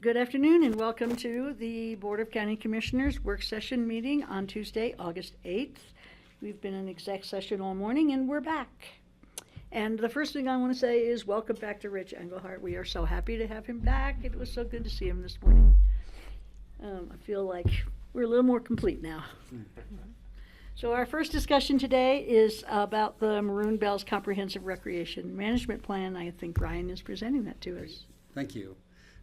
Good afternoon and welcome to the Board of County Commissioners work session meeting on Tuesday, August 8th. We've been in exec session all morning and we're back. And the first thing I want to say is welcome back to Rich Engelhardt. We are so happy to have him back. It was so good to see him this morning. I feel like we're a little more complete now. So our first discussion today is about the Maroon Bells Comprehensive Recreation Management Plan. I think Brian is presenting that to us. Thank you.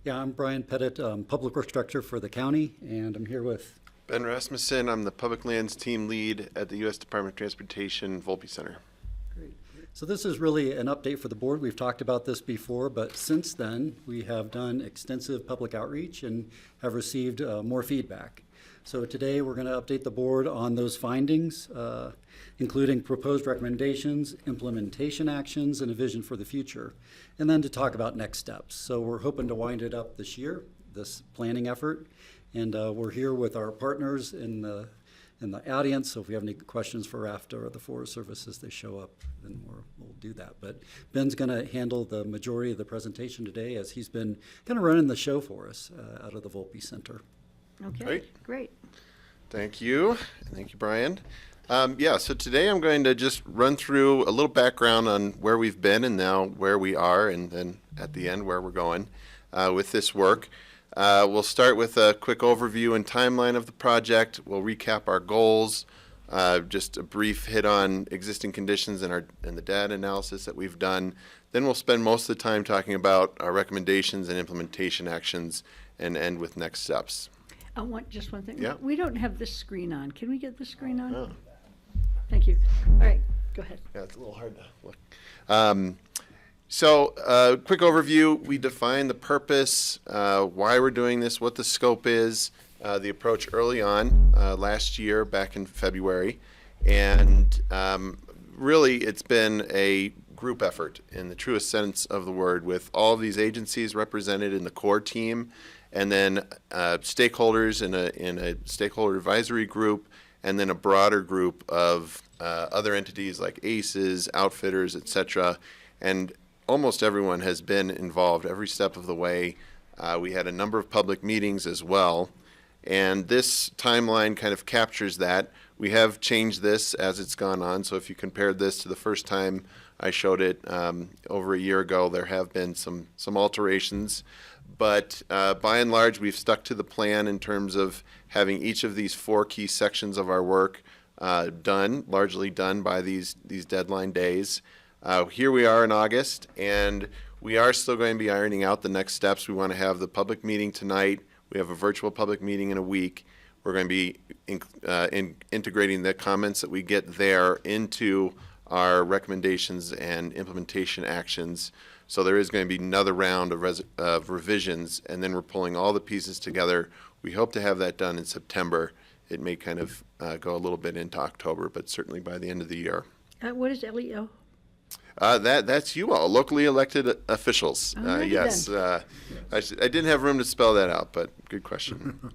Yeah, I'm Brian Pettit, Public Works Director for the county, and I'm here with Ben Rasmussen. I'm the Public Lands Team Lead at the U.S. Department of Transportation Volpe Center. Great. So this is really an update for the board. We've talked about this before, but since then we have done extensive public outreach and have received more feedback. So today we're going to update the board on those findings, including proposed recommendations, implementation actions, and a vision for the future, and then to talk about next steps. So we're hoping to wind it up this year, this planning effort, and we're here with our partners in the audience. So if we have any questions for after or the Forest Service as they show up, then we'll do that. But Ben's going to handle the majority of the presentation today, as he's been kind of running the show for us out of the Volpe Center. Okay, great. Thank you. Thank you, Brian. So today I'm going to just run through a little background on where we've been and now where we are, and then at the end where we're going with this work. We'll start with a quick overview and timeline of the project. We'll recap our goals, just a brief hit on existing conditions and the data analysis that we've done. Then we'll spend most of the time talking about our recommendations and implementation actions and end with next steps. I want just one thing. Yeah. We don't have this screen on. Can we get the screen on? Oh. Thank you. All right, go ahead. Yeah, it's a little hard to look. Quick overview. We define the purpose, why we're doing this, what the scope is, the approach early on last year, back in February. And really, it's been a group effort in the truest sense of the word, with all of these agencies represented in the core team, and then stakeholders in a stakeholder advisory group, and then a broader group of other entities like ACEs, outfitters, etc. And almost everyone has been involved every step of the way. We had a number of public meetings as well, and this timeline kind of captures that. We have changed this as it's gone on, so if you compared this to the first time I showed it over a year ago, there have been some alterations. But by and large, we've stuck to the plan in terms of having each of these four key sections of our work largely done by these deadline days. Here we are in August, and we are still going to be ironing out the next steps. We want to have the public meeting tonight. We have a virtual public meeting in a week. We're going to be integrating the comments that we get there into our recommendations and implementation actions. So there is going to be another round of revisions, and then we're pulling all the pieces together. We hope to have that done in September. It may kind of go a little bit into October, but certainly by the end of the year. What is LEO? That's you all, locally elected officials. Yes, I didn't have room to spell that out, but good question.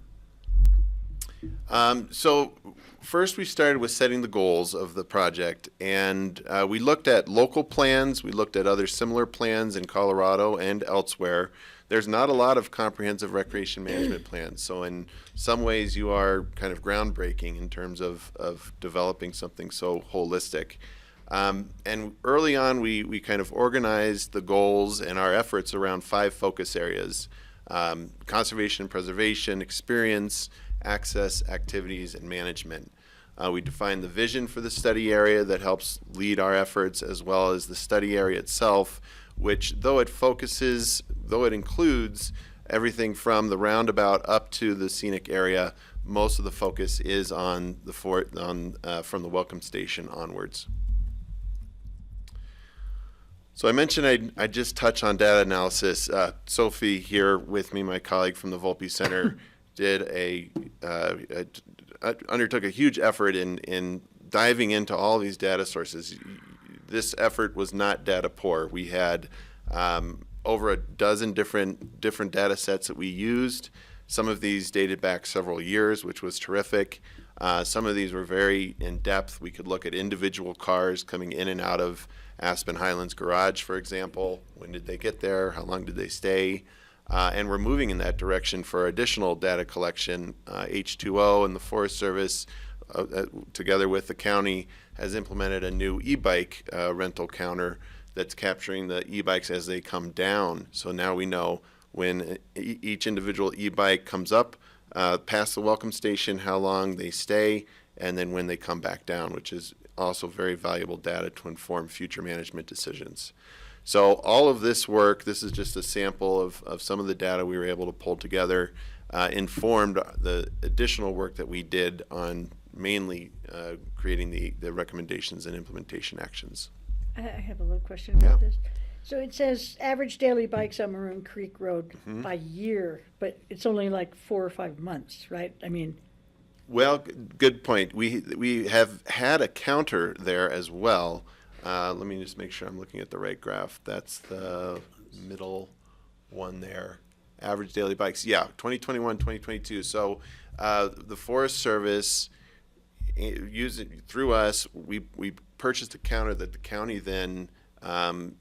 So first we started with setting the goals of the project, and we looked at local plans. We looked at other similar plans in Colorado and elsewhere. There's not a lot of comprehensive recreation management plans, so in some ways you are kind of groundbreaking in terms of developing something so holistic. And early on we kind of organized the goals and our efforts around 5 focus areas: conservation and preservation, experience, access, activities, and management. We defined the vision for the study area that helps lead our efforts, as well as the study area itself, which though it includes everything from the roundabout up to the scenic area, most of the focus is on the from the welcome station onwards. So I mentioned I'd just touch on data analysis. Sophie here with me, my colleague from the Volpe Center, undertook a huge effort in diving into all these data sources. This effort was not data poor. We had over a dozen different data sets that we used. Some of these dated back several years, which was terrific. Some of these were very in-depth. We could look at individual cars coming in and out of Aspen Highlands Garage, for example. When did they get there? How long did they stay? And we're moving in that direction for additional data collection. H2O and the Forest Service, together with the county, has implemented a new e-bike rental counter that's capturing the e-bikes as they come down. So now we know when each individual e-bike comes up past the welcome station, how long they stay, and then when they come back down, which is also very valuable data to inform future management decisions. So all of this work, this is just a sample of some of the data we were able to pull together, informed the additional work that we did on mainly creating the recommendations and implementation actions. I have a little question about this. So it says average daily bikes on Maroon Creek Road by year, but it's only like 4 or 5 months, right? I mean, Well, good point. We have had a counter there as well. Let me just make sure I'm looking at the right graph. That's the middle one there. Average daily bikes. Yeah, 2021, 2022. So the Forest Service, using through us, we purchased a counter that the county then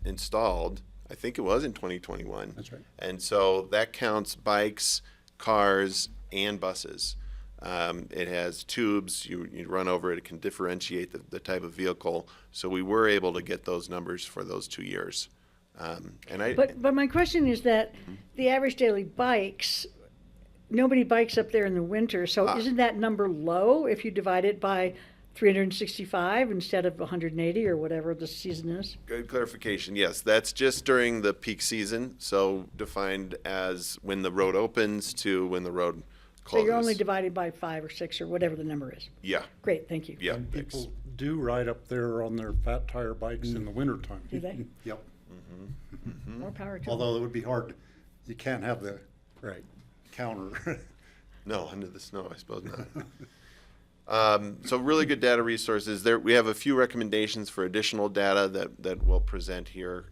installed. I think it was in 2021. That's right. And so that counts bikes, cars, and buses. It has tubes. You run over it. It can differentiate the type of vehicle. So we were able to get those numbers for those 2 years. but my question is that the average daily bikes, nobody bikes up there in the winter, so isn't that number low if you divide it by 365 instead of 180 or whatever the season is? Good clarification. Yes, that's just during the peak season. So defined as when the road opens to when the road So closes. you're only divided by 5 or 6 or whatever the number is. Yeah. Great, thank you. Yeah. And thanks. people do ride up there on their fat tire bikes in the wintertime. Do they? Yep. More power to them. Although it would be hard, you can't have the Right. counter. No, under the snow, I suppose not. So really good data resources. There, we have a few recommendations for additional data that we'll present here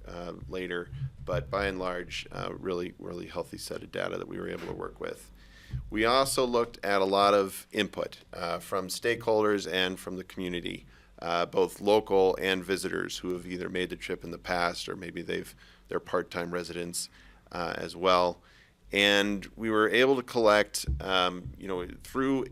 later. But by and large, really healthy set of data that we were able to work with. We also looked at a lot of input from stakeholders and from the community, both local and visitors who have either made the trip in the past or maybe they're part-time residents as well. And we were able to collect, through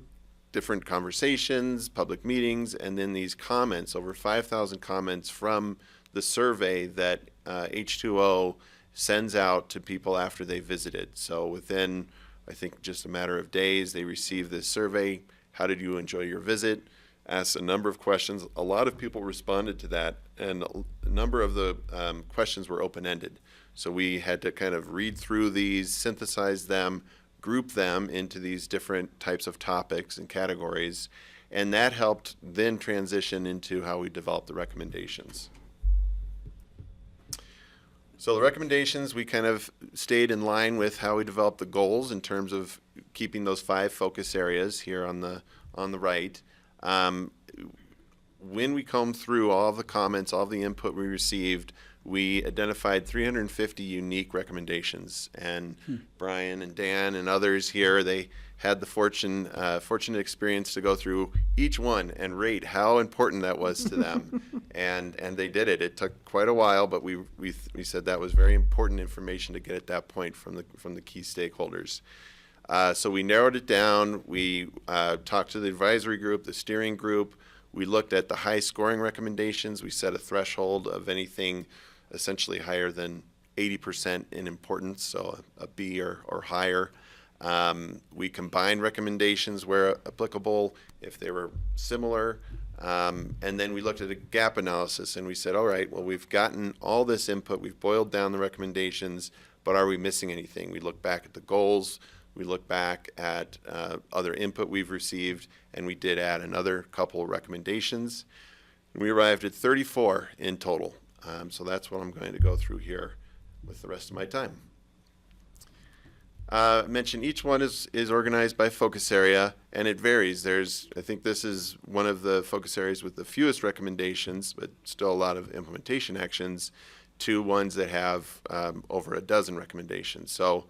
different conversations, public meetings, and then these comments, over 5,000 comments from the survey that H2O sends out to people after they visited. So within, I think, just a matter of days, they received this survey. How did you enjoy your visit? Asked a number of questions. A lot of people responded to that, and a number of the questions were open-ended. So we had to kind of read through these, synthesize them, group them into these different types of topics and categories, and that helped then transition into how we developed the recommendations. So the recommendations, we kind of stayed in line with how we developed the goals in terms of keeping those 5 focus areas here on the right. When we combed through all of the comments, all of the input we received, we identified 350 unique recommendations. And Brian and Dan and others here, they had the fortunate experience to go through each one and rate how important that was to them. and they did it. It took quite a while, but we said that was very important information to get at that point from the key stakeholders. So we narrowed it down. We talked to the advisory group, the steering group. We looked at the high scoring recommendations. We set a threshold of anything essentially higher than 80% in importance, so a B or higher. We combined recommendations where applicable if they were similar. And then we looked at a gap analysis and we said, all right, well, we've gotten all this input. We've boiled down the recommendations, but are we missing anything? We look back at the goals. We look back at other input we've received, and we did add another couple of recommendations. We arrived at 34 in total. So that's what I'm going to go through here with the rest of my time. I mentioned each one is organized by focus area, and it varies. I think this is one of the focus areas with the fewest recommendations, but still a lot of implementation actions, to ones that have over a dozen recommendations. So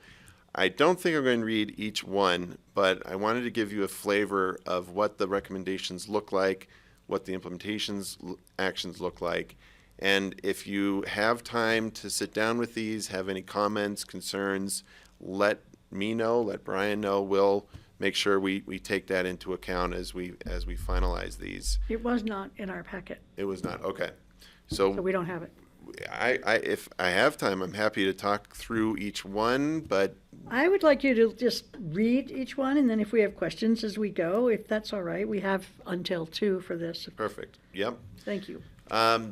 I don't think I'm going to read each one, but I wanted to give you a flavor of what the recommendations look like, what the implementations actions look like. And if you have time to sit down with these, have any comments, concerns, let me know, let Brian know. We'll make sure we take that into account as we finalize these. It was not in our packet, It was not, okay. so we don't have it. If I have time, I'm happy to talk through each one, but I would like you to just read each one, and then if we have questions as we go, if that's all right, we have until 2 for this. perfect. Yep. Thank you.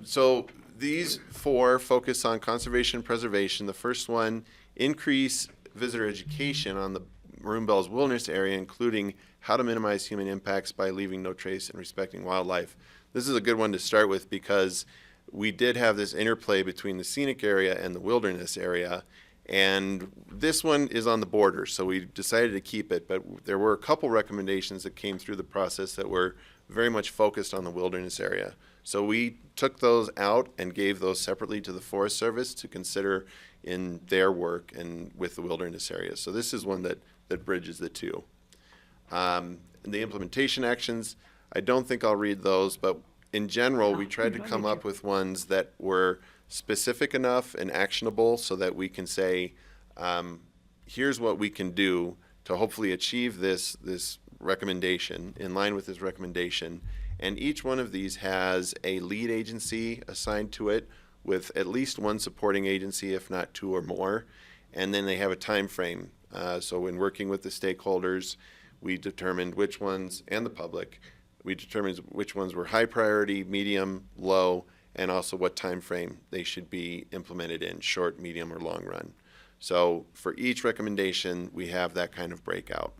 So these 4 focus on conservation and preservation. The first one, increase visitor education on the Maroon Bells Wilderness Area, including how to minimize human impacts by leaving no trace and respecting wildlife. This is a good one to start with because we did have this interplay between the scenic area and the wilderness area, and this one is on the border, so we decided to keep it, but there were a couple recommendations that came through the process that were very much focused on the wilderness area. So we took those out and gave those separately to the Forest Service to consider in their work and with the wilderness area. So this is one that bridges the two. And the implementation actions, I don't think I'll read those, but in general, we tried to come up with ones that were specific enough and actionable so that we can say, here's what we can do to hopefully achieve this recommendation, in line with this recommendation. And each one of these has a lead agency assigned to it with at least one supporting agency, if not 2 or more. And then they have a time frame. So when working with the stakeholders, we determined which ones, and the public, we determined which ones were high priority, medium, low, and also what time frame they should be implemented in, short, medium, or long run. So for each recommendation, we have that kind of breakout.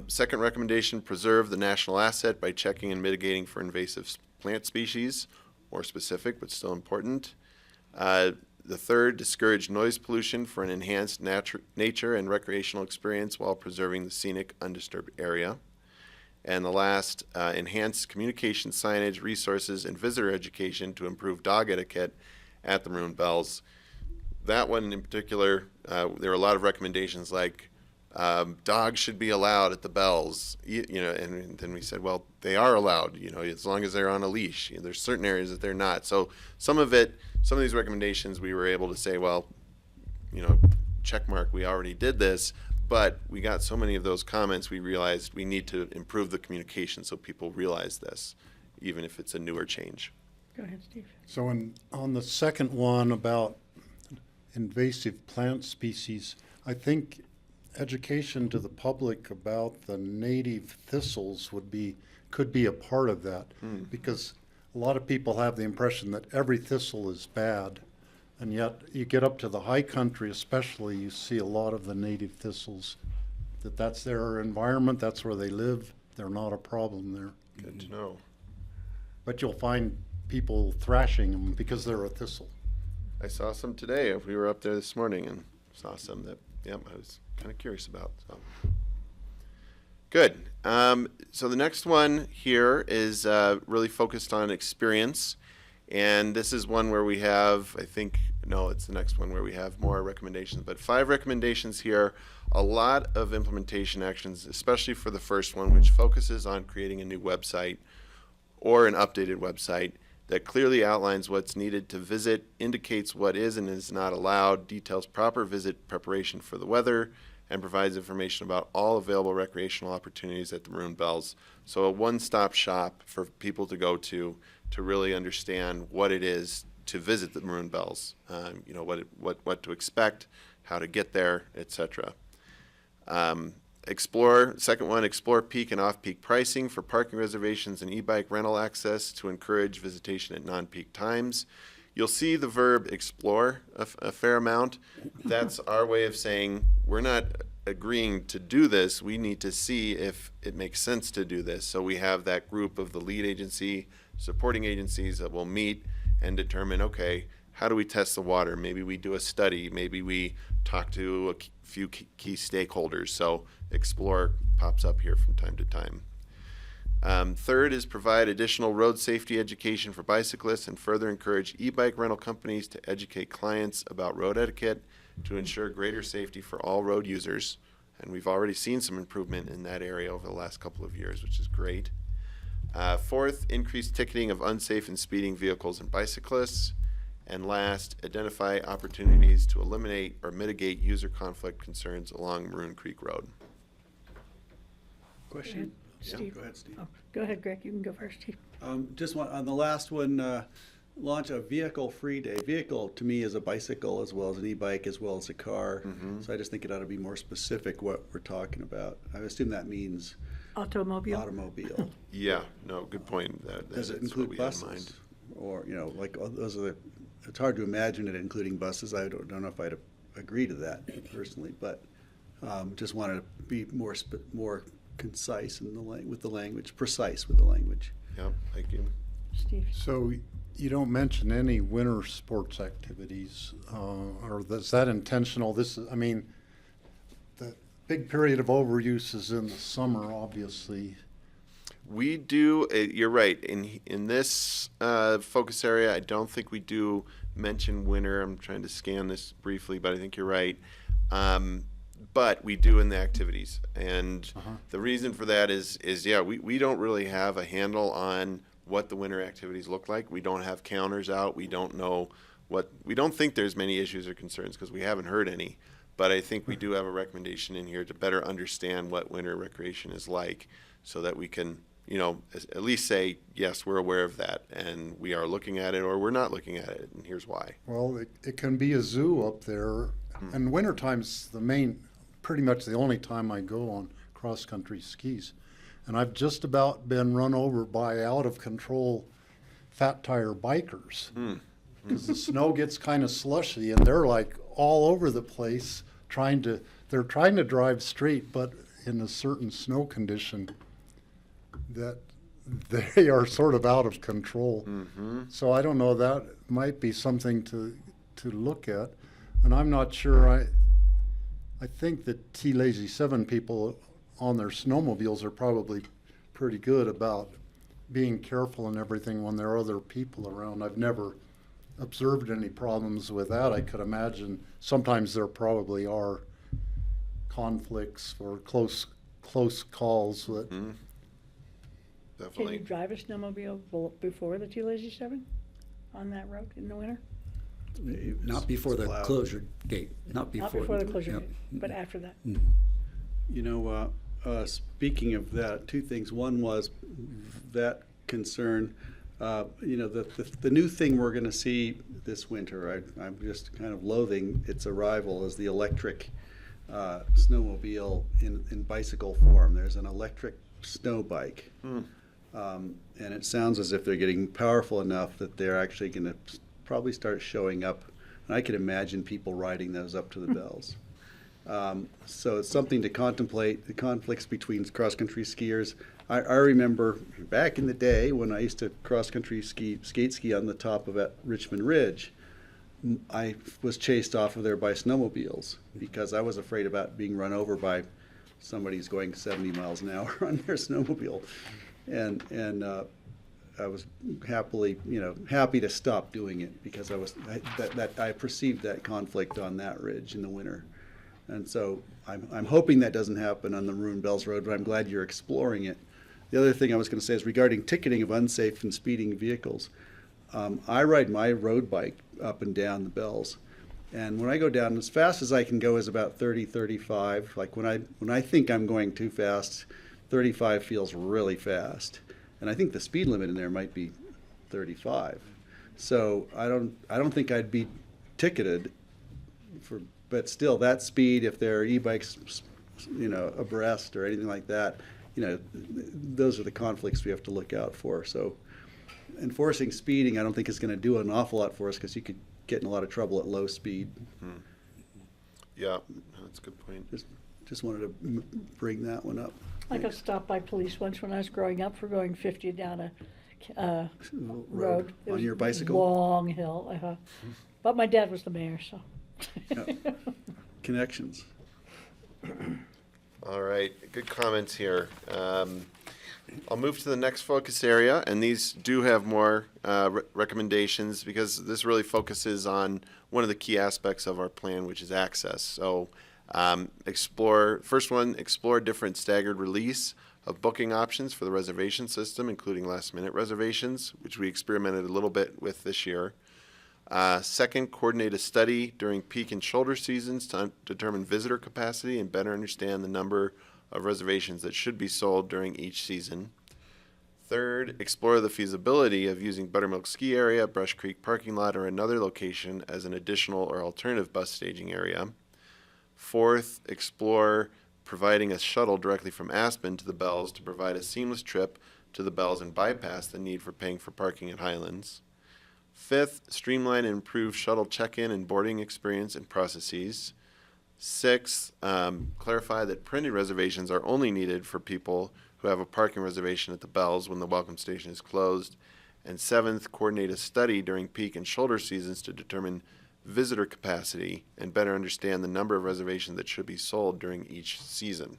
Second recommendation, preserve the national asset by checking and mitigating for invasive plant species, more specific, but still important. The third, discourage noise pollution for an enhanced nature and recreational experience while preserving the scenic, undisturbed area. And the last, enhance communication signage, resources, and visitor education to improve dog etiquette at the Maroon Bells. That one in particular, there were a lot of recommendations like dogs should be allowed at the Bells, and then we said, well, they are allowed, as long as they're on a leash. There's certain areas that they're not. So some of these recommendations we were able to say, well, check mark, we already did this. But we got so many of those comments, we realized we need to improve the communication so people realize this, even if it's a newer change. Go ahead, Steve. So on the second one about invasive plant species, I think education to the public about the native thistles could be a part of that, because a lot of people have the impression that every thistle is bad. And yet, you get up to the high country especially, you see a lot of the native thistles, that's their environment, that's where they live, they're not a problem there. Good to know. But you'll find people thrashing them because they're a thistle. I saw some today. We were up there this morning and saw some that, I was kind of curious about. So. Good. So the next one here is really focused on experience. And this is one where we have, it's the next one where we have more recommendations, but 5 recommendations here, a lot of implementation actions, especially for the first one, which focuses on creating a new website or an updated website that clearly outlines what's needed to visit, indicates what is and is not allowed, details proper visit preparation for the weather, and provides information about all available recreational opportunities at the Maroon Bells. So a one-stop shop for people to go to really understand what it is to visit the Maroon Bells, what to expect, how to get there, etc. Second one, explore peak and off-peak pricing for parking reservations and e-bike rental access to encourage visitation at non-peak times. You'll see the verb explore a fair amount. That's our way of saying we're not agreeing to do this. We need to see if it makes sense to do this. So we have that group of the lead agency, supporting agencies that will meet and determine, okay, how do we test the water? Maybe we do a study. Maybe we talk to a few key stakeholders. So explore pops up here from time to time. Third is provide additional road safety education for bicyclists and further encourage e-bike rental companies to educate clients about road etiquette to ensure greater safety for all road users. And we've already seen some improvement in that area over the last couple of years, which is great. Fourth, increased ticketing of unsafe and speeding vehicles and bicyclists. And last, identify opportunities to eliminate or mitigate user conflict concerns along Maroon Creek Road. Question? Yeah, Steve. Go ahead, Steve. Oh, go ahead, Greg, you can go first, Steve. Just on the last one, launch a vehicle-free day. Vehicle to me is a bicycle as well as an e-bike as well as a car. So I just think it ought to be more specific what we're talking about. I assume that means Automobile. automobile. Yeah, no, good point. Does it That's what include we had in mind. buses? Or, like, those are it's hard to imagine it including buses. I don't know if I'd agree to that personally, but just wanted to be more concise in with the language, precise with the language. Yeah, thank you. Steve. So you don't mention any winter sports activities, or is that intentional? The big period of overuse is in the summer, obviously. We do, you're right, in this focus area, I don't think we do mention winter. I'm trying to scan this briefly, but I think you're right. But we do in the activities. And the reason for that is we don't really have a handle on what the winter activities look like. We don't have counters out. We don't know we don't think there's many issues or concerns because we haven't heard any. But I think we do have a recommendation in here to better understand what winter recreation is like so that we can, at least say, yes, we're aware of that and we are looking at it or we're not looking at it, and here's why. Well, it can be a zoo up there, and wintertime's pretty much the only time I go on cross-country skis. And I've just about been run over by out-of-control fat tire bikers. Because the snow gets kind of slushy and they're like all over the place they're trying to drive straight, but in a certain snow condition that they are sort of out of control. So I don't know, that might be something to look at. And I'm not sure, I think that T-Lazy 7 people on their snowmobiles are probably pretty good about being careful and everything when there are other people around. I've never observed any problems with that. I could imagine sometimes there probably are conflicts or close calls that Can Definitely. you drive a snowmobile before the T-Lazy 7 on that road in the winter? Not before the plowed. closure gate, not before. Not before the closure, yeah. date, but after that. Speaking of that, two things. One was that concern. The new thing we're going to see this winter, I'm just kind of loathing its arrival, is the electric snowmobile in bicycle form. There's an electric snow bike. And it sounds as if they're getting powerful enough that they're actually going to probably start showing up. And I can imagine people riding those up to the bells. So it's something to contemplate, the conflicts between cross-country skiers. I remember back in the day when I used to cross-country skate ski on the top of Richmond Ridge, I was chased off of there by snowmobiles because I was afraid about being run over by somebody who's going 70 miles an hour on their snowmobile. And I was happy to stop doing it because I perceived that conflict on that ridge in the winter. And so I'm hoping that doesn't happen on the Maroon Bells Road, but I'm glad you're exploring it. The other thing I was going to say is regarding ticketing of unsafe and speeding vehicles. I ride my road bike up and down the Bells. And when I go down, as fast as I can go is about 30, 35. Like when I think I'm going too fast, 35 feels really fast. And I think the speed limit in there might be 35. So I don't think I'd be ticketed but still that speed, if there are e-bikes, abreast or anything like that, those are the conflicts we have to look out for. So enforcing speeding, I don't think is going to do an awful lot for us because you could get in a lot of trouble at low speed. Yeah, that's a good point. Just wanted to bring that one up. I got stopped by police once when I was growing up for going 50 down a road. It On was your a bicycle? long hill. But my dad was the mayor, so. Connections. All right, good comments here. I'll move to the next focus area, and these do have more recommendations because this really focuses on one of the key aspects of our plan, which is access. So explore different staggered release of booking options for the reservation system, including last-minute reservations, which we experimented a little bit with this year. Second, coordinate a study during peak and shoulder seasons to determine visitor capacity and better understand the number of reservations that should be sold during each season. Third, explore the feasibility of using Buttermilk Ski Area, Brush Creek parking lot, or another location as an additional or alternative bus staging area. Fourth, explore providing a shuttle directly from Aspen to the Bells to provide a seamless trip to the Bells and bypass the need for paying for parking at Highlands. Fifth, streamline and improve shuttle check-in and boarding experience and processes. Sixth, clarify that printed reservations are only needed for people who have a parking reservation at the Bells when the welcome station is closed. And seventh, coordinate a study during peak and shoulder seasons to determine visitor capacity and better understand the number of reservations that should be sold during each season.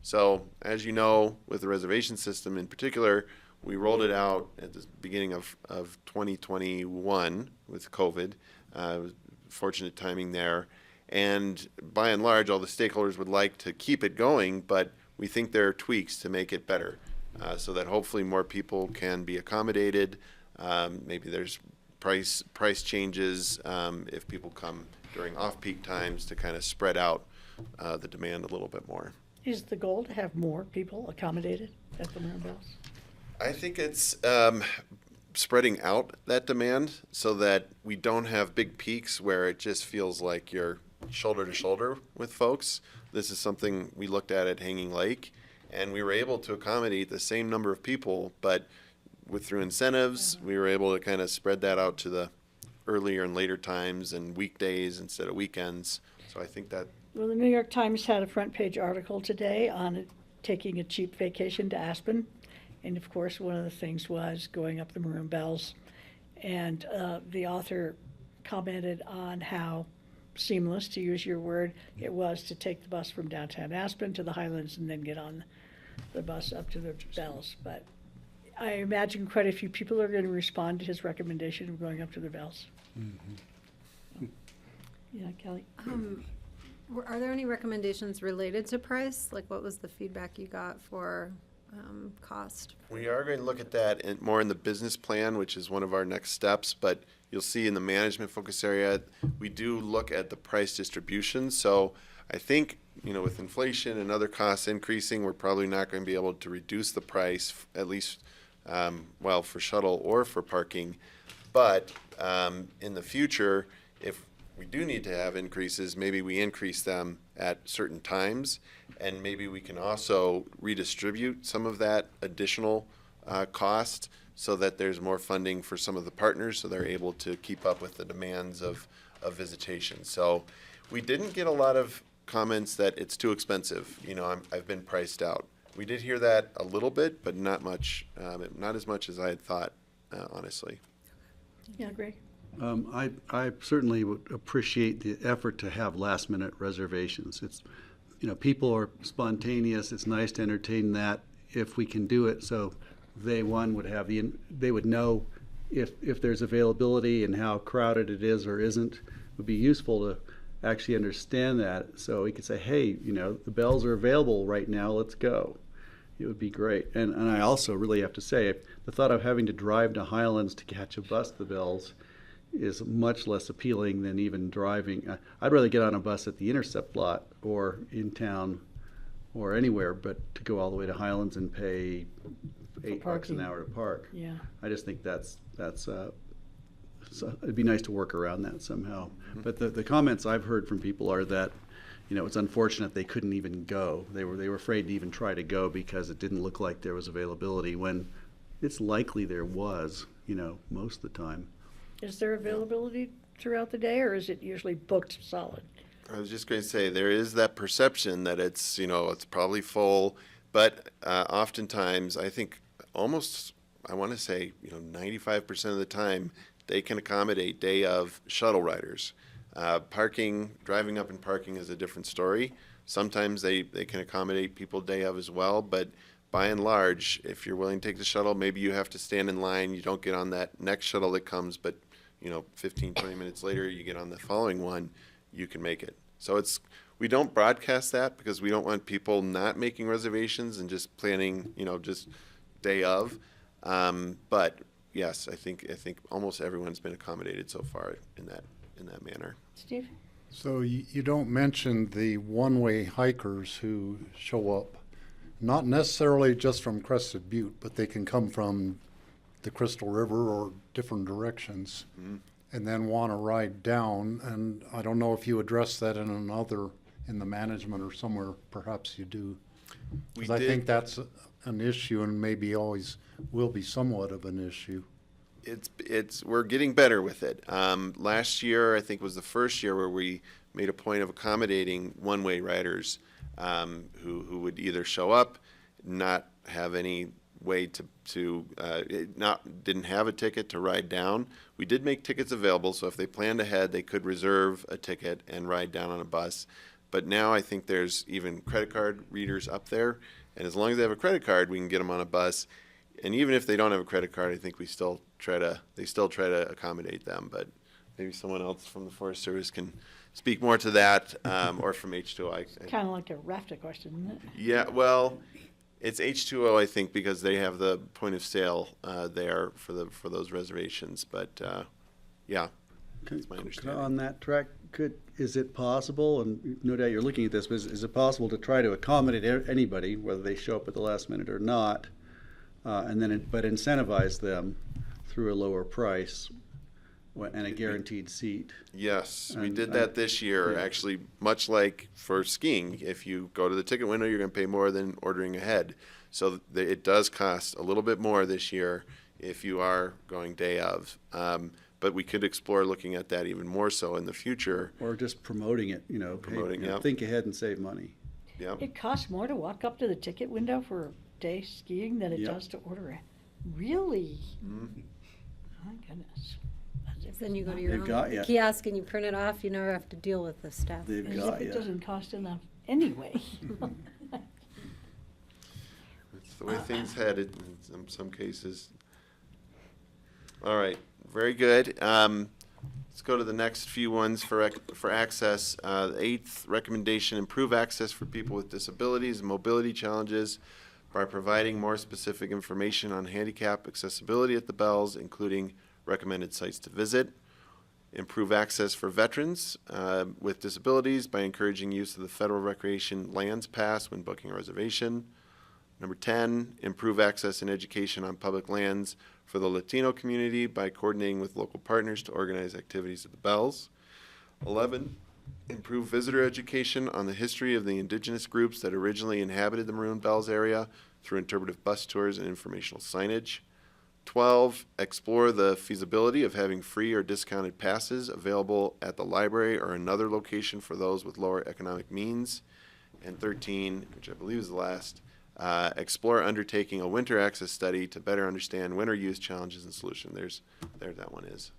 So, as you know, with the reservation system in particular, we rolled it out at the beginning of 2021 with COVID. Fortunate timing there. And by and large, all the stakeholders would like to keep it going, but we think there are tweaks to make it better so that hopefully more people can be accommodated. Maybe there's price changes if people come during off-peak times to kind of spread out the demand a little bit more. Is the goal to have more people accommodated at the Marin Bells? I think it's spreading out that demand so that we don't have big peaks where it just feels like you're shoulder to shoulder with folks. This is something we looked at Hanging Lake, and we were able to accommodate the same number of people, but through incentives, we were able to kind of spread that out to the earlier and later times and weekdays instead of weekends. So I think that. Well, the New York Times had a front page article today on taking a cheap vacation to Aspen. And of course, one of the things was going up the Maroon Bells. And the author commented on how seamless, to use your word, it was to take the bus from downtown Aspen to the Highlands and then get on the bus up to the Bells. But I imagine quite a few people are going to respond to his recommendation of going up to the Bells. Mm-hmm. Yeah, Kelly? Are there any recommendations related to price? Like, what was the feedback you got for cost? We are going to look at that more in the business plan, which is one of our next steps, but you'll see in the management focus area, we do look at the price distribution. So I think, with inflation and other costs increasing, we're probably not going to be able to reduce the price, at least, for shuttle or for parking. But in the future, if we do need to have increases, maybe we increase them at certain times, and maybe we can also redistribute some of that additional cost so that there's more funding for some of the partners so they're able to keep up with the demands of visitation. So we didn't get a lot of comments that it's too expensive. I've been priced out. We did hear that a little bit, but not much, not as much as I had thought, honestly. Yeah, Greg? I certainly would appreciate the effort to have last-minute reservations. It's, people are spontaneous. It's nice to entertain that if we can do it. So they would know if there's availability and how crowded it is or isn't. It would be useful to actually understand that. So we could say, hey, the Bells are available right now. Let's go. It would be great. And I also really have to say, the thought of having to drive to Highlands to catch a bus to the Bells is much less appealing than even driving. I'd rather get on a bus at the Intercept lot or in town or anywhere, but to go all the way to Highlands and pay $8 an hour to park. Yeah. I just think that's it'd be nice to work around that somehow. Mm-hmm. But the comments I've heard from people are that, it's unfortunate they couldn't even go. They were afraid to even try to go because it didn't look like there was availability when it's likely there was, most of the time. Is there availability throughout the day, or is it usually booked solid? I was just going to say, there is that perception that it's, it's probably full, but oftentimes I think almost, I want to say, 95% of the time they can accommodate day of shuttle riders. Driving up and parking is a different story. Sometimes they can accommodate people day of as well, but by and large, if you're willing to take the shuttle, maybe you have to stand in line. You don't get on that next shuttle that comes, but 15, 20 minutes later, you get on the following one, you can make it. So we don't broadcast that because we don't want people not making reservations and just planning, just day of. But yes, I think almost everyone's been accommodated so far in that manner. Steve? So you don't mention the one-way hikers who show up, not necessarily just from Crested Butte, but they can come from the Crystal River or different directions and then want to ride down. And I don't know if you address that in the management or somewhere, perhaps you do. We Because I did- think that's an issue and maybe always will be somewhat of an issue. We're getting better with it. Last year, I think, was the first year where we made a point of accommodating one-way riders who would either show up, not have any way didn't have a ticket to ride down. We did make tickets available, so if they planned ahead, they could reserve a ticket and ride down on a bus. But now I think there's even credit card readers up there, and as long as they have a credit card, we can get them on a bus. And even if they don't have a credit card, I think they still try to accommodate them. But maybe someone else from the Forest Service can speak more to that, or from H2O. Kind of like a RAFTA question, isn't it? Yeah, well, it's H2O, I think, because they have the point of sale there for those reservations. But yeah, that's my understanding. On that track, is it possible, and no doubt you're looking at this, but is it possible to try to accommodate anybody, whether they show up at the last minute or not, but incentivize them through a lower price and a guaranteed seat? Yes, we And did that this year. yeah. Actually, much like for skiing, if you go to the ticket window, you're going to pay more than ordering ahead. So it does cost a little bit more this year if you are going day of. But we could explore looking at that even more so in the future. Or just promoting it, Promoting, yeah. think ahead and save money. Yeah. It costs more to walk up to the ticket window for a day skiing than it Yeah. does to order it. Really? Mhm. My goodness. As if Then you it's go to not- your They've got own ya. kiosk and you print it off, you never have to deal with the staff. They've As got if it ya. doesn't cost enough anyway. That's the way things headed in some cases. All right, very good. Let's go to the next few ones for access. The eighth recommendation: improve access for people with disabilities and mobility challenges by providing more specific information on handicap accessibility at the Bells, including recommended sites to visit. Improve access for veterans with disabilities by encouraging use of the Federal Recreation Lands Pass when booking a reservation. Number 10, improve access and education on public lands for the Latino community by coordinating with local partners to organize activities at the Bells. 11, improve visitor education on the history of the indigenous groups that originally inhabited the Maroon Bells area through interpretive bus tours and informational signage. 12, explore the feasibility of having free or discounted passes available at the library or another location for those with lower economic means. And 13, which I believe is the last, explore undertaking a winter access study to better understand winter use challenges and solutions. There that one is.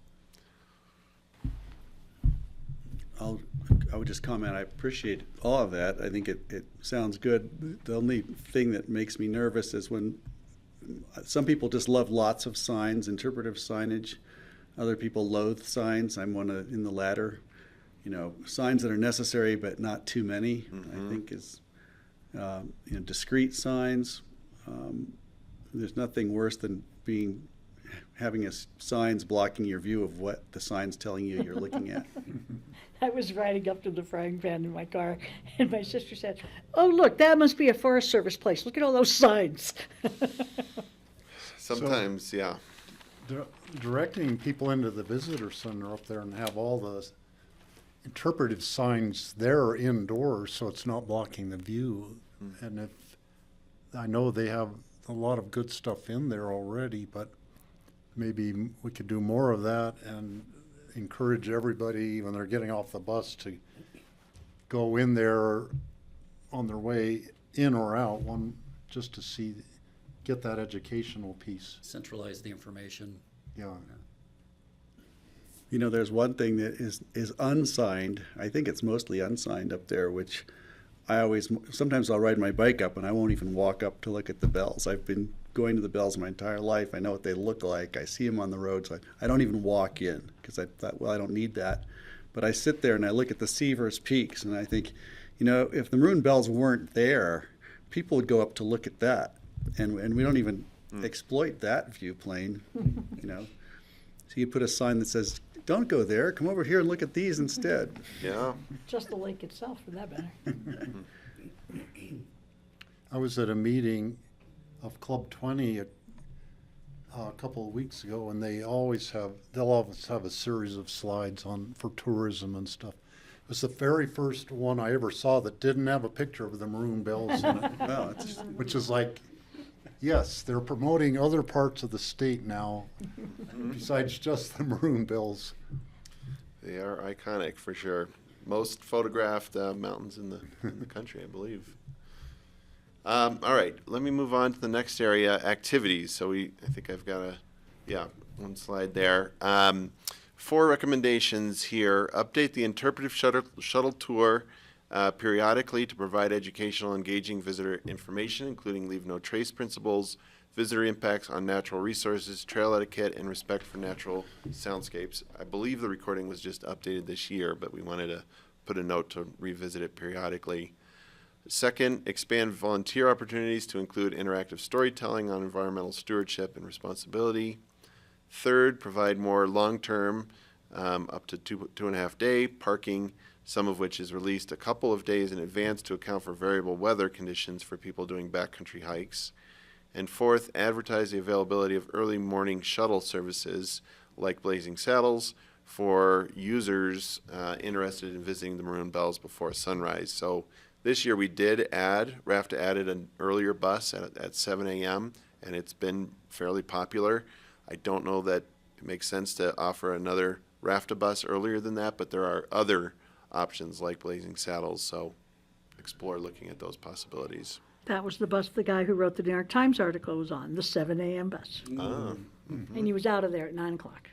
I would just comment, I appreciate all of that. I think it sounds good. The only thing that makes me nervous is when some people just love lots of signs, interpretive signage. Other people loathe signs. I'm in the latter. Signs that are necessary but not too many, I think is, discrete signs. There's nothing worse than having signs blocking your view of what the sign's telling you you're looking at. I was riding up to the frying pan in my car, and my sister said, "Oh, look, that must be a Forest Service place. Look at all those signs." Sometimes, yeah. Directing people into the visitor center up there and have all the interpretive signs there indoors so it's not blocking the view. And I know they have a lot of good stuff in there already, but maybe we could do more of that and encourage everybody when they're getting off the bus to go in there on their way in or out, just to get that educational piece. Centralize the information. Yeah. There's one thing that is unsigned. I think it's mostly unsigned up there, which sometimes I'll ride my bike up and I won't even walk up to look at the bells. I've been going to the bells my entire life. I know what they look like. I see them on the road, so I don't even walk in because I thought, well, I don't need that. But I sit there and I look at the Seavers Peaks and I think, if the Maroon Bells weren't there, people would go up to look at that. And we don't even exploit that view plane, you know. So you put a sign that says, "Don't go there, come over here and look at these instead." Yeah. Just the lake itself, for that matter. I was at a meeting of Club 20 a couple of weeks ago, and they'll always have a series of slides on for tourism and stuff. It was the very first one I ever saw that didn't have a picture of the maroon bells in it, Well, it's, which is like, yes, they're promoting other parts of the state now besides just the maroon bells. They are iconic for sure. Most photographed mountains in the country, I believe. All right, let me move on to the next area, activities. So I think I've got one slide there. 4 recommendations here. Update the interpretive shuttle tour periodically to provide educational, engaging visitor information, including leave no trace principles, visitor impacts on natural resources, trail etiquette, and respect for natural soundscapes. I believe the recording was just updated this year, but we wanted to put a note to revisit it periodically. Second, expand volunteer opportunities to include interactive storytelling on environmental stewardship and responsibility. Third, provide more long-term, up to 2.5 day parking, some of which is released a couple of days in advance to account for variable weather conditions for people doing backcountry hikes. And fourth, advertise the availability of early morning shuttle services like Blazing Saddles for users interested in visiting the Maroon Bells before sunrise. So this year we did RAFTA added an earlier bus at 7 a.m. and it's been fairly popular. I don't know that it makes sense to offer another RAFTA bus earlier than that, but there are other options like Blazing Saddles, so explore looking at those possibilities. That was the bus the guy who wrote the New York Times article was on, the 7 a.m. bus. And he was out of there at 9 o'clock.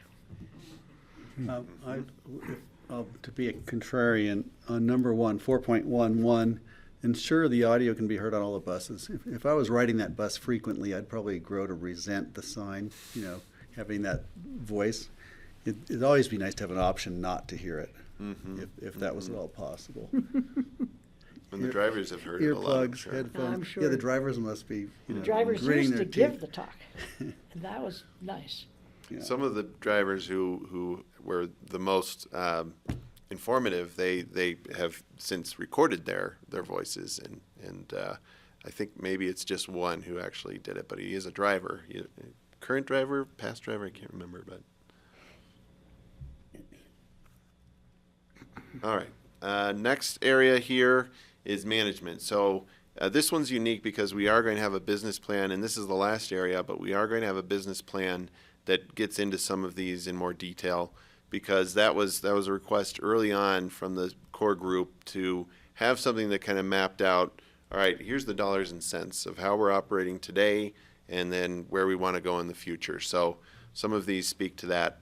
To be a contrarian, on number 1, 4.11, ensure the audio can be heard on all the buses. If I was riding that bus frequently, I'd probably grow to resent the sign, you know, having that voice. It'd always be nice to have an option not to hear it, if that was at all possible. And the drivers have heard it a lot, I'm Earplugs, sure. headphones. I'm sure. Yeah, the drivers must be, you know, Drivers gritting used their to give teeth. the talk, and that was nice. Yeah. Some of the drivers who were the most informative, they have since recorded their voices, and I think maybe it's just one who actually did it, but he is a driver, current driver, past driver, I can't remember, but. All right, next area here is management. So this one's unique because we are going to have a business plan, and this is the last area, but we are going to have a business plan that gets into some of these in more detail, because that was a request early on from the core group to have something that kind of mapped out, all right, here's the dollars and cents of how we're operating today and then where we want to go in the future. So some of these speak to that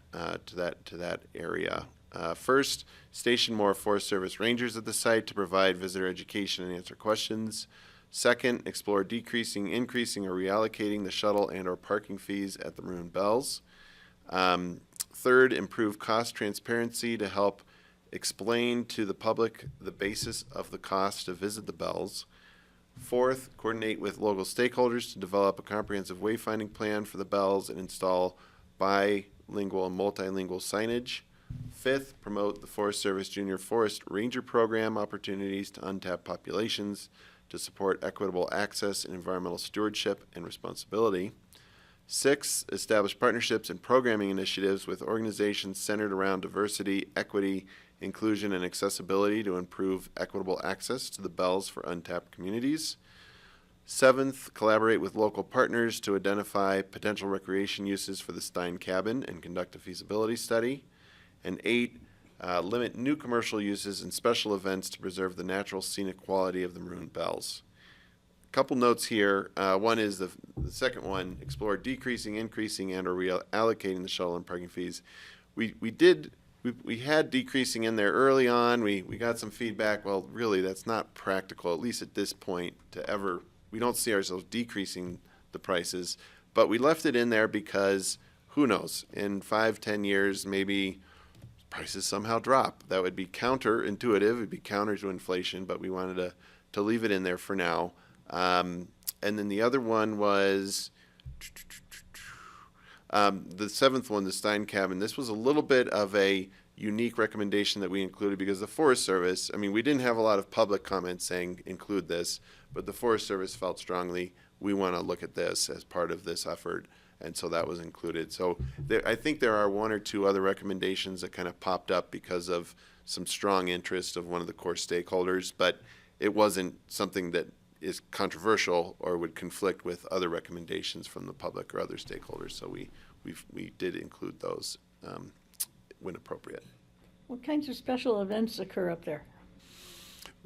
area. First, station more Forest Service rangers at the site to provide visitor education and answer questions. Second, explore decreasing, increasing, or reallocating the shuttle and or parking fees at the Maroon Bells. Third, improve cost transparency to help explain to the public the basis of the cost to visit the Bells. Fourth, coordinate with local stakeholders to develop a comprehensive wayfinding plan for the Bells and install bilingual and multilingual signage. Fifth, promote the Forest Service Junior Forest Ranger Program opportunities to untapped populations to support equitable access and environmental stewardship and responsibility. Sixth, establish partnerships and programming initiatives with organizations centered around diversity, equity, inclusion, and accessibility to improve equitable access to the Bells for untapped communities. Seventh, collaborate with local partners to identify potential recreation uses for the Stein Cabin and conduct a feasibility study. And 8, limit new commercial uses and special events to preserve the natural scenic quality of the Maroon Bells. A couple notes here. One is the second one, explore decreasing, increasing, and or reallocating the shuttle and parking fees. We had decreasing in there early on. We got some feedback. Well, really, that's not practical, at least at this point, we don't see ourselves decreasing the prices, but we left it in there because who knows, in 5-10 years, maybe prices somehow drop. That would be counterintuitive, it would be counter to inflation, but we wanted to leave it in there for now. And then the other one was The seventh one, the Stein cabin, this was a little bit of a unique recommendation that we included because the Forest Service, I mean, we didn't have a lot of public comments saying include this, but the Forest Service felt strongly, we want to look at this as part of this effort, and so that was included. So I think there are one or two other recommendations that kind of popped up because of some strong interest of one of the core stakeholders, but it wasn't something that is controversial or would conflict with other recommendations from the public or other stakeholders. So we did include those when appropriate. What kinds of special events occur up there?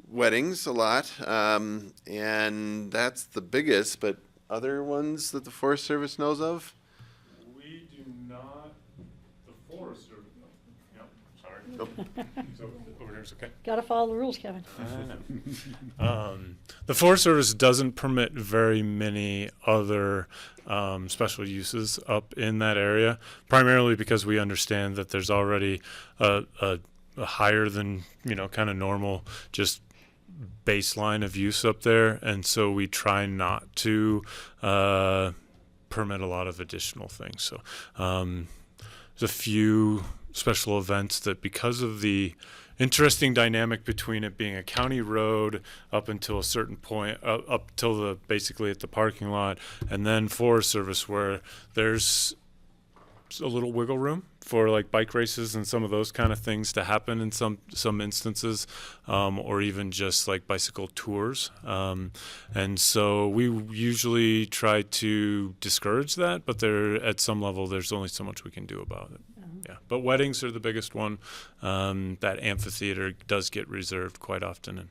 Weddings a lot, and that's the biggest, but other ones that the Forest Service knows of? We do not, the Forest Service, yep, sorry. So, over here's okay. Gotta follow the rules, Kevin. I know. The Forest Service doesn't permit very many other special uses up in that area, primarily because we understand that there's already a higher than, kind of normal just baseline of use up there, and so we try not to permit a lot of additional things. So there's a few special events that, because of the interesting dynamic between it being a county road up until a certain point, up till basically at the parking lot, and then Forest Service, where there's a little wiggle room for like bike races and some of those kind of things to happen in some instances, or even just like bicycle tours. And so we usually try to discourage that, but at some level there's only so much we can do about it. Yeah, but weddings are the biggest one. That amphitheater does get reserved quite often, and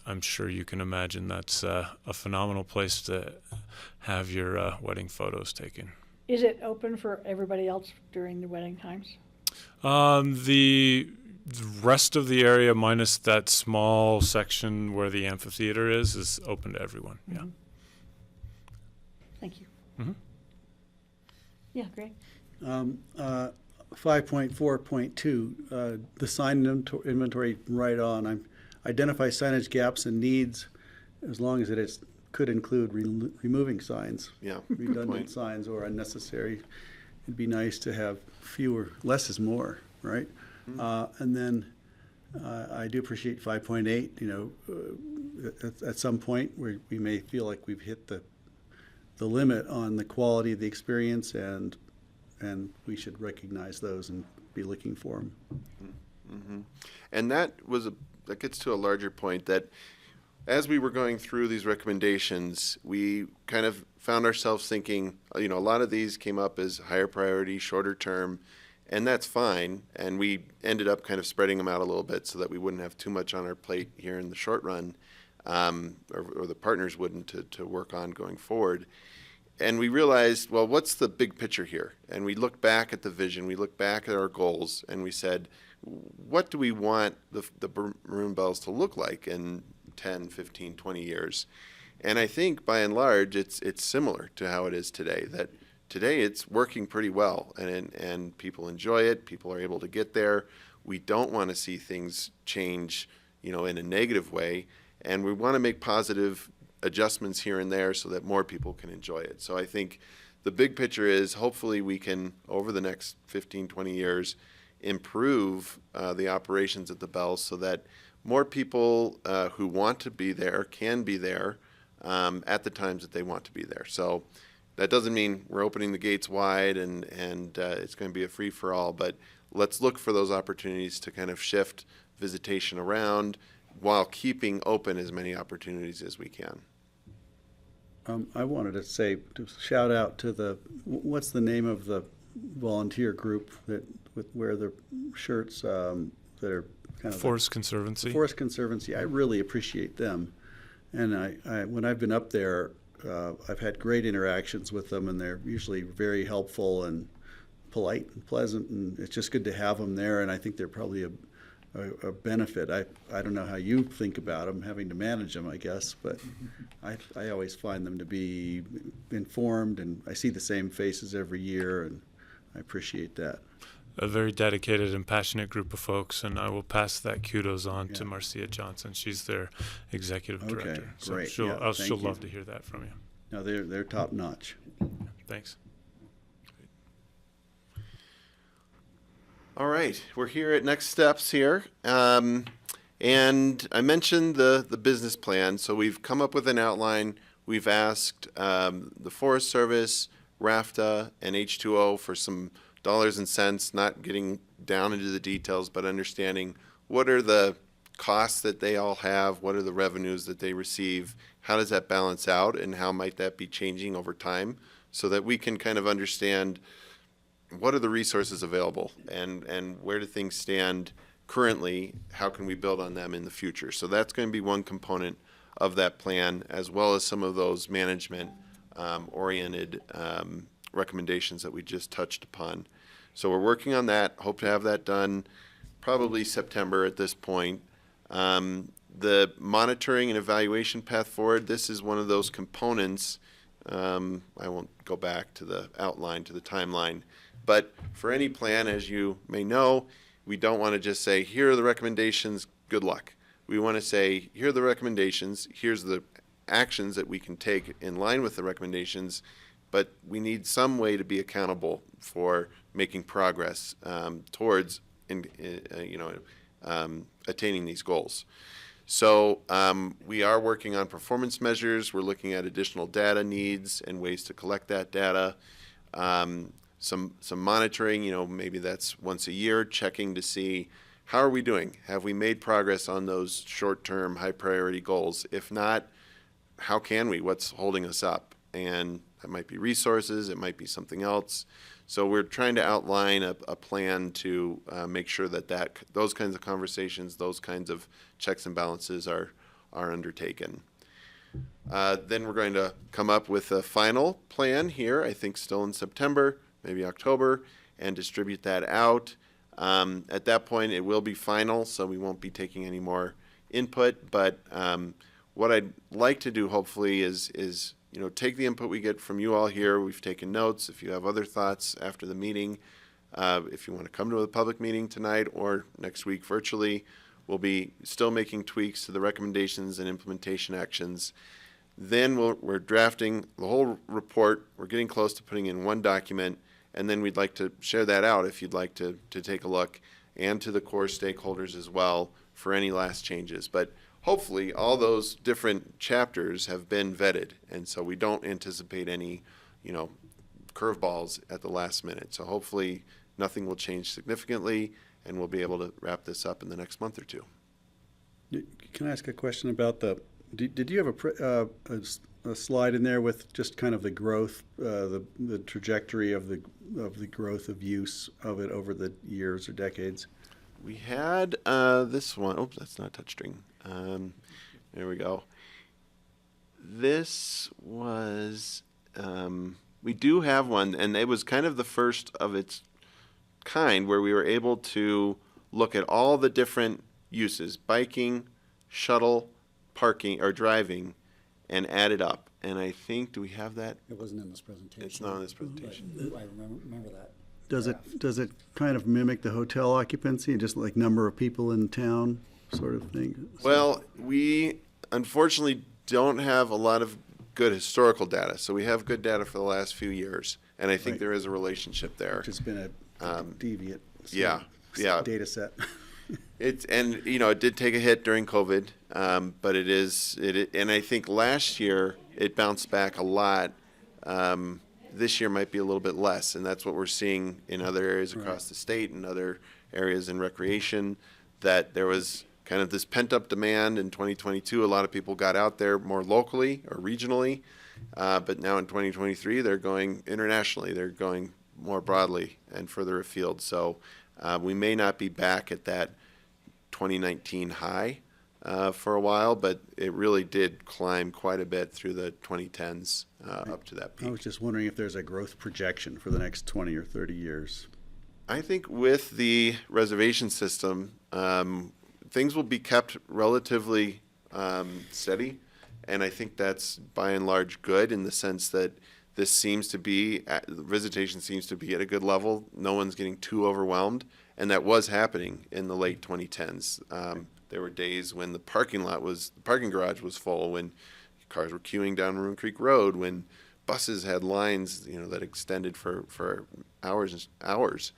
I'm sure you can imagine, that's a phenomenal place to have your wedding photos taken. Is it open for everybody else during the wedding times? The rest of the area, minus that small section where the amphitheater is open to everyone. Yeah. Thank you. Mm-hmm. Yeah, great. 5.4.2, the sign inventory right on. Identify signage gaps and needs, as long as it could include removing signs. Yeah, Redundant point. signs or unnecessary. It'd be nice to have less is more, right? And then I do appreciate 5.8, at some point we may feel like we've hit the limit on the quality of the experience, and we should recognize those and be looking for them. Mm-hmm. And that gets to a larger point, that as we were going through these recommendations, we kind of found ourselves thinking, a lot of these came up as higher priority, shorter term, and that's fine. And we ended up kind of spreading them out a little bit so that we wouldn't have too much on our plate here in the short run, or the partners wouldn't, to work on going forward. And we realized, well, what's the big picture here? And we looked back at the vision, we looked back at our goals, and we said, what do we want the Maroon Bells to look like in 10, 15, 20 years? And I think by and large, it's similar to how it is today, that today it's working pretty well, and people enjoy it, people are able to get there. We don't want to see things change, in a negative way, and we want to make positive adjustments here and there so that more people can enjoy it. So I think the big picture is, hopefully we can, over the next 15, 20 years, improve the operations at the Bells so that more people who want to be there can be there at the times that they want to be there. So that doesn't mean we're opening the gates wide and it's going to be a free-for-all, but let's look for those opportunities to kind of shift visitation around while keeping open as many opportunities as we can. I wanted to shout out to what's the name of the volunteer group that wear the shirts that are kind of Forest Conservancy. Forest Conservancy. I really appreciate them, and I when I've been up there, I've had great interactions with them, and they're usually very helpful and polite and pleasant, and it's just good to have them there. And I think they're probably a benefit. I don't know how you think about them, having to manage them, I guess, but I always find them to be informed, and I see the same faces every year, and I appreciate that. A very dedicated and passionate group of folks, and I will pass that kudos on to Yeah. Marcia Johnson. She's their executive Okay, director. So great. she'll Yeah, she'll thank love you. to hear that from you. No, they're top notch. Thanks. All right, we're here at next steps here. And I mentioned the business plan. So we've come up with an outline. We've asked the Forest Service, RAFTA, and H2O for some dollars and cents, not getting down into the details, but understanding what are the costs that they all have, what are the revenues that they receive, how does that balance out, and how might that be changing over time, so that we can kind of understand what are the resources available and where do things stand currently, how can we build on them in the future. So that's going to be one component of that plan, as well as some of those management oriented recommendations that we just touched upon. So we're working on that, hope to have that done probably September at this point. The monitoring and evaluation path forward, this is one of those components. I won't go back to the outline, to the timeline, but for any plan, as you may know, we don't want to just say, here are the recommendations, good luck. We want to say, here are the recommendations, here's the actions that we can take in line with the recommendations, but we need some way to be accountable for making progress towards attaining these goals. So we are working on performance measures. We're looking at additional data needs and ways to collect that data. Some monitoring, maybe that's once a year, checking to see how are we doing? Have we made progress on those short-term, high-priority goals? If not, how can we? What's holding us up? And that might be resources. It might be something else. So we're trying to outline a plan to make sure that those kinds of conversations, those kinds of checks and balances are undertaken. Then we're going to come up with a final plan here, I think still in September, maybe October, and distribute that out. At that point, it will be final, so we won't be taking any more input. But what I'd like to do, hopefully, is take the input we get from you all here. We've taken notes. If you have other thoughts after the meeting, if you want to come to a public meeting tonight or next week virtually, we'll be still making tweaks to the recommendations and implementation actions. Then we're drafting the whole report. We're getting close to putting in one document, and then we'd like to share that out if you'd like to take a look, and to the core stakeholders as well for any last changes. But hopefully all those different chapters have been vetted, and so we don't anticipate any, curveballs at the last minute. So hopefully nothing will change significantly, and we'll be able to wrap this up in the next month or two. Can I ask a question about did you have a slide in there with just kind of the growth, the trajectory of the growth of use of it over the years or decades? We had this one. Oops, that's not touchscreen. There we go. This was, we do have one, and it was kind of the first of its kind where we were able to look at all the different uses, biking, shuttle, parking, or driving, and add it up. And I think, do we have that? It wasn't in this presentation. It's not in this presentation. I remember that. Does it kind of mimic the hotel occupancy, just like number of people in town sort of thing? Well, we unfortunately don't have a lot of good historical data. So we have good data for the last few years, and I think Right. there is a relationship there. Which has been a deviant yeah. data set. It did take a hit during COVID, but and I think last year it bounced back a lot. This year might be a little bit less, and that's what we're seeing in other areas across the state and other areas in recreation, that there was kind of this pent-up demand in 2022. A lot of people got out there more locally or regionally, but now in 2023 they're going internationally. They're going more broadly and further afield. So we may not be back at that 2019 high for a while, but it really did climb quite a bit through the 2010s up to that peak. I was just wondering if there's a growth projection for the next 20 or 30 years. I think with the reservation system, things will be kept relatively steady, and I think that's by and large good in the sense that this seems to be, visitation seems to be at a good level. No one's getting too overwhelmed, and that was happening in the late 2010s. There were days when the parking garage was full, when you cars were queuing down Maroon Creek Road when buses had lines, that extended for hours and hours.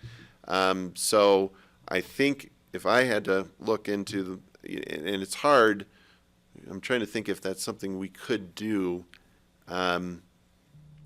So I think if I had to look into and it's hard, I'm trying to think if that's something we could do.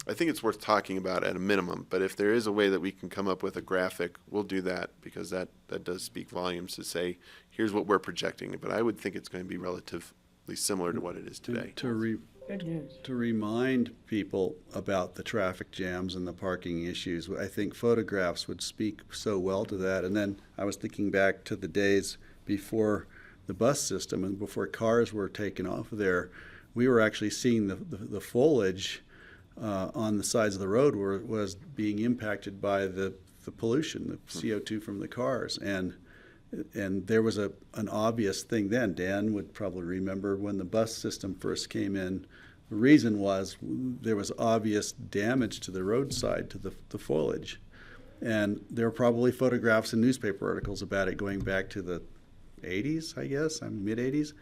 I think it's worth talking about at a minimum, but if there is a way that we can come up with a graphic, we'll do that, because that does speak volumes to say, here's what we're projecting. But I would think it's going to be relatively similar to what it is today. Good news. To remind people about the traffic jams and the parking issues, I think photographs would speak so well to that. And then I was thinking back to the days before the bus system and before cars were taken off of there. We were actually seeing the foliage on the sides of the road where it was being impacted by the pollution, the CO2 from the cars. And there was an obvious thing then. Dan would probably remember when the bus system first came in. The reason was there was obvious damage to the roadside, to the foliage. And there were probably photographs and newspaper articles about it going back to the 80s, I guess, mid-80s.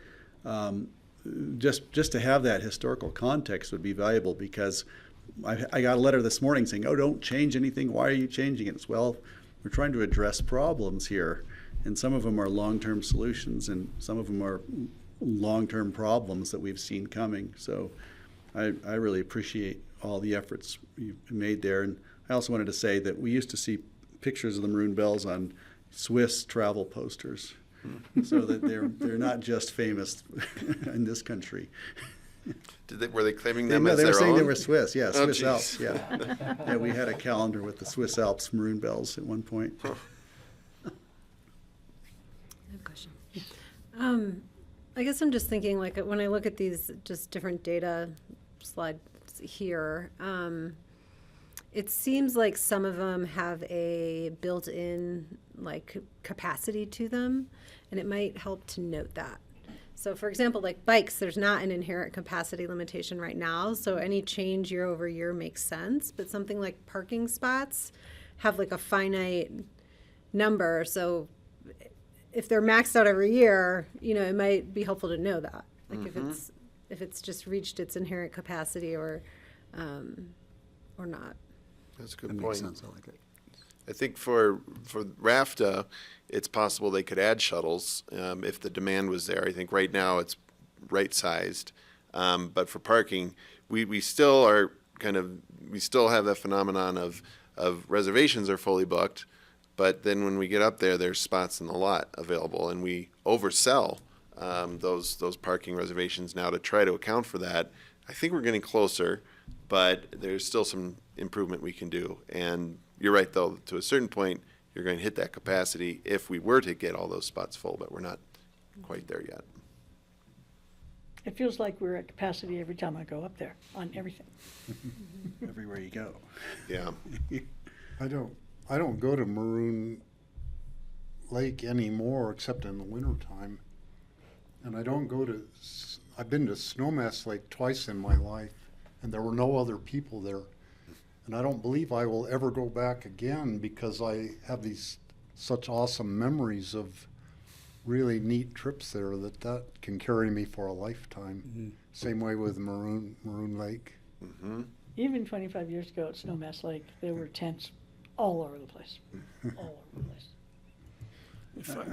Just to have that historical context would be valuable, because I got a letter this morning saying, oh, don't change anything. Why are you changing it? It's, well, we're trying to address problems here. And some of them are long-term solutions, and some of them are long-term problems that we've seen coming. So I really appreciate all the efforts you've made there. And I also wanted to say that we used to see pictures of the Maroon Bells on Swiss travel posters, so that they're not just famous in this country. Were they claiming them as they their were saying own? they were Swiss, yeah, Oh, Swiss geez. Alps, yeah. Yeah, we had a calendar with the Swiss Alps Maroon Bells at one point. I have a question. I guess I'm just thinking, like, when I look at these just different data slides here, it seems like some of them have a built-in, like, capacity to them, and it might help to note that. So, for example, like bikes, there's not an inherent capacity limitation right now, so any change year over year makes sense. But something like parking spots have like a finite number, so if they're maxed out every year, it might be helpful to know that, like if it's just reached its inherent capacity or not. That's a good That point. makes sense, I like it. I think for RAFTA, it's possible they could add shuttles if the demand was there. I think right now it's right-sized. But for parking, we still are we still have that phenomenon of reservations are fully booked, but then when we get up there, there's spots in the lot available, and we oversell those parking reservations now to try to account for that. I think we're getting closer, but there's still some improvement we can do. And you're right, though, to a certain point, you're going to hit that capacity if we were to get all those spots full, but we're not quite there yet. It feels like we're at capacity every time I go up there on everything. Everywhere you go. Yeah. I don't go to Maroon Lake anymore except in the wintertime. And I don't go to, I've been to Snowmass Lake twice in my life, and there were no other people there. And I don't believe I will ever go back again, because I have these such awesome memories of really neat trips there that can carry me for a lifetime. Mm-hmm. Same way with Maroon Lake. Mm-hmm. Even 25 years ago at Snowmass Lake, there were tents all over the place, all over the place.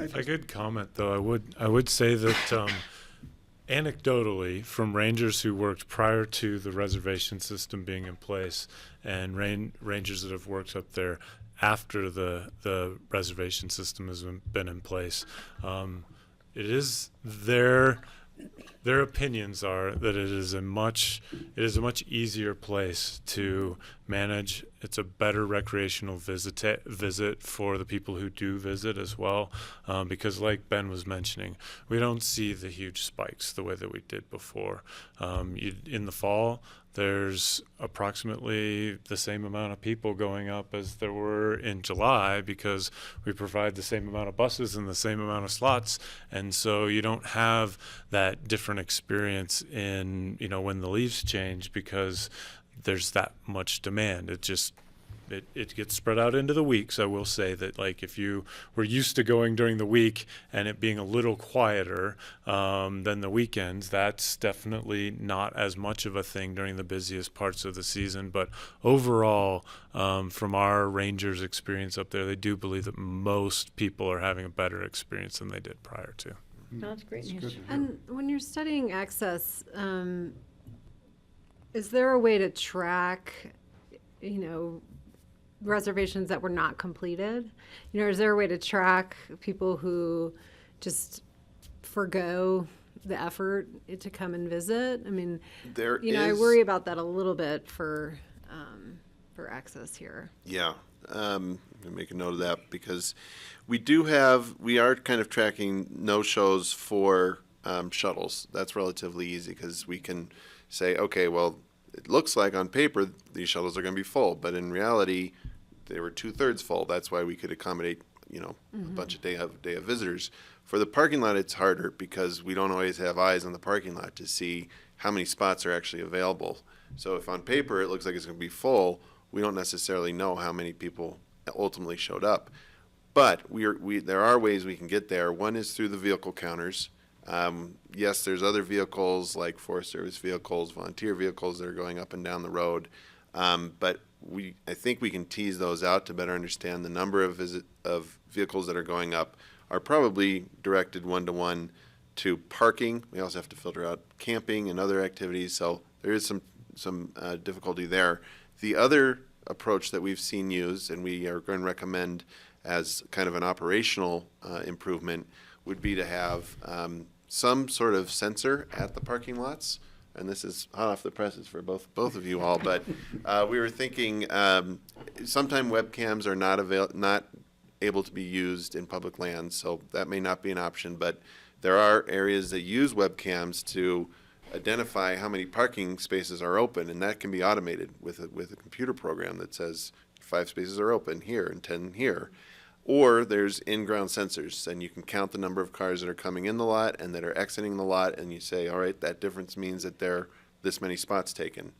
If I could comment, though, I would say that anecdotally, from rangers who worked prior to the reservation system being in place, and rangers that have worked up there after the reservation system has been in place, it is their opinions are that it is a much easier place to manage. It's a better recreational visit for the people who do visit as well, because like Ben was mentioning, we don't see the huge spikes the way that we did before. In the fall, there's approximately the same amount of people going up as there were in July, because we provide the same amount of buses and the same amount of slots, and so you don't have that different experience in when the leaves change, because there's that much demand. it gets spread out into the weeks. I will say that, like, if you were used to going during the week and it being a little quieter than the weekends, that's definitely not as much of a thing during the busiest parts of the season. But overall, from our rangers' experience up there, they do believe that most people are having a better experience than they did prior to. No, that's great It's news. good to hear. And when you're studying access, is there a way to track, reservations that were not completed? Is there a way to track people who just forgo the effort to come and visit? I mean, There I is- worry about that a little bit for access here. Yeah, I'm gonna make a note of that because we are kind of tracking no-shows for shuttles. That's relatively easy because we can say, okay, well, it looks like on paper these shuttles are going to be full, but in reality, they were 2/3 full. That's why we could accommodate, a bunch of day of visitors. For the parking lot, it's harder because we don't always have eyes on the parking lot to see how many spots are actually available. So if on paper it looks like it's going to be full, we don't necessarily know how many people ultimately showed up. But there are ways we can get there. One is through the vehicle counters. Yes, there's other vehicles like Forest Service vehicles, volunteer vehicles that are going up and down the road. But I think we can tease those out to better understand the number of vehicles that are going up are probably directed one-to-one to parking. We also have to filter out camping and other activities, so there is some difficulty there. The other approach that we've seen used, and we are going to recommend as kind of an operational improvement, would be to have some sort of sensor at the parking lots. And this is hot off the presses for both of you all, but we were thinking sometime webcams are not able to be used in public lands, so that may not be an option, but there are areas that use webcams to identify how many parking spaces are open, and that can be automated with a computer program that says 5 spaces are open here and 10 here. Or there's in-ground sensors, and you can count the number of cars that are coming in the lot and that are exiting the lot, and you say, all right, that difference means that there are this many spots taken.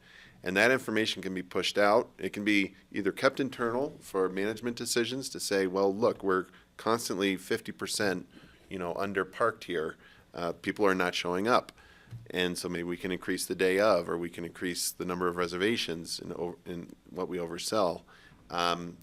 And that information can be pushed out. It can be either kept internal for management decisions to say, well, look, we're constantly 50%, under parked here. People are not showing up. And so maybe we can increase the day of, or we can increase the number of reservations in what we oversell.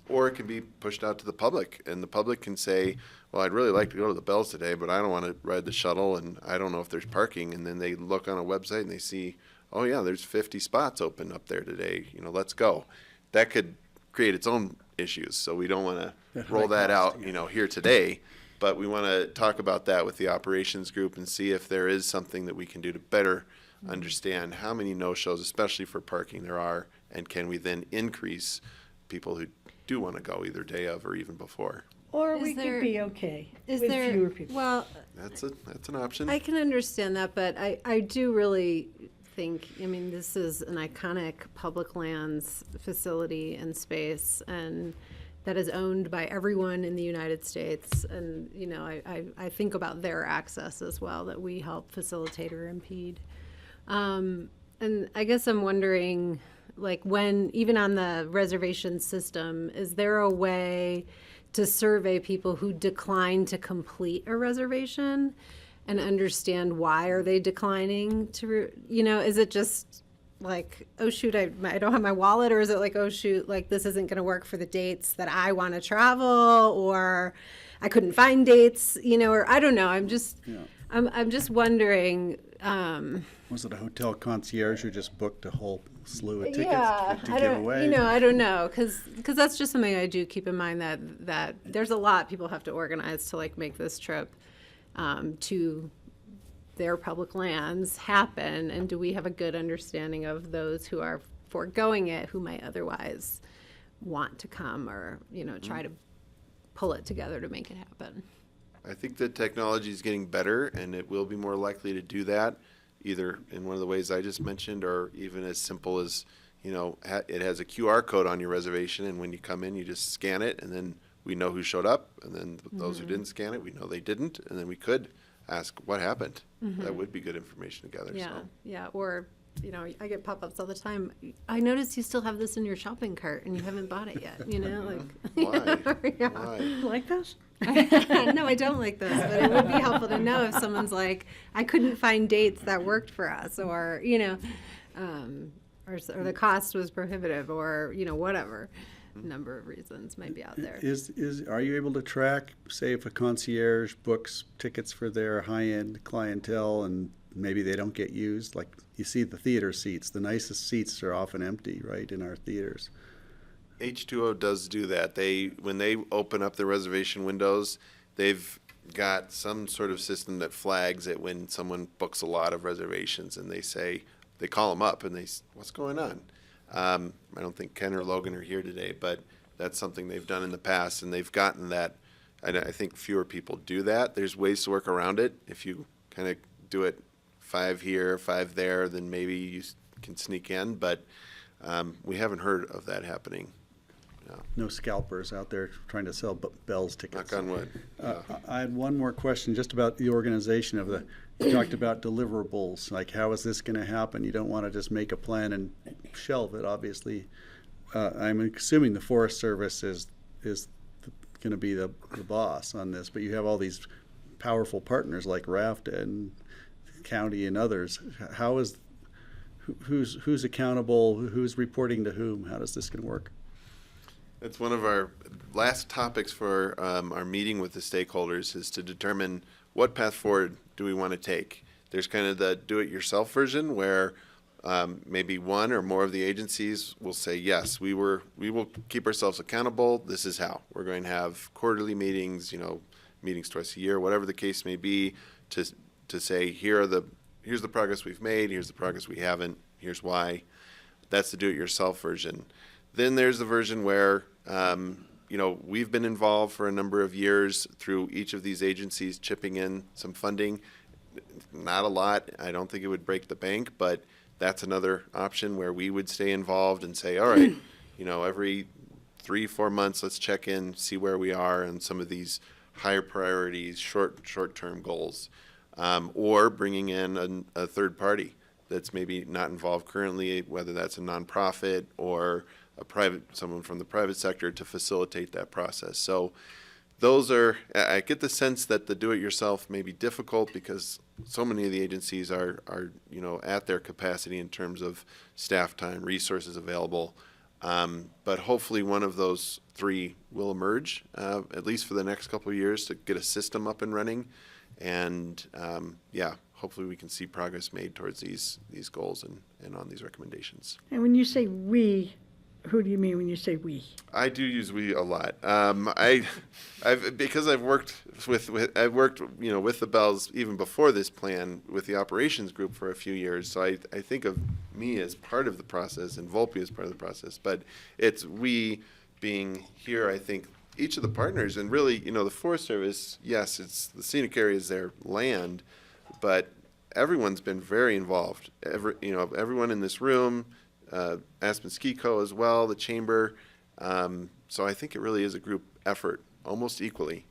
Or it can be pushed out to the public, and the public can say, well, I'd really like to go to the Bells today, but I don't want to ride the shuttle, and I don't know if there's parking. And then they look on a website and they see, oh yeah, there's 50 spots open up there today, let's go. That could create its own issues, so we don't want to roll that out, here today. But we want to talk about that with the operations group and see if there is something that we can do to better understand how many no-shows, especially for parking, there are, and can we then increase people who do want to go either day of or even before. Or Is we there- could be okay Is with there, fewer people. well, That's an option. I can understand that, but I do really think, this is an iconic public lands facility and space, and that is owned by everyone in the United States. And, I think about their access as well, that we help facilitate or impede. And I guess I'm wondering, like, when, even on the reservation system, is there a way to survey people who decline to complete a reservation and understand why are they declining to, is it just like, oh shoot, I don't have my wallet, or is it like, oh shoot, like this isn't going to work for the dates that I want to travel, or I couldn't find dates, or I don't know. I'm just wondering. Was it a hotel concierge who just booked a whole slew of tickets Yeah, to give away? I don't know, because that's just something I do keep in mind, that there's a lot people have to organize to like make this trip to their public lands happen, and do we have a good understanding of those who are foregoing it, who might otherwise want to come, or try to pull it together to make it happen. I think the technology is getting better, and it will be more likely to do that, either in one of the ways I just mentioned, or even as simple as, it has a QR code on your reservation, and when you come in, you just scan it, and then we know who showed up, and then those who didn't scan it, we know they didn't, and then we could ask what happened. That would be good information to gather. Yeah, So. yeah, or you know, I get pop-ups all the time. I noticed you still have this in your shopping cart and you haven't bought it yet, you know, like. Why? Yeah. Why? You like those? No, I don't like those, but it would be helpful to know if someone's like, I couldn't find dates that worked for us, or, you know, or the cost was prohibitive, or, you know, whatever number of reasons might be out there. Are you able to track, say, if a concierge books tickets for their high-end clientele and maybe they don't get used? Like, you see the theater seats, the nicest seats are often empty, right, in our theaters. H2O does do that. When they open up the reservation windows, they've got some sort of system that flags it when someone books a lot of reservations, and they call them up and what's going on? I don't think Ken or Logan are here today, but that's something they've done in the past, and they've gotten that. I think fewer people do that. There's ways to work around it. If you kind of do it 5 here, 5 there, then maybe you can sneak in, but we haven't heard of that happening. No scalpers out there trying to sell Bell's tickets. Knock on wood. I had one more question just about the organization of you talked about deliverables, like how is this going to happen? You don't want to just make a plan and shelve it, obviously. I'm assuming the Forest Service is going to be the boss on this, but you have all these powerful partners like RAFTA and county and others. Who's accountable? Who's reporting to whom? How does this going to work? That's one of our last topics for our meeting with the stakeholders, is to determine what path forward do we want to take. There's kind of the do-it-yourself version where maybe one or more of the agencies will say, yes, we will keep ourselves accountable. This is how. We're going to have quarterly meetings, meetings twice a year, whatever the case may be, to say, here's the progress we've made, here's the progress we haven't, here's why. That's the do-it-yourself version. Then there's the version where, we've been involved for a number of years through each of these agencies chipping in some funding. Not a lot. I don't think it would break the bank, but that's another option where we would stay involved and say, all right, every 3-4 months, let's check in, see where we are on some of these higher priorities, short-term goals, or bringing in a third party that's maybe not involved currently, whether that's a nonprofit or someone from the private sector to facilitate that process. So I get the sense that the do-it-yourself may be difficult because so many of the agencies are at their capacity in terms of staff time, resources available. But hopefully one of those 3 will emerge, at least for the next couple of years, to get a system up and running. And hopefully we can see progress made towards these goals and on these recommendations. And when you say we, who do you mean when you say we? I do use we a lot. Because I've worked with the Bells even before this plan with the operations group for a few years. So I think of me as part of the process and Volpe as part of the process. But it's we being here. I think each of the partners, and really the Forest Service. Yes, it's the scenic area is their land, but everyone's been very involved. Everyone in this room. Aspen Ski Co. as well, the chamber. So I think it really is a group effort, almost equally.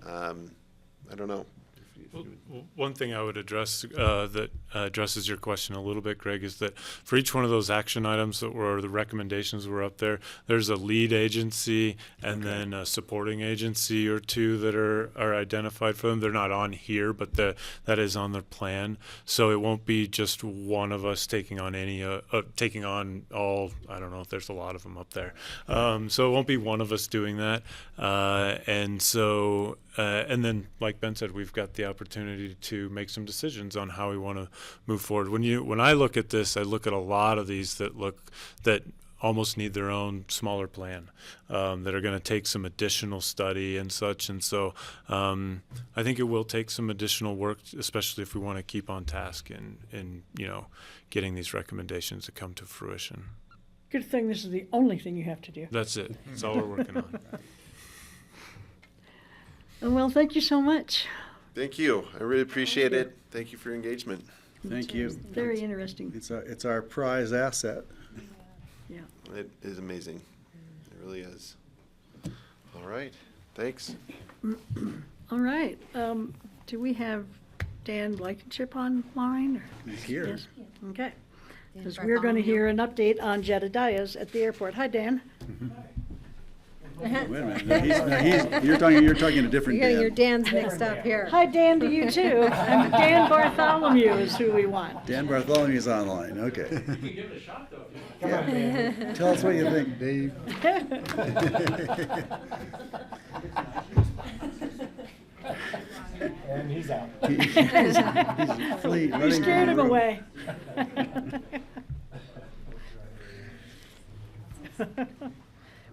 I don't know. One thing I would address that addresses your question a little bit, Greg, is that for each one of those action items the recommendations were up there, there's a lead agency and then a supporting agency or 2 that are identified for them. They're not on here, but that is on their plan. So it won't be just one of us taking on taking on all. I don't know if there's a lot of them up there. So it won't be one of us doing that. And then, like Ben said, we've got the opportunity to make some decisions on how we want to move forward. When I look at this, I look at a lot of these that almost need their own smaller plan, that are going to take some additional study and such. And so I think it will take some additional work, especially if we want to keep on task in getting these recommendations to come to fruition. Good thing this is the only thing you have to do. That's it. That's all we're working on. Well, thank you so much. Thank you. I really appreciate it. Thank you for your engagement. Thank you. Very interesting. It's our prize asset. Yeah. It is amazing. It really is. All right. Thanks. All right. Do we have Dan Blankenship online? He's here. Yes. Okay. because we're going to hear an update on Jedediah's at the airport. Hi, Dan. Wait a minute, no, you're talking a different You're getting your Dan. Dan's mixed up here. Hi, Dan, to you too. And Dan Bartholomew is who we want. Dan Bartholomew's online, okay. You can give it a shot, though, if you want. Yeah. Tell us what you think, Dave. And he's out. He's fleeing, You running scared from him the room. away.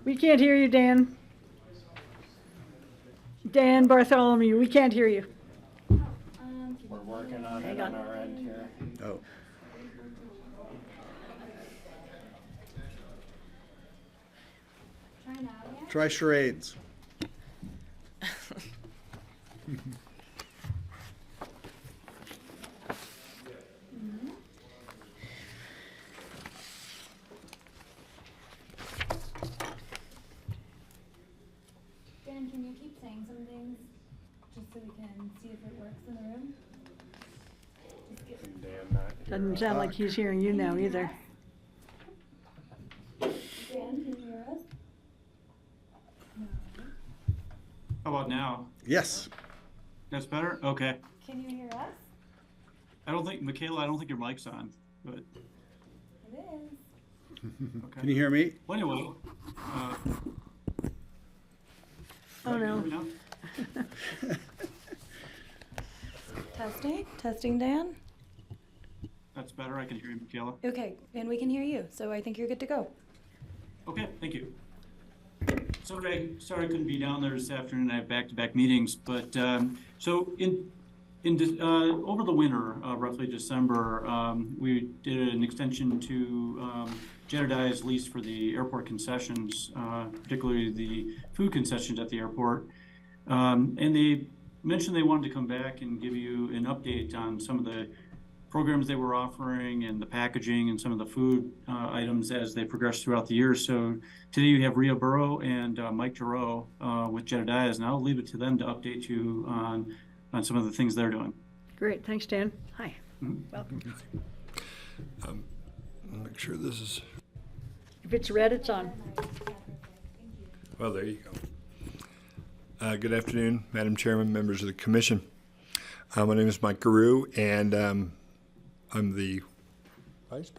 We can't hear you, Dan. Dan Bartholomew, we can't hear you. We're working on Hang it on on. our end here. Oh. Try charades. Dan, can you keep saying some things, just so we can see if it works in the room? Doesn't sound like he's hearing you now either. Dan, can you hear us? How about now? Yes. That's better? Okay. Can you hear us? I don't think, Michaela, I don't think your mic's on, but, It is. okay. Can you hear me? Well, anyway. Oh, no. Hear me now? Testing, Dan? That's better. I can hear you, Michaela. Okay, and we can hear you, so I think you're good to go. Okay, thank you. Sorry I couldn't be down there this afternoon. I have back-to-back meetings, but, so over the winter, roughly December, we did an extension to Jedediah's lease for the airport concessions, particularly the food concessions at the airport. And they mentioned they wanted to come back and give you an update on some of the programs they were offering and the packaging and some of the food items as they progress throughout the year. So today you have Rhea Burrow and Mike Giroux with Jedediah's, and I'll leave it to them to update you on some of the things they're doing. Great, thanks, Dan. Hi, welcome. Make sure this is, If it's red, it's on. well, there you go. Good afternoon, Madam Chairman, members of the commission. My name is Mike Giroux, and I'm the Vice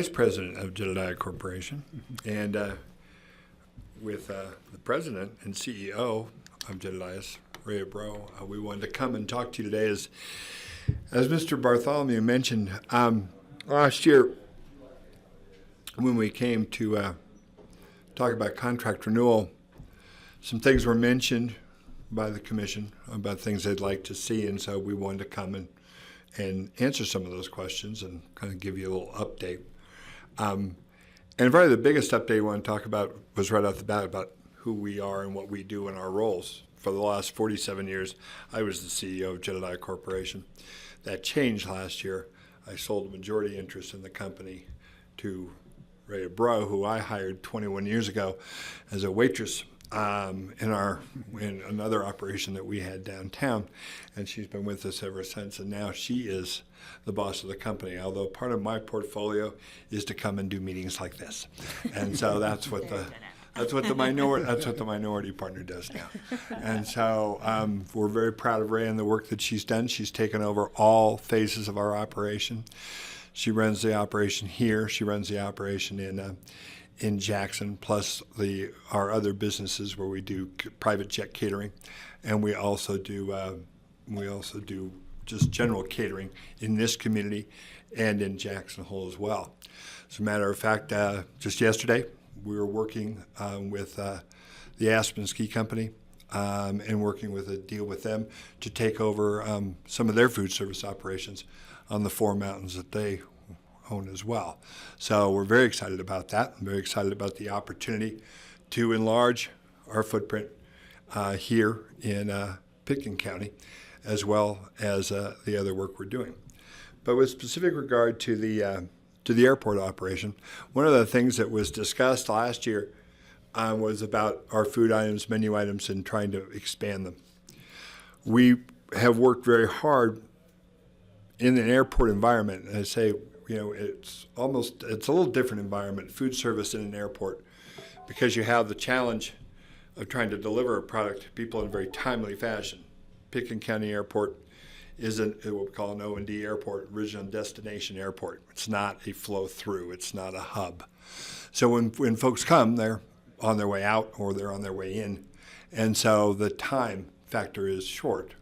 President of Jedediah Corporation. And with the President and CEO of Jedediah's, Rhea Burrow, we wanted to come and talk to you today. As Mr. Bartholomew mentioned, last year when we came to talk about contract renewal, some things were mentioned by the commission about things they'd like to see, and so we wanted to come and answer some of those questions and kind of give you a little update. And probably the biggest update I want to talk about was right off the bat about who we are and what we do in our roles. For the last 47 years, I was the CEO of Jedediah Corporation. That changed last year. I sold a majority interest in the company to Rhea Burrow, who I hired 21 years ago as a waitress in another operation that we had downtown, and she's been with us ever since. And now she is the boss of the company. Although part of my portfolio is to come and do meetings like this, and so that's what the minority partner does now. And so we're very proud of Ray and the work that she's done. She's taken over all phases of our operation. She runs the operation here. She runs the operation in Jackson, plus our other businesses where we do private jet catering, and we also do just general catering in this community and in Jackson Hole as well. As a matter of fact, just yesterday we were working with the Aspen Ski Company and working with a deal with them to take over some of their food service operations on the 4 mountains that they own as well. So we're very excited about that. I'm very excited about the opportunity to enlarge our footprint here in Pitkin County, as well as the other work we're doing. But with specific regard to the airport operation, one of the things that was discussed last year was about our food items, menu items, and trying to expand them. We have worked very hard in an airport environment, and I say it's a little different environment, food service in an airport, because you have the challenge of trying to deliver a product to people in a very timely fashion. Pickens County Airport is what we call an O&D airport, origin and destination airport. It's not a flow through. It's not a hub. So when folks come, they're on their way out or they're on their way in. And so the time factor is short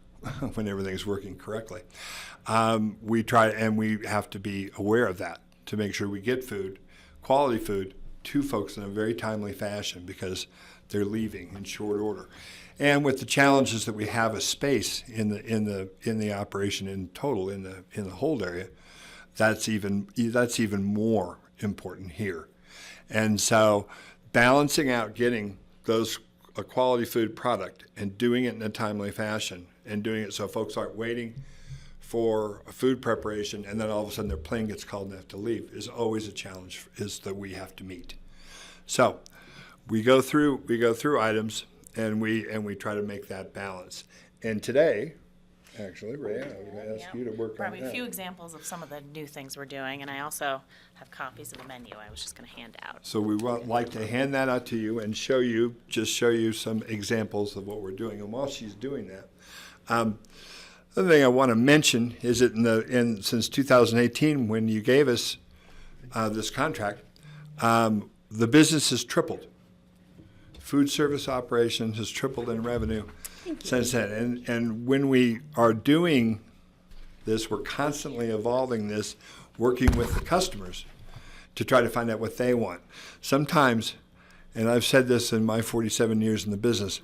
when everything's working correctly. We have to be aware of that to make sure we get food, quality food, to folks in a very timely fashion because they're leaving in short order. And with the challenges that we have of space in the operation in total in the hold area, that's even more important here. And so balancing out getting a quality food product and doing it in a timely fashion and doing it so folks aren't waiting for a food preparation and then all of a sudden their plane gets called and they have to leave is always a challenge that we have to meet. So we go through items and we try to make that balance. And today, actually, Ray, I'm going to ask you to work on Probably that. a few examples of some of the new things we're doing, and I also have copies of the menu I was just going to hand out. So we would like to hand that out to you and show you some examples of what we're doing. And while she's doing that, the other thing I want to mention is that since 2018, when you gave us this contract, the business has tripled. Food service operation has tripled in revenue since then. And when we are doing this, we're constantly evolving this, working with the customers to try to find out what they want. Sometimes, and I've said this in my 47 years in the business,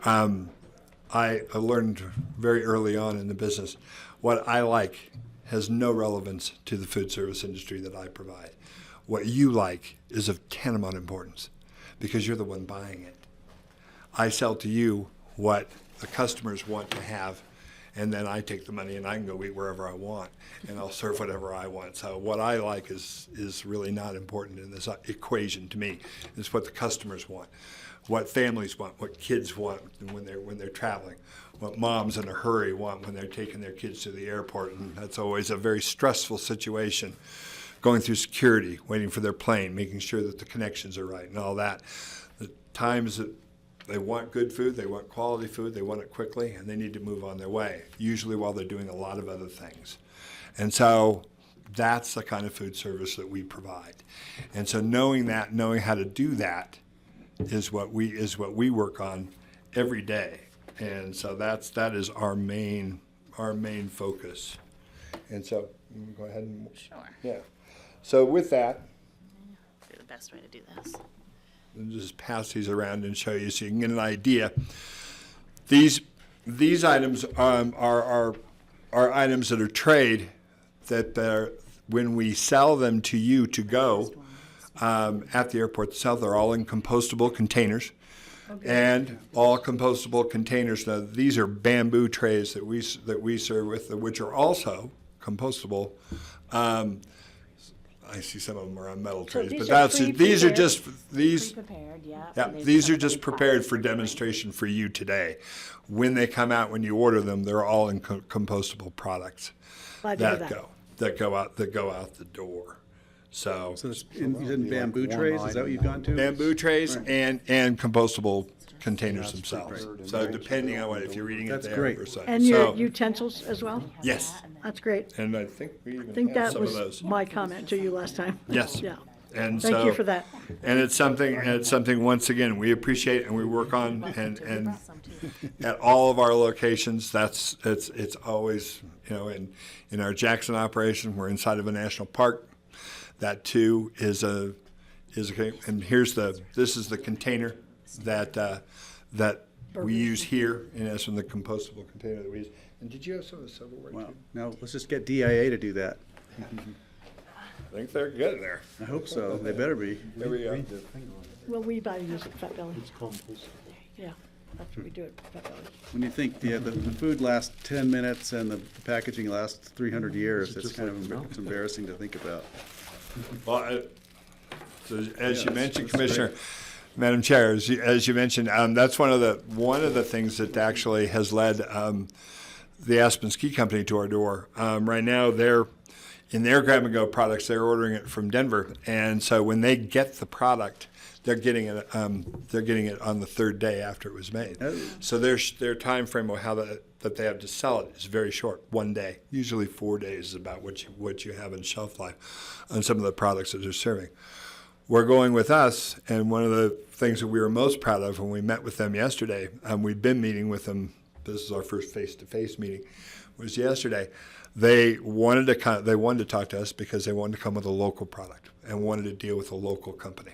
I learned very early on in the business, what I like has no relevance to the food service industry that I provide. What you like is of tantamount importance because you're the one buying it. I sell to you what the customers want to have, and then I take the money and I can go eat wherever I want, and I'll serve whatever I want. So what I like is really not important in this equation to me. It's what the customers want, what families want, what kids want when they're traveling, what moms in a hurry want when they're taking their kids to the airport, and that's always a very stressful situation, going through security, waiting for their plane, making sure that the connections are right and all that. The times that they want good food, they want quality food, they want it quickly, and they need to move on their way, usually while they're doing a lot of other things. And so that's the kind of food service that we provide. And so knowing how to do that is what we work on every day. And so that is our main focus. And so go ahead and Sure. yeah. So with that, Be the best way to do this. I'll just pass these around and show you so you can get an idea. These items are items that are trade that when we sell them to you to go at the airport itself, they're all in compostable containers. Okay. And all compostable containers. Now these are bamboo trays that we serve with, which are also compostable. I see some of them are on metal trays, these but are these are just Pre-prepared, yeah. Yeah, these are just prepared for demonstration for you today. When they come out, when you order them, they're all in compostable products Glad to hear that go out the door. So it's in bamboo trays, is that what you've gone to? bamboo trays Right. and compostable containers That's themselves. great. So depending on if you're eating it That's there great. or so. And your utensils as well? Yes, That's great. and I think we even I think have that some of was those. my comment to you last time. Yes. Yeah. And Thank so, you for that. And it's something once again we appreciate and we work on and at all of our locations. It's always in our Jackson operation we're inside of a national park. That too is a and this is the container that we use here, and that's from the compostable container that we use. And did you have some of the silverware Wow, too? now let's just get DIA to do that. I think they're good there. I hope so, they better be. There we go. Well, we buy use at Fat Belly. It's compostable. Yeah, that's what we do at Fat Belly. When you think the food lasts 10 minutes and the packaging lasts 300 years, it's kind of it's embarrassing to think about. Well, so as you mentioned, that's Commissioner, Madam Chair, as you mentioned, that's one of the things that actually has led the Aspen Ski Company to our door. Right now, they're in their grab-and-go products, they're ordering it from Denver. And so when they get the product, they're getting it on the third day after it was made. Oh. So their time frame of how that they have to sell it is very short, 1 day. Usually 4 days is about what you have in shelf life on some of the products that they're serving. We're going with us, and one of the things that we were most proud of when we met with them yesterday, we've been meeting with them, this is our first face-to-face meeting, was yesterday. They wanted to talk to us because they wanted to come with a local product and wanted to deal with a local company.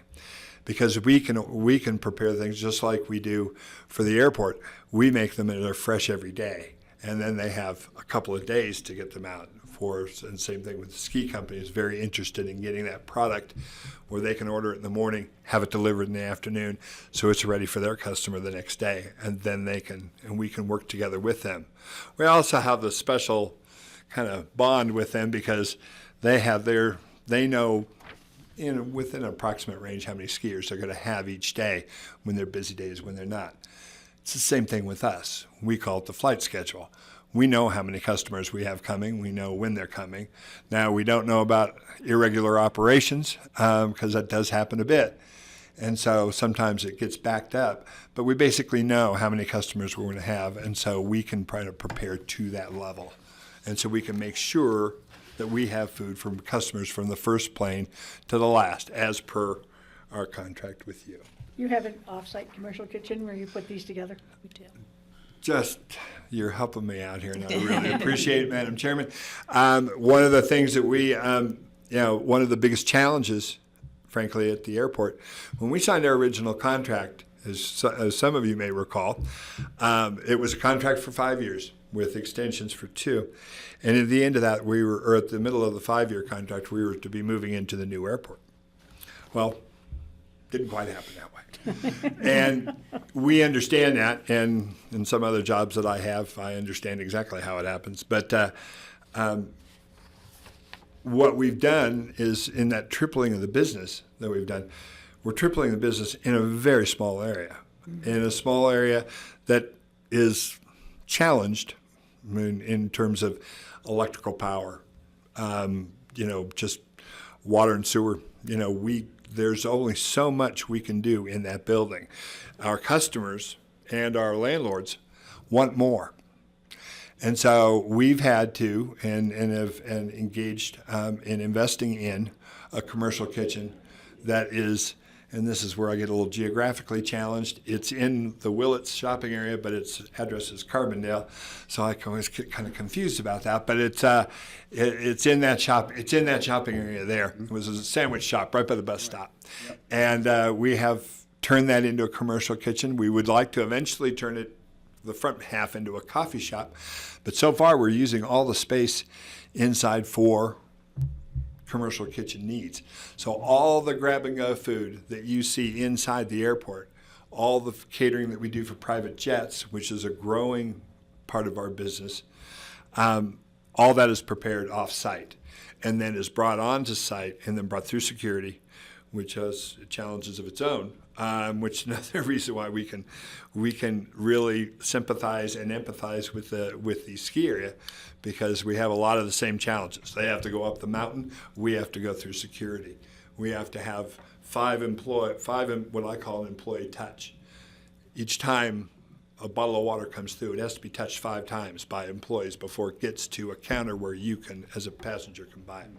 Because we can prepare things just like we do for the airport. We make them and they're fresh every day, and then they have a couple of days to get them out for us. And same thing with the ski company is very interested in getting that product where they can order it in the morning, have it delivered in the afternoon, so it's ready for their customer the next day, and then we can work together with them. We also have the special kind of bond with them because they know within an approximate range how many skiers they're going to have each day when they're busy days, when they're not. It's the same thing with us. We call it the flight schedule. We know how many customers we have coming. We know when they're coming. Now, we don't know about irregular operations because that does happen a bit. And so sometimes it gets backed up. But we basically know how many customers we're going to have, and so we can try to prepare to that level. And so we can make sure that we have food from customers from the first plane to the last, as per our contract with you. You have an off-site commercial kitchen where you put these together? We do. Just, you're helping me out here, and I really appreciate it, Madam Chairman. One of the things that one of the biggest challenges, frankly, at the airport, when we signed our original contract, as some of you may recall, it was a contract for 5 years with extensions for 2. And at the end of that, or at the middle of the 5-year contract, we were to be moving into the new airport. Well, didn't quite happen that way. And we understand that, and in some other jobs that I have, I understand exactly how it happens. But what we've done is, in that tripling of the business that we've done, we're tripling the business in a very small area, in a small area that is challenged in terms of electrical power, just water and sewer. There's only so much we can do in that building. Our customers and our landlords want more. And so we've had to and engaged in investing in a commercial kitchen that is, and this is where I get a little geographically challenged. It's in the Willits shopping area, but its address is Carbondale, so I always get kind of confused about that. But it's in that shopping area there. It was a sandwich shop right by the bus stop, and we have turned that into a commercial kitchen. We would like to eventually turn the front half into a coffee shop, but so far we're using all the space inside for commercial kitchen needs. So all the grab-and-go food that you see inside the airport, all the catering that we do for private jets, which is a growing part of our business, all that is prepared off-site and then is brought onto site and then brought through security, which has challenges of its own, which is another reason why we can really sympathize and empathize with the ski area, because we have a lot of the same challenges. They have to go up the mountain. We have to go through security. We have to have what I call an employee touch. Each time a bottle of water comes through, it has to be touched 5 times by employees before it gets to a counter where you can, as a passenger, can buy it.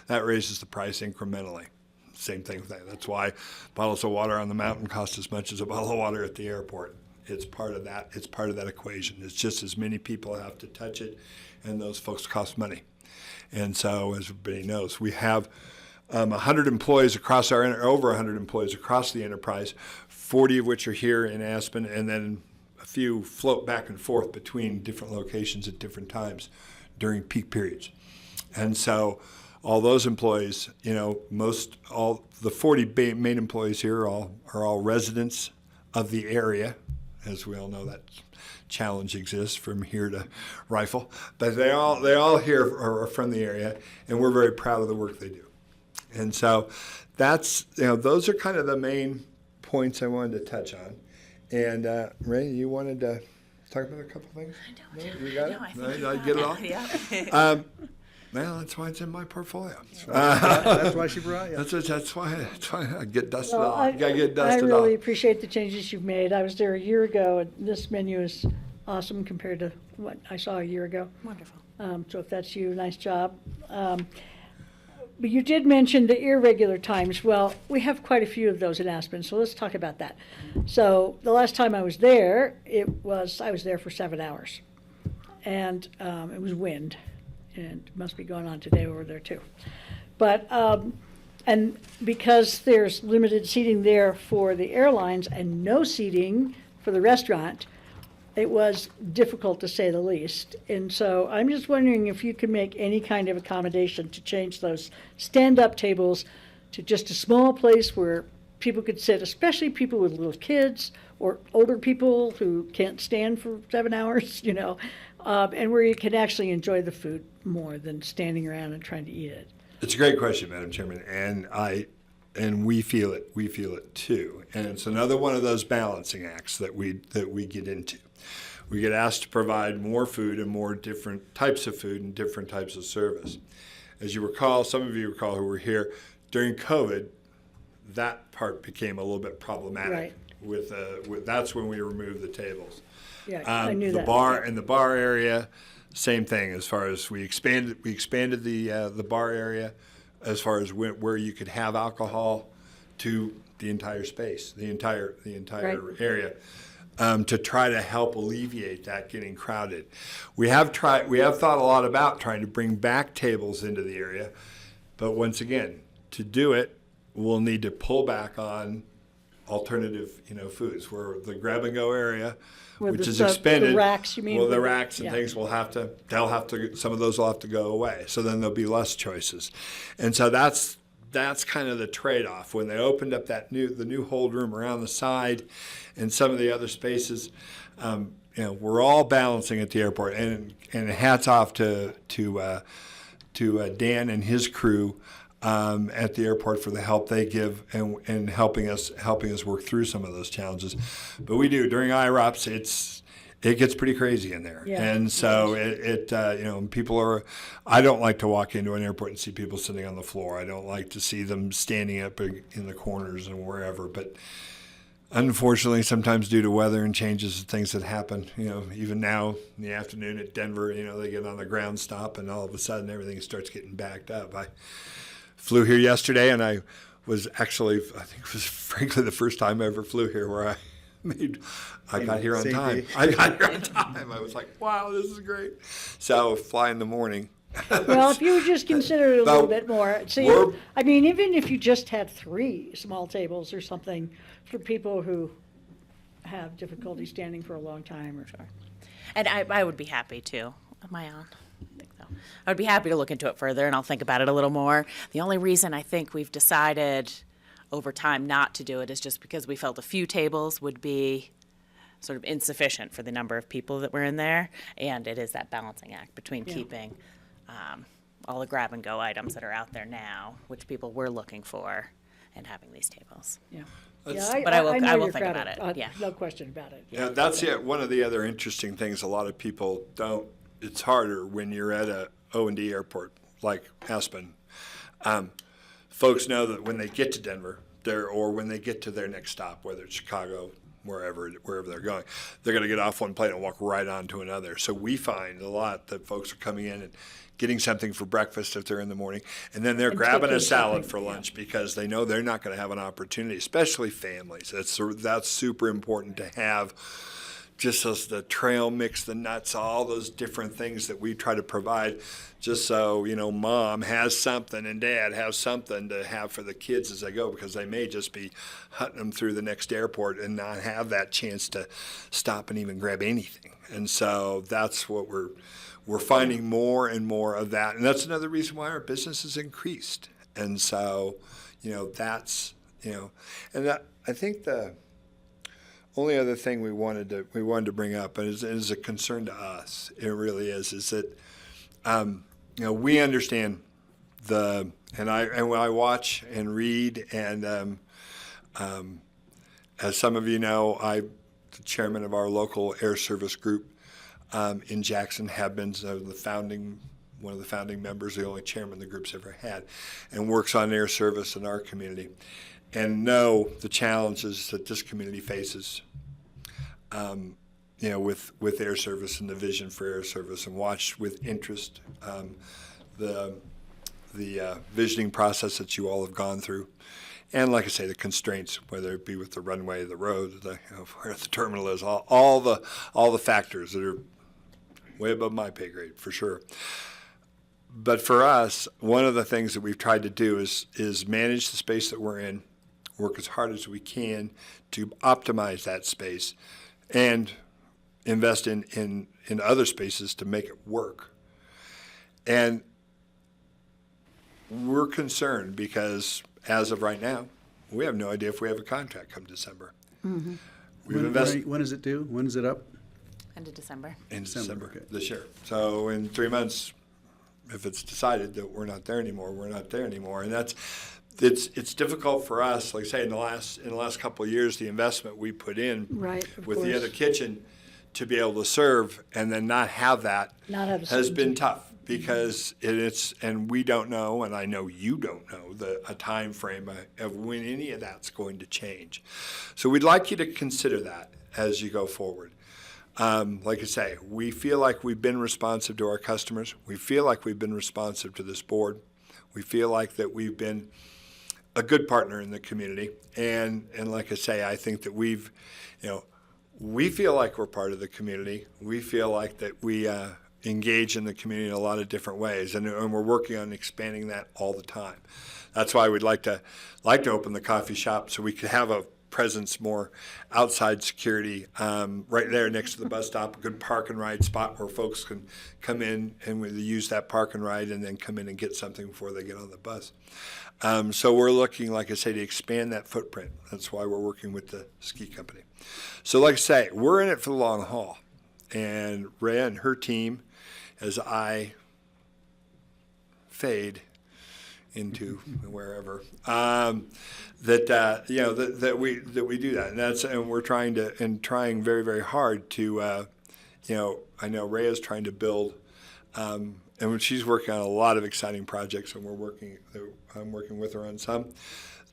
That raises the price incrementally. Same thing with that. That's why bottles of water on the mountain cost as much as a bottle of water at the airport. It's part of that. It's part of that equation. It's just as many people have to touch it, and those folks cost money. And so, as everybody knows, we have 100 employees over 100 employees across the enterprise, 40 of which are here in Aspen, and then a few float back and forth between different locations at different times during peak periods. And so all those employees, all the 40 main employees here are all residents of the area. As we all know, that challenge exists from here to Rifle. But they all here are from the area, and we're very proud of the work they do. And so those are kind of the main points I wanted to touch on. And Ray, you wanted to talk about a couple things? I don't. No, you got it? I think I get it all? Yeah. Well, that's why it's in my portfolio. That's why she brought you. That's why I get dusted Well, off. You gotta get I dusted really off. appreciate the changes you've made. I was there a year ago, and this menu is awesome compared to what I saw a year ago. Wonderful. So if that's you, nice job. But you did mention the irregular times. Well, we have quite a few of those in Aspen, so let's talk about that. So the last time I was there, I was there for 7 hours. And it was wind, and it must be going on today over there too. But, and because there's limited seating there for the airlines and no seating for the restaurant, it was difficult to say the least. And so I'm just wondering if you could make any kind of accommodation to change those stand-up tables to just a small place where people could sit, especially people with little kids or older people who can't stand for 7 hours, and where you can actually enjoy the food more than standing around and trying to eat it. It's a great question, Madam Chairman, and we feel it. We feel it too, and it's another one of those balancing acts that we get into. We get asked to provide more food and more different types of food and different types of service. As you recall, some of you recall who were here during COVID, that part became a little bit problematic. Right. That's when we removed the tables. Yeah, I knew that. In the bar area, same thing. As far as we expanded the bar area, as far as where you could have alcohol, to the entire space, the entire Right. area, to try to help alleviate that getting crowded. We have thought a lot about trying to bring back tables into the area, but once again, to do it, we'll need to pull back on alternative, foods. Where the grab and go area, Where which the- is the expanded. racks, you mean? Well, the racks and Yeah. things some of those will have to go away. So then there'll be less choices, and so that's kind of the trade-off. When they opened up the new hold room around the side, and some of the other spaces, we're all balancing at the airport, and hats off to Dan and his crew at the airport for the help they give and helping us work through some of those challenges. But we do during IROPS. It gets pretty crazy in there, Yeah. and so people are. I don't like to walk into an airport and see people sitting on the floor. I don't like to see them standing up in the corners and wherever. But unfortunately, sometimes due to weather and changes and things that happen, even now in the afternoon at Denver, they get on the ground stop and all of a sudden everything starts getting backed up. I flew here yesterday, and I was actually, I think it was frankly the first time I ever flew here where I got here on time. I got here on time. I was like, wow, this is great. So fly in the morning. Well, if you would just consider it a little bit more, we're- even if you just had 3 small tables or something for people who have difficulty standing for a long time or so. And I would be happy to. Am I on? I think so. I would be happy to look into it further, and I'll think about it a little more. The only reason I think we've decided over time not to do it is just because we felt a few tables would be sort of insufficient for the number of people that were in there, and it is that balancing act between keeping all the grab and go items that are out there now, which people were looking for, and having these tables. Yeah. But I will know you're think about crowded. it, yeah. No question about it. Yeah, that's it. One of the other interesting things a lot of people don't. It's harder when you're at a O&D airport like Aspen. Folks know that when they get to Denver, or when they get to their next stop, whether it's Chicago, wherever they're going, they're going to get off one plane and walk right on to another. So we find a lot that folks are coming in and getting something for breakfast if they're in the morning, and then they're grabbing a taking salad something, for lunch because they know they're not going to have an opportunity, especially families. That's super important to have. Just as the trail mix, the nuts, all those different things that we try to provide, just so mom has something and dad has something to have for the kids as they go, because they may just be hunting them through the next airport and not have that chance to stop and even grab anything. And so that's what we're finding more and more of that, and that's another reason why our business has increased. And so, that's and that, I think the only other thing we wanted to bring up, and is a concern to us, it really is that we understand and when I watch and read, and as some of you know, I'm the chairman of our local air service group in Jackson, have been the founding one of the founding members, the only chairman the group's ever had, and works on air service in our community, and know the challenges that this community faces, with air service and the vision for air service, and watched with interest the visioning process that you all have gone through. And like I say, the constraints, whether it be with the runway, the road, where the terminal is, all the factors that are way above my pay grade, for sure. But for us, one of the things that we've tried to do is manage the space that we're in, work as hard as we can to optimize that space, and invest in other spaces to make it work. And we're concerned because as of right now, we have no idea if we have a contract come December. Mm-hmm. When is it due? When is it up? End of December. In December okay. this year. So in 3 months, if it's decided that we're not there anymore, we're not there anymore. And it's difficult for us, like I say, in the last couple of years, the investment we put in Right, of with the course. other kitchen to be able to serve and then not have that Not have has been certainty. tough, because and we don't know, and I know you don't know a time frame of when any of that's going to change. So we'd like you to consider that as you go forward. Like I say, we feel like we've been responsive to our customers. We feel like we've been responsive to this board. We feel like that we've been a good partner in the community. And like I say, I think that we feel like we're part of the community. We feel like that we engage in the community in a lot of different ways, and we're working on expanding that all the time. That's why we'd like to open the coffee shop so we could have a presence more outside security, right there next to the bus stop, a good park and ride spot where folks can come in and use that park and ride and then come in and get something before they get on the bus. So we're looking, like I say, to expand that footprint. That's why we're working with the ski company. So like I say, we're in it for the long haul. And Rhea and her team, as I fade into wherever, that we do that, and we're trying very, very hard to, I know Rhea's trying to build, and she's working on a lot of exciting projects, and I'm working with her on some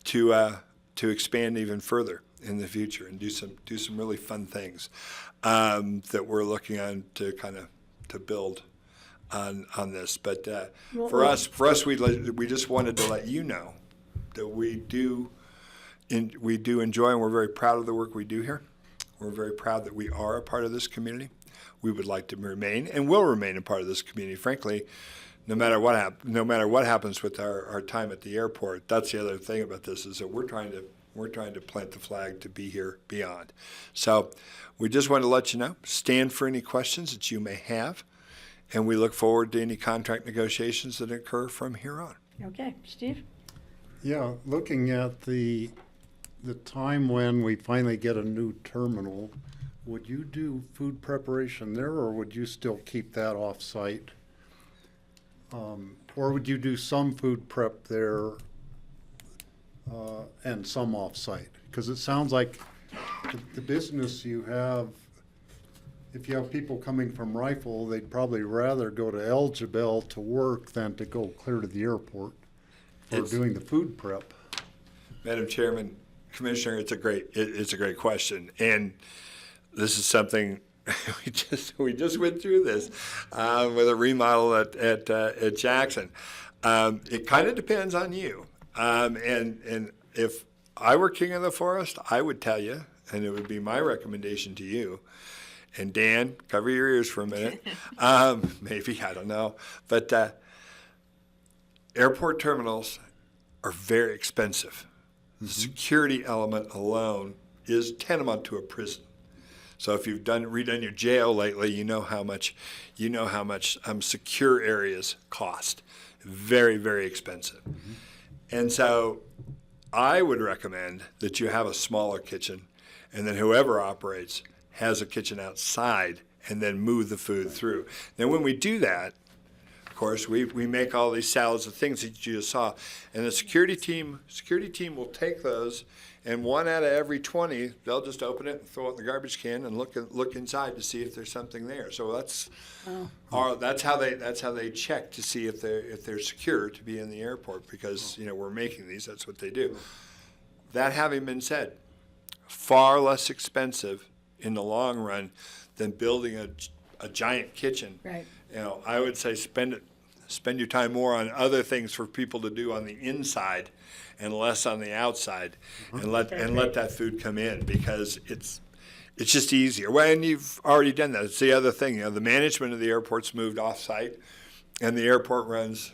to expand even further in the future and do some really fun things that we're looking on to to build on this. But for us, we just wanted to let you know that we do enjoy, and we're very proud of the work we do here. We're very proud that we are a part of this community. We would like to remain and will remain a part of this community, frankly, no matter what happens with our time at the airport. That's the other thing about this, is that we're trying to plant the flag to be here beyond. So we just wanted to let you know, stand for any questions that you may have, and we look forward to any contract negotiations that occur from here on. Okay, Steve? Yeah, looking at the time when we finally get a new terminal, would you do food preparation there, or would you still keep that off-site? Or would you do some food prep there and some off-site? Because it sounds like the business you have, if you have people coming from Rifle, they'd probably rather go to Elgibel to work than to go clear to the airport for doing the food prep. Madam Chairman, Commissioner, it's a great question, and this is something we just went through this with a remodel at Jackson. It kind of depends on you, and if I were king of the forest, I would tell you, and it would be my recommendation to you. And Dan, cover your ears for a minute. Maybe, I don't know, but airport terminals are very expensive. The security element alone is tantamount to a prison. So if you've redone your jail lately, you know how much secure areas cost. Very, very expensive. And so I would recommend that you have a smaller kitchen, and then whoever operates has a kitchen outside, and then move the food through. Then when we do that, of course, we make all these salads and things that you just saw, and the security team will take those And 1 out of every 20, they'll just open it and throw it in the garbage can and look inside to see if there's something there. So that's how they check to see if they're secure to be in the airport, because we're making these. That's what they do. That having been said, far less expensive in the long run than building a giant kitchen. Right. I would say spend your time more on other things for people to do on the inside and less on the outside, and let that food come in, because it's just easier. Well, and you've already done that. It's the other thing. The management of the airport's moved off-site, and the airport runs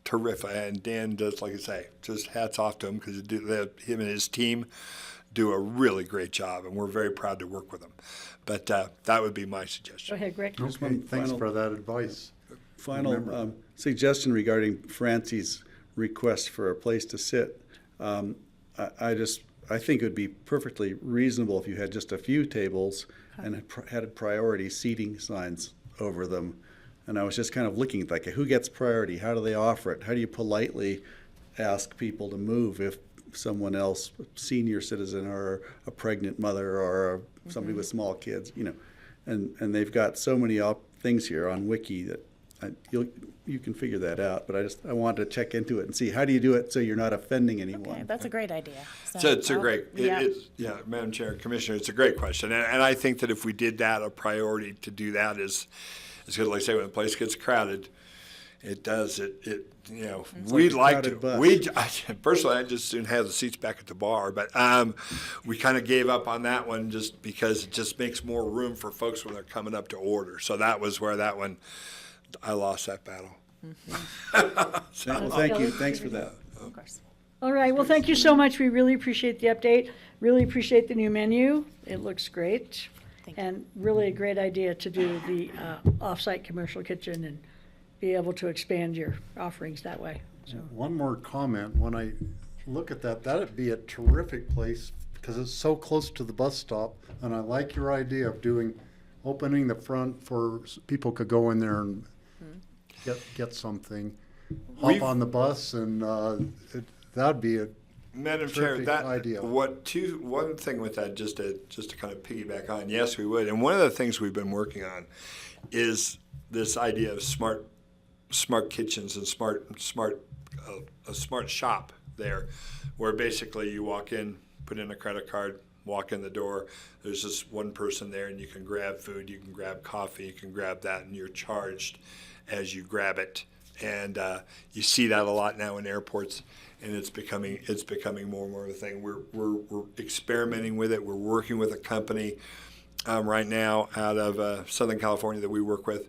terrific. And Dan does, like I say, just hats off to him, because him and his team do a really great job, and we're very proud to work with them. But that would be my Go suggestion. ahead, Greg. Just Okay, one thanks final- for that advice. Final suggestion regarding Francie's request for a place to sit. I think it would be perfectly reasonable if you had just a few tables and had priority seating signs over them. And I was just kind of looking at who gets priority? How do they offer it? How do you politely ask people to move if someone else, a senior citizen or a pregnant mother or somebody with small kids, and they've got so many things here on Wiki that you can figure that out, but I wanted to check into it and see how do you do it so you're not offending anyone. Okay, that's a great idea. So it's a great, yeah. Madam Chair, Commissioner, it's a great question. And I think that if we did that, a priority to do that is good. Like I say, when the place gets crowded, it does. We'd like to. Personally, I just soon have the seats back at the bar, but we kind of gave up on that one just because it just makes more room for folks when they're coming up to order. So that was where that one, I lost that battle. Well, thank you. Thanks for that. Of course. All right, well, thank you so much. We really appreciate the update. Really appreciate the new menu. It looks great. Thank you. And really a great idea to do the off-site commercial kitchen and be able to expand your offerings that way. So, One more comment. When I look at that'd be a terrific place because it's so close to the bus stop. And I like your idea of opening the front for people could go in there and get something, hop on the bus, and that'd be a Madam Chair, terrific that idea. One thing with that, just to kind of piggyback on, yes, we would. And one of the things we've been working on is this idea of smart kitchens and a smart shop there, where basically you walk in, put in a credit card, walk in the door. There's just one person there, and you can grab food, you can grab coffee, you can grab that, and you're charged as you grab it. And you see that a lot now in airports, and it's becoming more and more of a thing. We're experimenting with it. We're working with a company right now out of Southern California that we work with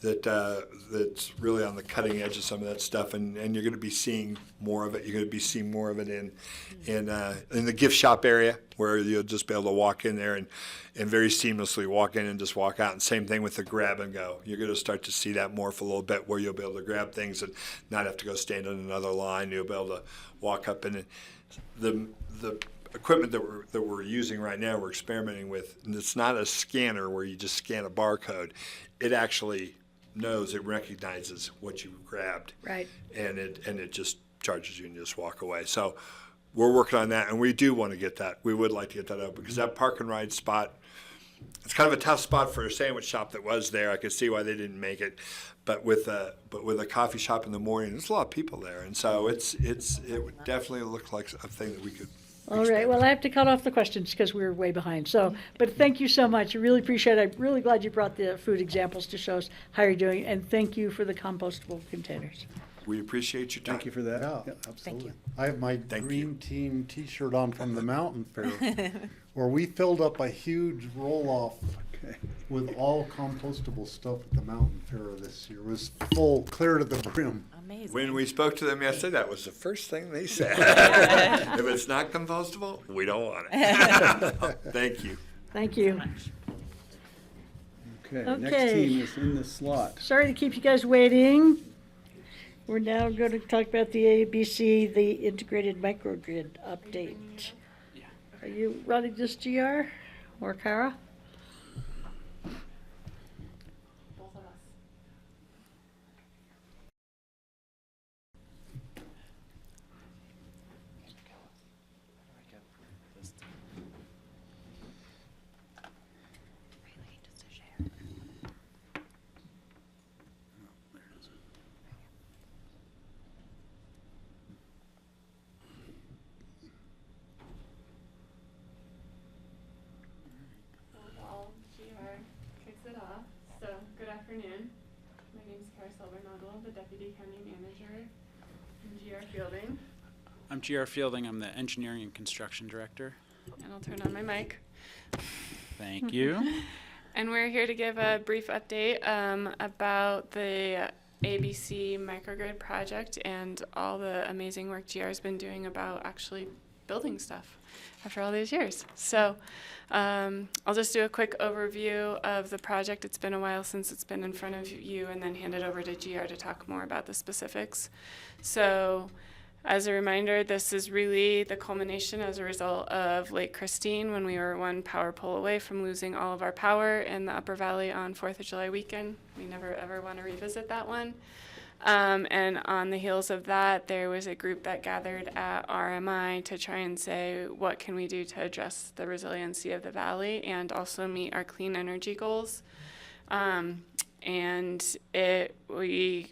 that's really on the cutting edge of some of that stuff, and you're going to be seeing more of it. You're going to be seeing more of it in the gift shop area, where you'll just be able to walk in there and very seamlessly walk in and just walk out. And same thing with the grab and go. You're going to start to see that more for a little bit, where you'll be able to grab things and not have to go stand in another line. You'll be able to walk up in it. The equipment that we're using right now, we're experimenting with, and it's not a scanner where you just scan a barcode. It actually knows, it recognizes what you grabbed, right. and it just charges you and you just walk away. So we're working on that, and we do want to get that. We would like to get that out, because that park and ride spot, it's kind of a tough spot for a sandwich shop that was there. I could see why they didn't make it, but with a coffee shop in the morning, there's a lot of people there, and so it would definitely look like a thing that we could. All right, well, I have to cut off the questions because we're way behind. So, but thank you so much. I really appreciate it. I'm really glad you brought the food examples to show us how you're doing, and thank you for the compostable containers. We appreciate your time. Thank you for that. Yeah. Absolutely. I have my Green Team T-shirt on from the Mountain Fair, where we filled up a huge roll-off with all compostable stuff at the Mountain Fair this year. It was full, clear to the brim. Amazing. When we spoke to them yesterday, that was the first thing they said. If it's not compostable, we don't want it. Thank you. Thank you. Okay, next Okay. team is in the slot. Sorry to keep you guys waiting. We're now going to talk about the ABC, the integrated microgrid update. Are you running this, GR or Kara? Model, the Deputy County Manager, and G.R. Fielding. I'm G.R. Fielding. I'm the Engineering and Construction Director. And I'll turn on my mic. Thank you. And we're here to give a brief update about the ABC microgrid project and all the amazing work GR has been doing about actually building stuff after all these years. So I'll just do a quick overview of the project. It's been a while since it's been in front of you, and then hand it over to GR to talk more about the specifics. So as a reminder, this is really the culmination as a result of Lake Christine, when we were one power pole away from losing all of our power in the Upper Valley on 4th of July weekend. We never ever want to revisit that one. And on the heels of that, there was a group that gathered at RMI to try and say, what can we do to address the resiliency of the valley and also meet our clean energy goals? We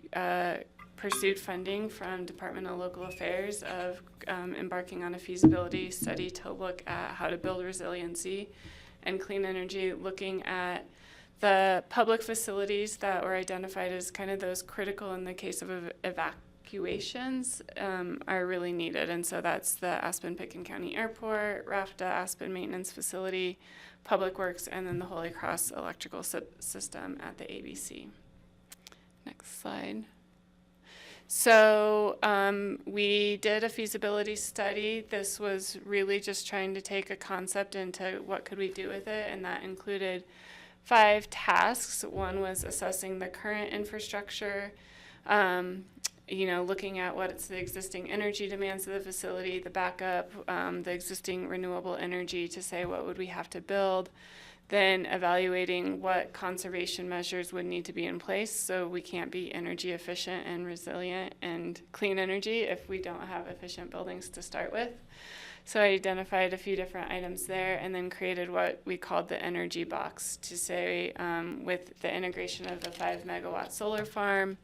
pursued funding from Department of Local Affairs of embarking on a feasibility study to look at how to build resiliency and clean energy, looking at the public facilities that were identified as kind of those critical in the case of evacuations are really needed. And so that's the Aspen-Pitkin County Airport, RAFTA, Aspen Maintenance Facility, Public Works, and then the Holy Cross electrical system at the ABC. Next slide. So we did a feasibility study. This was really just trying to take a concept into what could we do with it, and that included 5 tasks. One was assessing the current infrastructure, looking at what's the existing energy demands of the facility, the backup, the existing renewable energy to say what would we have to build, then evaluating what conservation measures would need to be in place so we can't be energy efficient and resilient and clean energy if we don't have efficient buildings to start with. So I identified a few different items there and then created what we called the energy box to say with the integration of the 5 megawatt solar farm,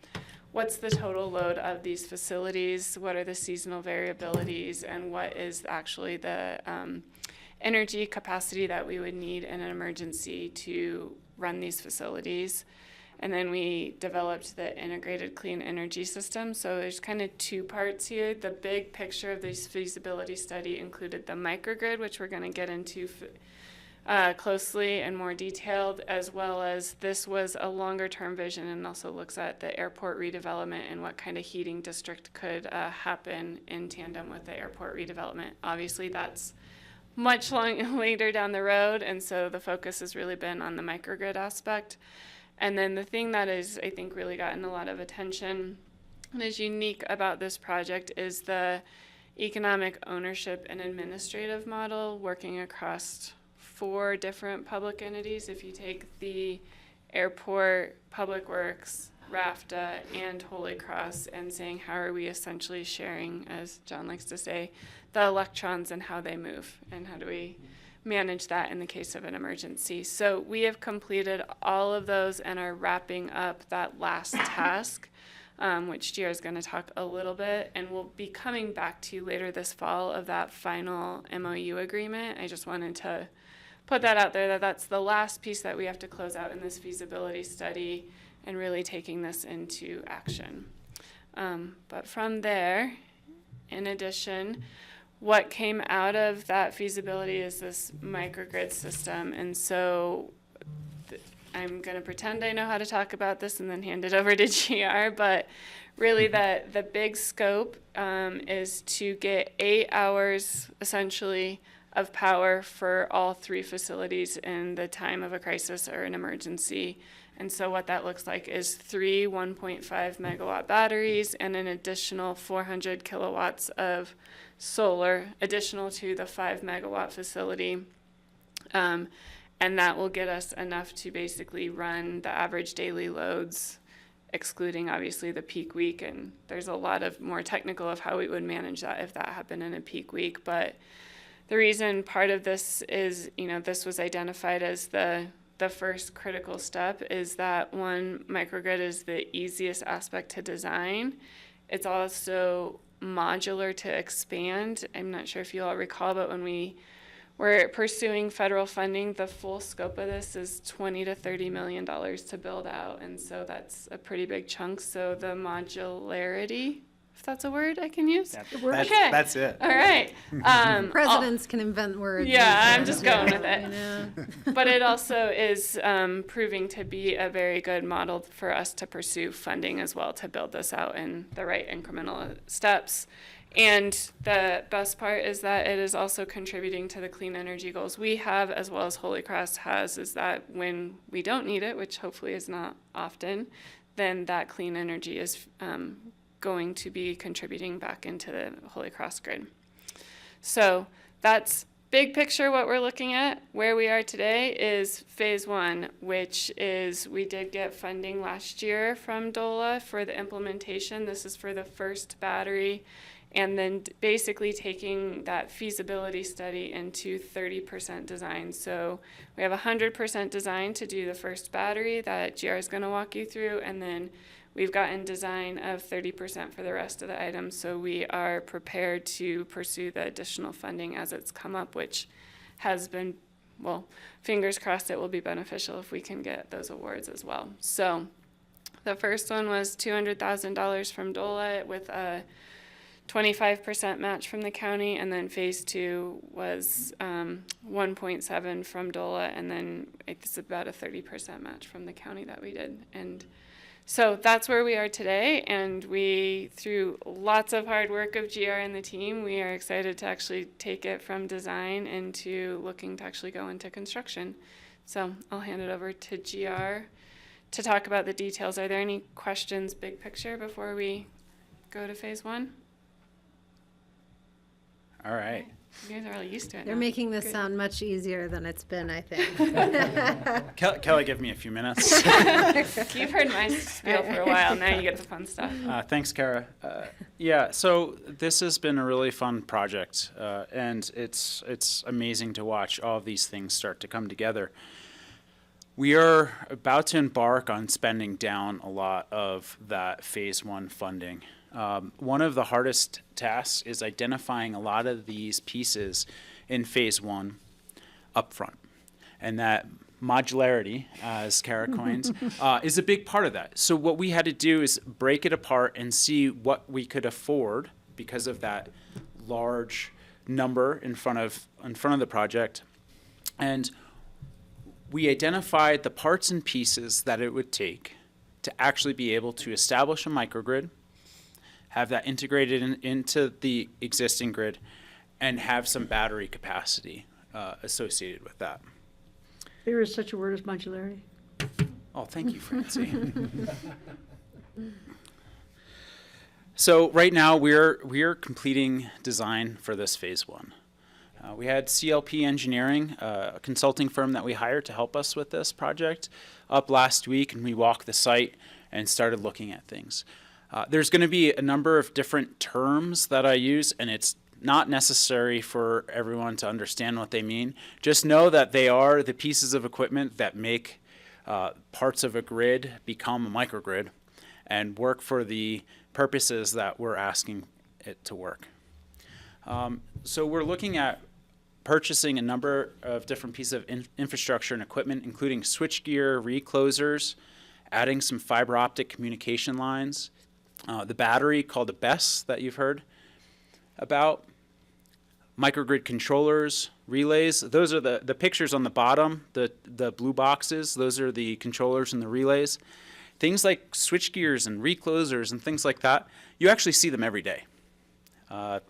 what's the total load of these facilities, what are the seasonal variabilities, and what is actually the energy capacity that we would need in an emergency to run these facilities. And then we developed the integrated clean energy system. So there's kind of 2 parts here. The big picture of this feasibility study included the microgrid, which we're going to get into closely and more detailed, as well as this was a longer term vision and also looks at the airport redevelopment and what kind of heating district could happen in tandem with the airport redevelopment. Obviously that's much later down the road, and so the focus has really been on the microgrid aspect. And then the thing that is, I think, really gotten a lot of attention and is unique about this project is the economic ownership and administrative model working across 4 different public entities. If you take the airport, Public Works, RAFTA, and Holy Cross, and saying how are we essentially sharing, as John likes to say, the electrons and how they move, and how do we manage that in the case of an emergency. So we have completed all of those and are wrapping up that last task, which GR is going to talk a little bit, and we'll be coming back to you later this fall of that final MOU agreement. I just wanted to put that out there, that that's the last piece that we have to close out in this feasibility study and really taking this into action. But from there, in addition, what came out of that feasibility is this microgrid system. And so I'm going to pretend I know how to talk about this and then hand it over to GR. But really the big scope is to get 8 hours essentially of power for all 3 facilities in the time of a crisis or an emergency. And so what that looks like is 3 1.5 megawatt batteries and an additional 400 kilowatts of solar, additional to the 5 megawatt facility. And that will get us enough to basically run the average daily loads, excluding obviously the peak week. And there's a lot of more technical of how we would manage that if that happened in a peak week. But the reason part of this is, this was identified as the first critical step is that one, microgrid is the easiest aspect to design. It's also modular to expand. I'm not sure if you all recall, but when we we're pursuing federal funding. The full scope of this is $20 to $30 million to build out, and so that's a pretty big chunk. So the modularity, if that's a word I can use. That's it. All right. Presidents can invent words. Yeah, I'm just going with it. You know? But it also is proving to be a very good model for us to pursue funding as well to build this out in the right incremental steps. And the best part is that it is also contributing to the clean energy goals we have, as well as Holy Cross has, is that when we don't need it, which hopefully is not often, then that clean energy is going to be contributing back into the Holy Cross grid. So that's big picture what we're looking at. Where we are today is phase 1, which is we did get funding last year from DOLA for the implementation. This is for the first battery, and then basically taking that feasibility study into 30% design. So we have 100% design to do the first battery that GR is going to walk you through, and then we've gotten design of 30% for the rest of the items. So we are prepared to pursue the additional funding as it's come up, which has been, well, fingers crossed it will be beneficial if we can get those awards as well. So the first one was $200,000 from DOLA with a 25% match from the county, and then phase 2 was 1.7 from DOLA, and then it's about a 30% match from the county that we did. And so that's where we are today, and we, through lots of hard work of GR and the team, we are excited to actually take it from design into looking to actually go into construction. So I'll hand it over to GR to talk about the details. Are there any questions, big picture, before we go to phase 1? All right. You guys are really used to it They're now. making this Good. sound much easier than it's been, I think. Kelly, give me a few minutes. You've heard my spiel for a while. Now you get the fun stuff. Thanks, Kara. Yeah, so this has been a really fun project, and it's amazing to watch all of these things start to come together. We are about to embark on spending down a lot of that phase 1 funding. One of the hardest tasks is identifying a lot of these pieces in phase 1 up front. And that modularity, as Kara coined, is a big part of that. So what we had to do is break it apart and see what we could afford because of that large number in front of the project. And we identified the parts and pieces that it would take to actually be able to establish a microgrid, have that integrated into the existing grid, and have some battery capacity associated with that. There is such a word as modularity. Oh, thank you, Francie. So right now we're completing design for this phase 1. We had CLP Engineering, a consulting firm that we hired to help us with this project, up last week, and we walked the site and started looking at things. There's going to be a number of different terms that I use, and it's not necessary for everyone to understand what they mean. Just know that they are the pieces of equipment that make parts of a grid become a microgrid and work for the purposes that we're asking it to work. So we're looking at purchasing a number of different pieces of infrastructure and equipment, including switchgear, reclosers, adding some fiber optic communication lines, the battery called a BESS that you've heard about, microgrid controllers, relays. Those are the pictures on the bottom, the blue boxes. Those are the controllers and the relays. Things like switchgears and reclosers and things like that, you actually see them every day.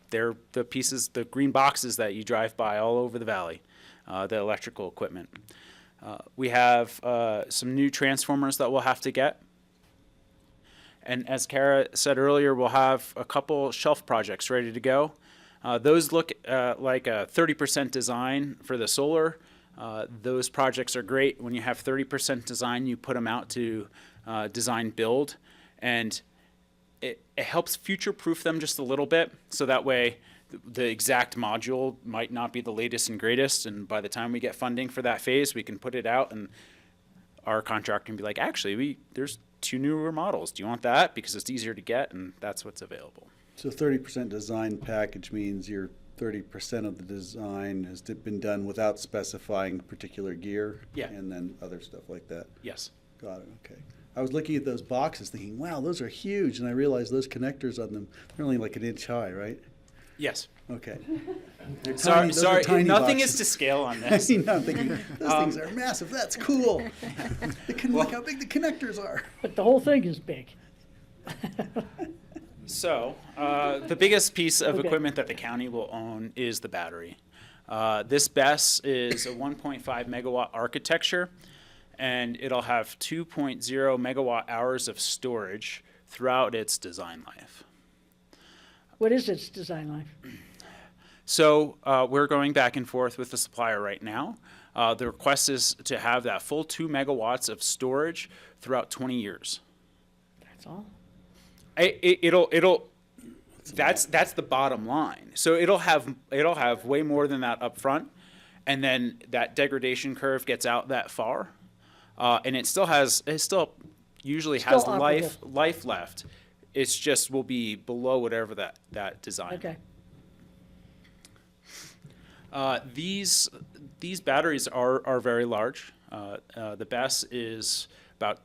They're the pieces, the green boxes that you drive by all over the valley, the electrical equipment. We have some new transformers that we'll have to get. And as Kara said earlier, we'll have a couple shelf projects ready to go. Those look like a 30% design for the solar. Those projects are great. When you have 30% design, you put them out to design build, and it helps future-proof them just a little bit, so that way the exact module might not be the latest and greatest, and by the time we get funding for that phase, we can put it out, and our contractor can be like, actually, there's 2 newer models. Do you want that? Because it's easier to get, and that's what's available. So 30% design package means you're 30% of the design has been done without specifying particular gear. Yeah. And then other stuff like that. Yes. Got it, okay. I was looking at those boxes thinking, wow, those are huge, and I realized those connectors on them, they're only like an inch high, right? Yes. Okay. They're Sorry, tiny- those are sorry. tiny Nothing boxes. is to scale on I this. mean, I'm thinking, those things are massive, that's cool. Look how big the connectors are. But the whole thing is big. So, the biggest piece of Okay. equipment that the county will own is the battery. This BESS is a 1.5 megawatt architecture, and it'll have 2.0 megawatt hours of storage throughout its design life. What is its design life? So we're going back and forth with the supplier right now. The request is to have that full 2 megawatts of storage throughout 20 years. That's all. That's the bottom line. So it'll have way more than that up front, and then that degradation curve gets out that far, and it still usually has operable. life left. It's just will be below whatever that design. Okay. These batteries are very large. The BESS is about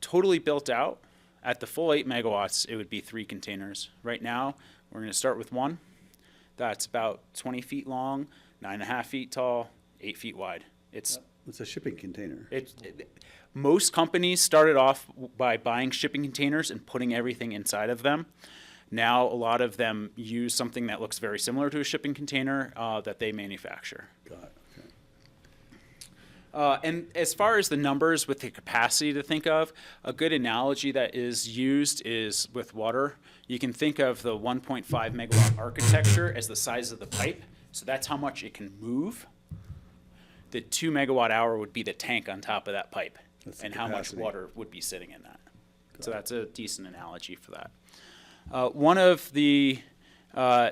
totally built out. At the full 8 megawatts, it would be 3 containers. Right now, we're going to start with one. That's about 20 feet long, 9.5 feet tall, 8 feet wide. It's a shipping container. Most companies started off by buying shipping containers and putting everything inside of them. Now, a lot of them use something that looks very similar to a shipping container that they manufacture. Got it, okay. And as far as the numbers with the capacity to think of, a good analogy that is used is with water. You can think of the 1.5 megawatt architecture as the size of the pipe. So that's how much it can move. The 2 megawatt hour would be the tank on top of that pipe, and how much water would be sitting in that. So that's a decent analogy for that. One of the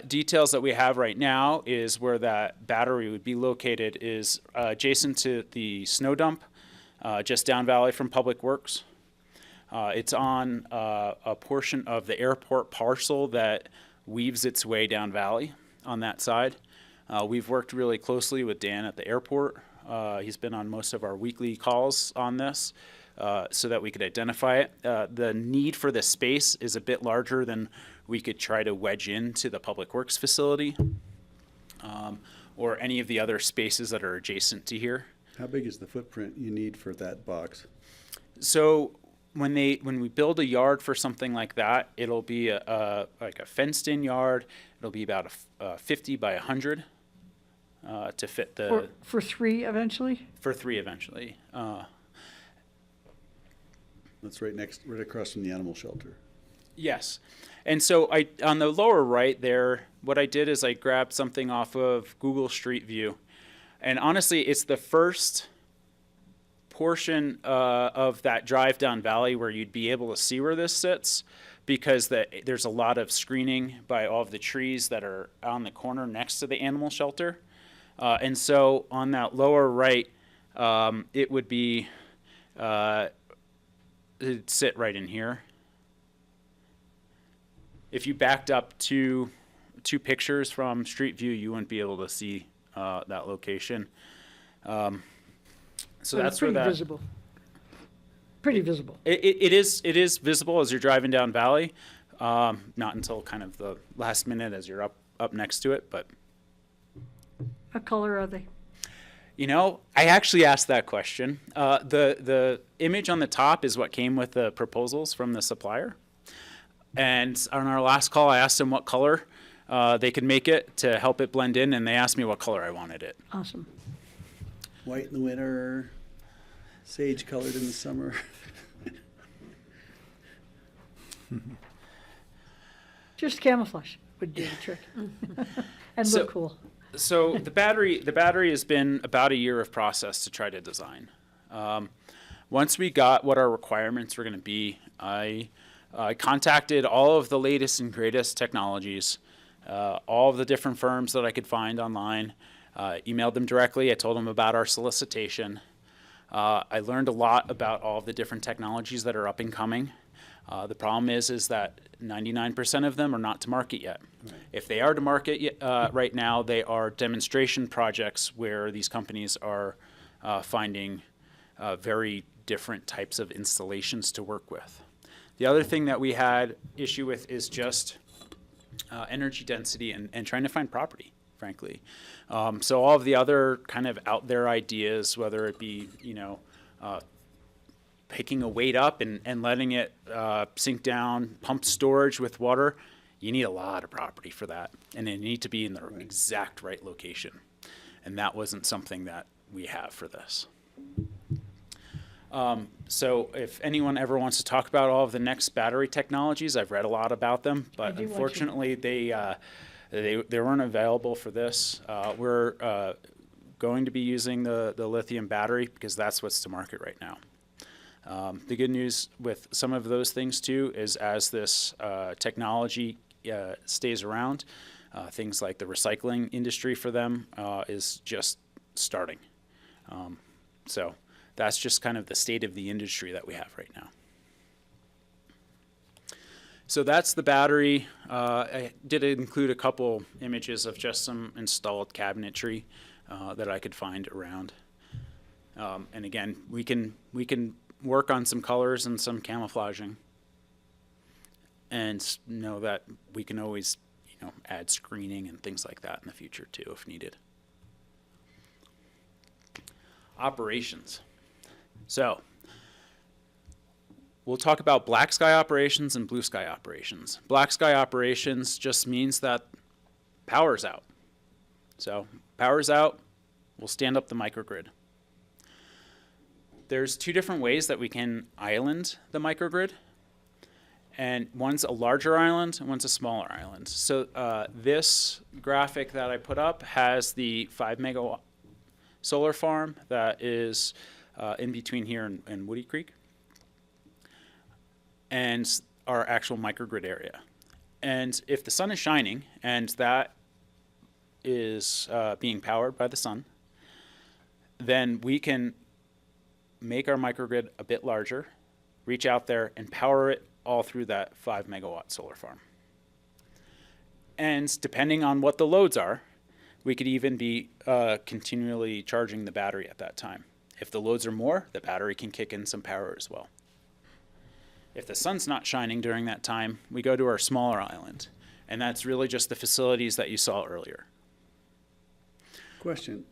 details that we have right now is where that battery would be located is adjacent to the snow dump, just down valley from Public Works. It's on a portion of the airport parcel that weaves its way down valley on that side. We've worked really closely with Dan at the airport. He's been on most of our weekly calls on this. So that we could identify it. The need for the space is a bit larger than we could try to wedge into the Public Works facility or any of the other spaces that are adjacent to here. How big is the footprint you need for that box? So when we build a yard for something like that, it'll be like a fenced-in yard. It'll be about a 50 by 100 to fit the For 3 eventually? For 3 eventually. That's right across from the animal shelter. Yes. And so on the lower right there, what I did is I grabbed something off of Google Street View. And honestly, it's the first portion of that drive down valley where you'd be able to see where this sits, because there's a lot of screening by all of the trees that are on the corner next to the animal shelter. And so on that lower right, it would be... it'd sit right in here. If you backed up two pictures from Street View, you wouldn't be able to see that location. So But that's it's where pretty that visible. Pretty visible. it is visible as you're driving down valley. Not until kind of the last minute as you're up next to it, but What color are they? you know, I actually asked that question. The image on the top is what came with the proposals from the supplier. And on our last call, I asked them what color they could make it to help it blend in, and they asked me what color I wanted it. Awesome. White in the winter, sage colored in the summer. Just camouflage would do the trick. And So- look cool. So the battery has been about a year of process to try to design. Once we got what our requirements were going to be, I contacted all of the latest and greatest technologies, all of the different firms that I could find online, emailed them directly. I told them about our solicitation. I learned a lot about all of the different technologies that are up and coming. The problem is that 99% of them are not to market yet. If they are to market right now, they are demonstration projects where these companies are finding very different types of installations to work with. The other thing that we had issue with is just energy density and trying to find property, frankly. So all of the other kind of out there ideas, whether it be, picking a weight up and letting it sink down, pumped storage with water, you need a lot of property for that. And they need to be in the exact right location. And that wasn't something that we have for this. So if anyone ever wants to talk about all of the next battery technologies, I've read a lot about them, but unfortunately they weren't available for this. We're going to be using the lithium battery because that's what's to market right now. The good news with some of those things too is as this technology stays around, things like the recycling industry for them is just starting. So that's just kind of the state of the industry that we have right now. So that's the battery. I did include a couple images of just some installed cabinetry that I could find around. And again, we can work on some colors and some camouflaging, and know that we can always, add screening and things like that in the future too, if needed. Operations. So we'll talk about black sky operations and blue sky operations. Black sky operations just means that power's out. So power's out, we'll stand up the microgrid. There's two different ways that we can island the microgrid. And one's a larger island and one's a smaller island. So this graphic that I put up has the 5 megawatt solar farm that is in between here and Woody Creek, and our actual microgrid area. And if the sun is shining and that is being powered by the sun, then we can make our microgrid a bit larger, reach out there and power it all through that 5 megawatt solar farm. And depending on what the loads are, we could even be continually charging the battery at that time. If the loads are more, the battery can kick in some power as well. If the sun's not shining during that time, we go to our smaller island. And that's really just the facilities that you saw earlier. Question.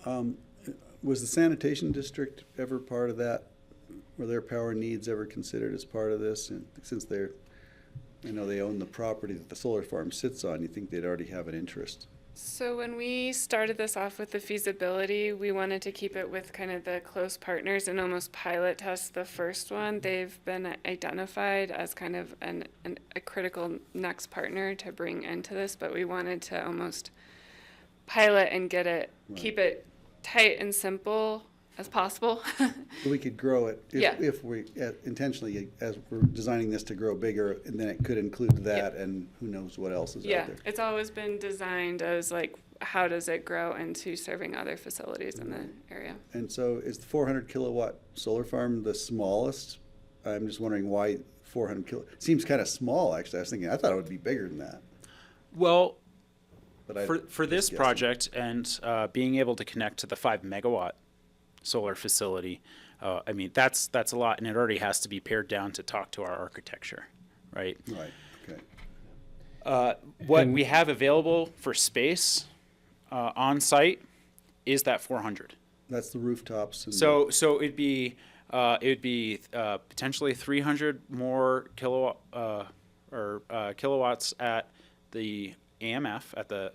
Was the sanitation district ever part of that? Were their power needs ever considered as part of this? And since they own the property that the solar farm sits on, you think they'd already have an interest? So when we started this off with the feasibility, we wanted to keep it with kind of the close partners and almost pilot test the first one. They've been identified as kind of a critical next partner to bring into this, but we wanted to almost pilot and get it, keep it tight and simple as possible. So we could grow it if we intentionally, as we're designing this to grow bigger, and then it could include that and who knows what else is out there. It's always been designed as like, how does it grow into serving other facilities in the area? And so is the 400 kilowatt solar farm the smallest? I'm just wondering why 400 kilowatt. It seems kind of small, actually. I thought it would be bigger than that. Well, but for this project and being able to connect to the 5 megawatt solar facility, I mean, that's a lot, and it already has to be pared down to talk to our architecture, right? Right, okay. What we have available for space on site is that 400. That's the rooftops. And so it'd be potentially 300 more kilowatts at the AMF, at the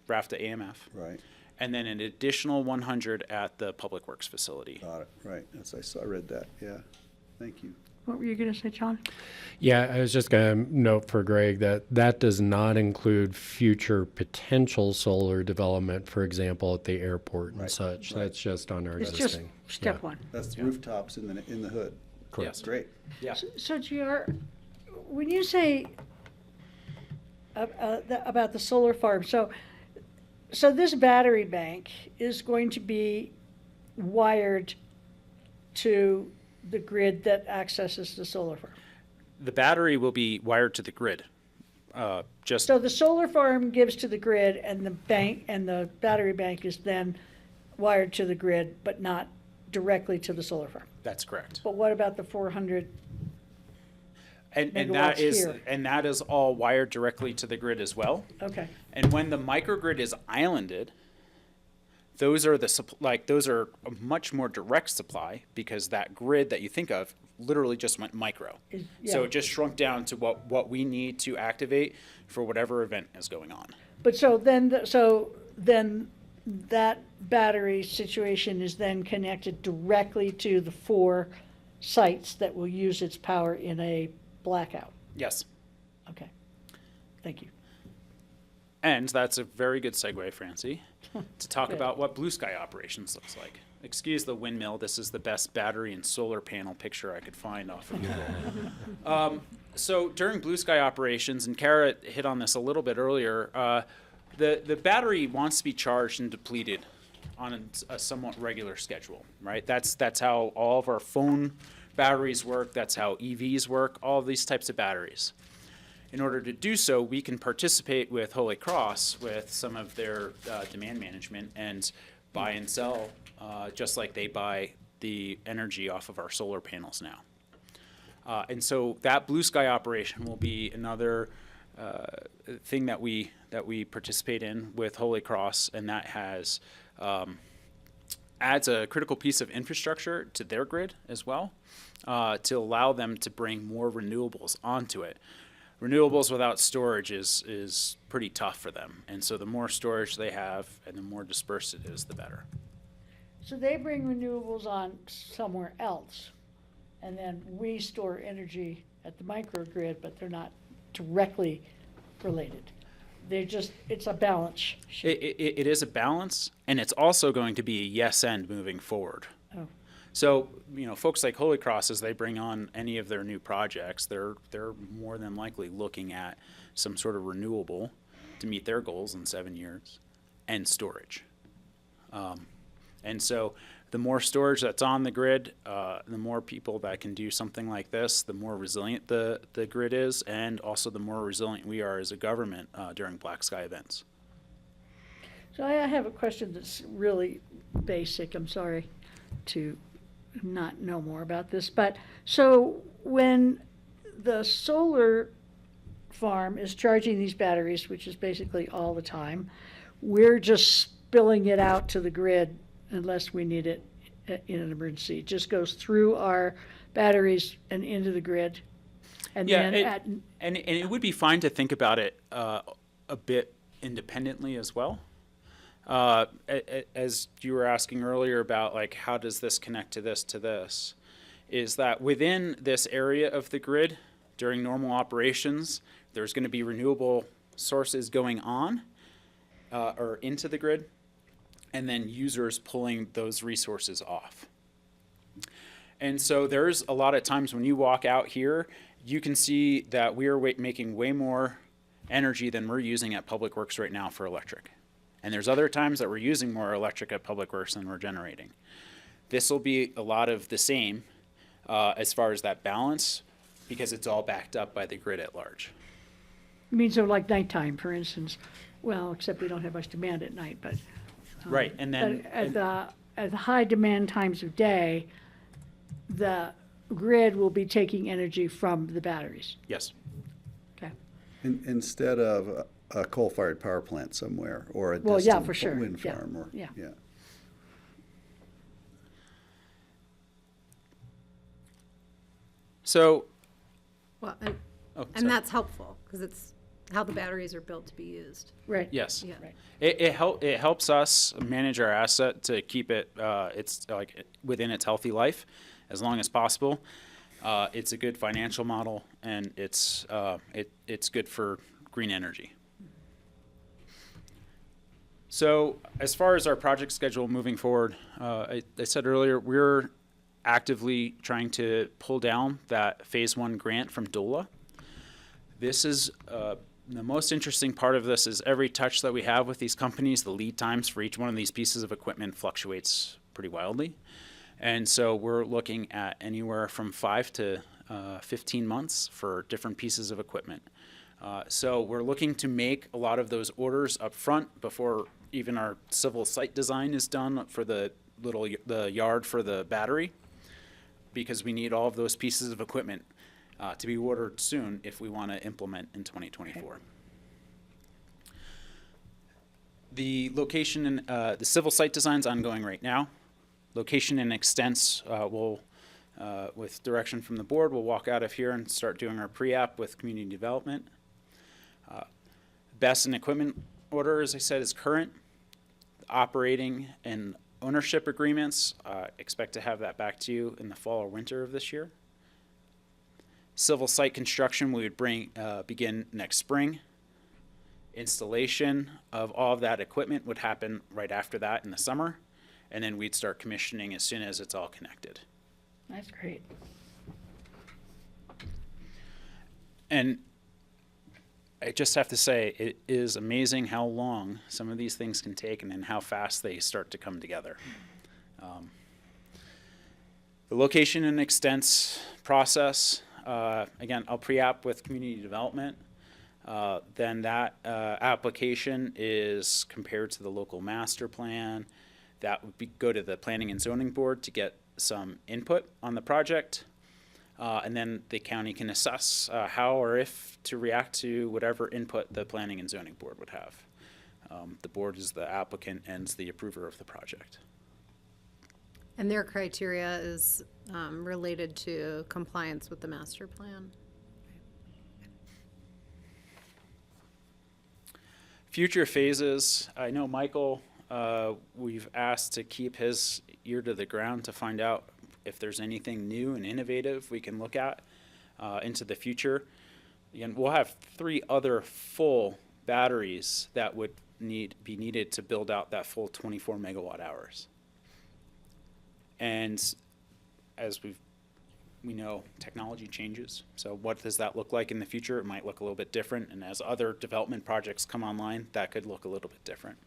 RAFTA AMF. Right. And then an additional 100 at the Public Works facility. Got it, right. I read that, yeah. Thank you. What were you going to say, John? Yeah, I was just going to note for Greg that does not include future potential solar development, for example, at the airport and such. Right. That's just on our existing. Just step one. That's the rooftops in the hood. Correct. Yes. Great. Yeah. So GR, when you say about the solar farm, so this battery bank is going to be wired to the grid that accesses the solar farm. The battery will be wired to the grid. Just So the solar farm gives to the grid, and the bank, and the battery bank is then wired to the grid, but not directly to the solar farm. that's correct. But what about the 400? And megawatts that is all wired directly to the grid as well. Okay, And when the microgrid is islanded, those are those are a much more direct supply, because that grid that you think of literally just went micro. So yeah. it just shrunk down to what we need to activate for whatever event is going on. but so then that battery situation is then connected directly to the 4 sites that will use its power in a blackout. Yes. Okay, thank you. And that's a very good segue, Francie, to talk Good. about what blue sky operations looks like. Excuse the windmill. This is the best battery and solar panel picture I could find off of Google. So during blue sky operations, and Kara hit on this a little bit earlier, the battery wants to be charged and depleted on a somewhat regular schedule, right? That's how all of our phone batteries work. That's how EVs work, all of these types of batteries. In order to do so, we can participate with Holy Cross with some of their demand management and buy and sell, just like they buy the energy off of our solar panels now. And so that blue sky operation will be another thing that we participate in with Holy Cross, and that has adds a critical piece of infrastructure to their grid as well, to allow them to bring more renewables onto it. Renewables without storage is pretty tough for them, and so the more storage they have and the more dispersed it is, the better. So they bring renewables on somewhere else, and then we store energy at the microgrid, but they're not directly related. They're just, it's a balance sheet. It is a balance, and it's also going to be a yes end moving forward. Oh. So, folks like Holy Cross, as they bring on any of their new projects, they're more than likely looking at some sort of renewable to meet their goals in 7 years, and storage. And so the more storage that's on the grid, the more people that can do something like this, the more resilient the grid is, and also the more resilient we are as a government during black sky events. So I have a question that's really basic. I'm sorry to not know more about this, but so when the solar farm is charging these batteries, which is basically all the time, we're just spilling it out to the grid unless we need it in an emergency. It just goes through our batteries and into the grid. And Yeah, then and it would be fine to think about it a bit independently as well. As you were asking earlier about, like, how does this connect to this, is that within this area of the grid, during normal operations, there's going to be renewable sources going on or into the grid, and then users pulling those resources off. And so there's a lot of times when you walk out here, you can see that we are making way more energy than we're using at Public Works right now for electric. And there's other times that we're using more electric at Public Works than we're generating. This will be a lot of the same as far as that balance, because it's all backed up by the grid at large. you mean so like nighttime, for instance? Well, except we don't have much demand at night, but. Right, and then. But at the high demand times of day, the grid will be taking energy from the batteries. Yes. Okay. Instead of a coal-fired power plant somewhere, or a Well, yeah, distant for sure. wind Yeah. farm, or, Yeah. yeah. So. Well, Oh, sorry. and that's helpful, because it's how the batteries are built to be used. Right. Yes. Yeah. Right. It helps us manage our asset to keep it it's like within its healthy life as long as possible. It's a good financial model, and it's good for green energy. So as far as our project schedule moving forward, I said earlier, we're actively trying to pull down that phase 1 grant from DOLA. This is the most interesting part of this is every touch that we have with these companies, the lead times for each one of these pieces of equipment fluctuates pretty wildly. And so we're looking at anywhere from 5 to 15 months for different pieces of equipment. So we're looking to make a lot of those orders up front before even our civil site design is done for the yard for the battery, because we need all of those pieces of equipment to be ordered soon if we want to implement in 2024. The location and the civil site design is ongoing right now. Location and extents with direction from the board, we'll walk out of here and start doing our pre-app with community development. BESS and equipment order, as I said, is current. Operating and ownership agreements, expect to have that back to you in the fall or winter of this year. Civil site construction, we would begin next spring. Installation of all of that equipment would happen right after that in the summer, and then we'd start commissioning as soon as it's all connected. That's great. And I just have to say, it is amazing how long some of these things can take and then how fast they start to come together. The location and extents process, again, I'll pre-app with community development. Then that application is compared to the local master plan. That would go to the planning and zoning board to get some input on the project. And then the county can assess how or if to react to whatever input the planning and zoning board would have. The board is the applicant and is the approver of the project. And their criteria is related to compliance with the master plan? Future phases, I know Michael, we've asked to keep his ear to the ground to find out if there's anything new and innovative we can look at into the future. Again, we'll have 3 other full batteries that would be needed to build out that full 24 megawatt hours. And as we know, technology changes. So what does that look like in the future? It might look a little bit different. And as other development projects come online, that could look a little bit different.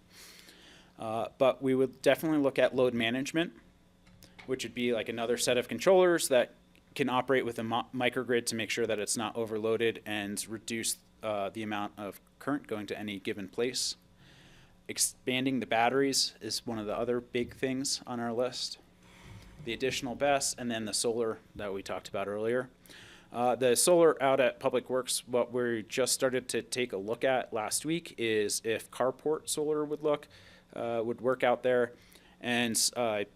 But we would definitely look at load management, which would be like another set of controllers that can operate with a microgrid to make sure that it's not overloaded and reduce the amount of current going to any given place. Expanding the batteries is one of the other big things on our list. The additional BESS, and then the solar that we talked about earlier. The solar out at Public Works, what we just started to take a look at last week is if carport solar would work out there. And I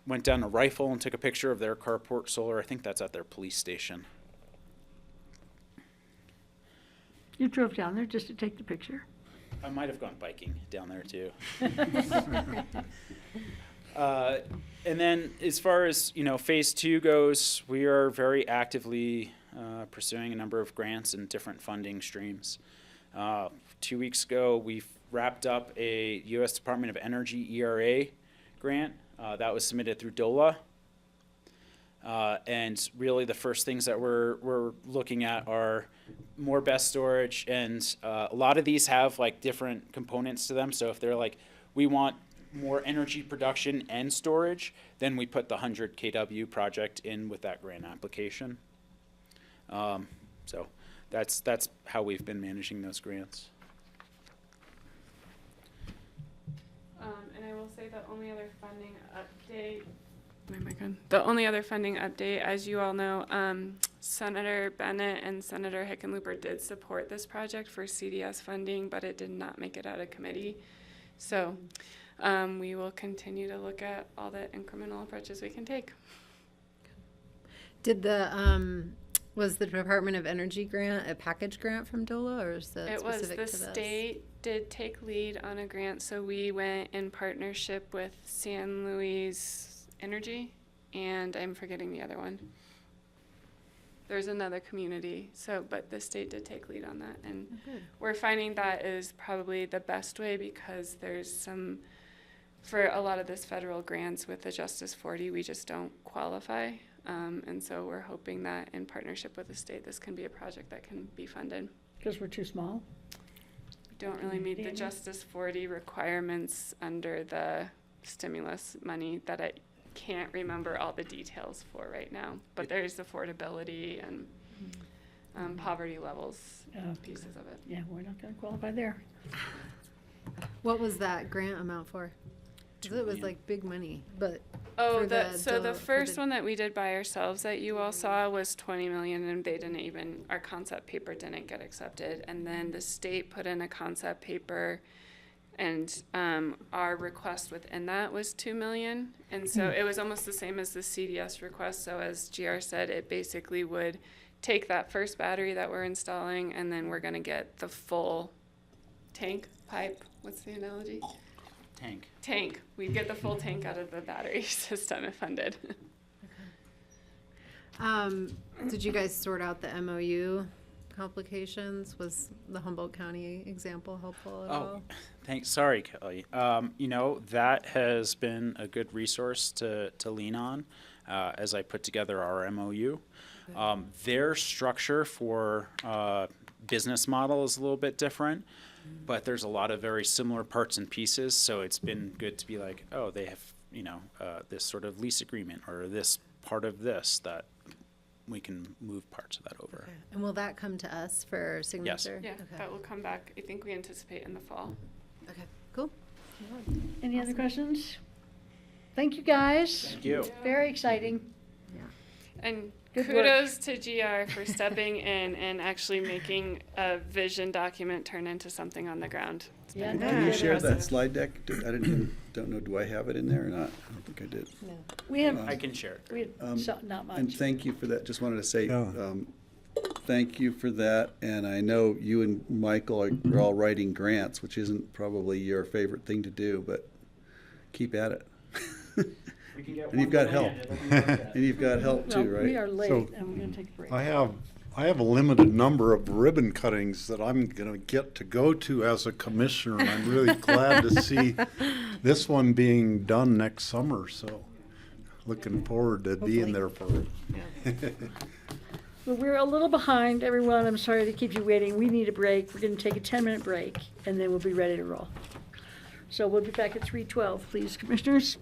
went down to Rifle and took a picture of their carport solar. I think that's at their police station. You drove down there just to take the picture? I might have gone biking down there too. And then as far as, phase 2 goes, we are very actively pursuing a number of grants and different funding streams. 2 weeks ago, we wrapped up a U.S. Department of Energy ERA grant that was submitted through DOLA. And really the first things that we're looking at are more BESS storage, and a lot of these have like different components to them. So if they're like, we want more energy production and storage, then we put the 100 kW project in with that grant application. So that's how we've been managing those grants. And I will say the only other funding update, the only other funding update, as you all know, Senator Bennett and Senator Hickenlooper did support this project for CDS funding, but it did not make it out of committee. So we will continue to look at all the incremental approaches we can take. Did was the Department of Energy grant a package grant from DOLA, or is that specific to this? The state did take lead on a grant, so we went in partnership with San Luis Energy, and I'm forgetting the other one. There's another community, but the state did take lead on that, and we're finding that is probably the best way, because there's for a lot of this federal grants with the Justice 40, we just don't qualify. And so we're hoping that in partnership with the state, this can be a project that can be funded. Because we're too small? We don't really meet the Justice 40 requirements under the stimulus money that can't remember all the details for right now. But there's affordability and poverty levels pieces of it. Yeah, we're not gonna qualify there. What was that grant amount for? 'Cause it was like big money, but. Oh, for the for first one that we did by ourselves that you all saw was 20 million, and they didn't even, our concept paper didn't get accepted. And then the state put in a concept paper, and our request within that was 2 million. And so it was almost the same as the CDS request. So as GR said, it basically would take that first battery that we're installing, and then we're gonna get the full tank, pipe, what's the analogy? Tank. We'd get the full tank out of the battery system if funded. Did you guys sort out the MOU complications? Was the Humboldt County example helpful at all? Thanks. Sorry, Kelly. You know, that has been a good resource to lean on as I put together our MOU. Their structure for business model is a little bit different, but there's a lot of very similar parts and pieces. So it's been good to be like, oh, they have, you know, this sort of lease agreement or this part of this that we can move parts of that over. Okay. And will that come to us for signature? Yeah, Okay. that will come back. I think we anticipate in the fall. Okay, cool. Any other questions? Thank you, guys. Thank you. Very exciting. And Good work. kudos to GR for stepping in and actually making a vision document turn into something on the ground. It's Yeah, been no, Can you Yeah. share that slide deck? Don't know, do I have it in there or not? I don't think I did. We have, I can share it. we had not And much. thank you for that. Just wanted to say, Yeah. thank you for that. And I know you and Michael are all writing grants, which isn't probably your favorite thing to do, but keep at it. We can get And you've got help. And you've got help Well, too, right? we are late, So- and we're gonna take a break. I have a limited number of ribbon cuttings that I'm gonna get to go to as a commissioner, and I'm really glad to see this one being done next summer, so looking forward to being there for it. Well, we're a little behind, everyone. I'm sorry to keep you waiting. We need a break. We're gonna take a 10-minute break, and then we'll be ready to roll. So we'll be back at 3:12, please, commissioners.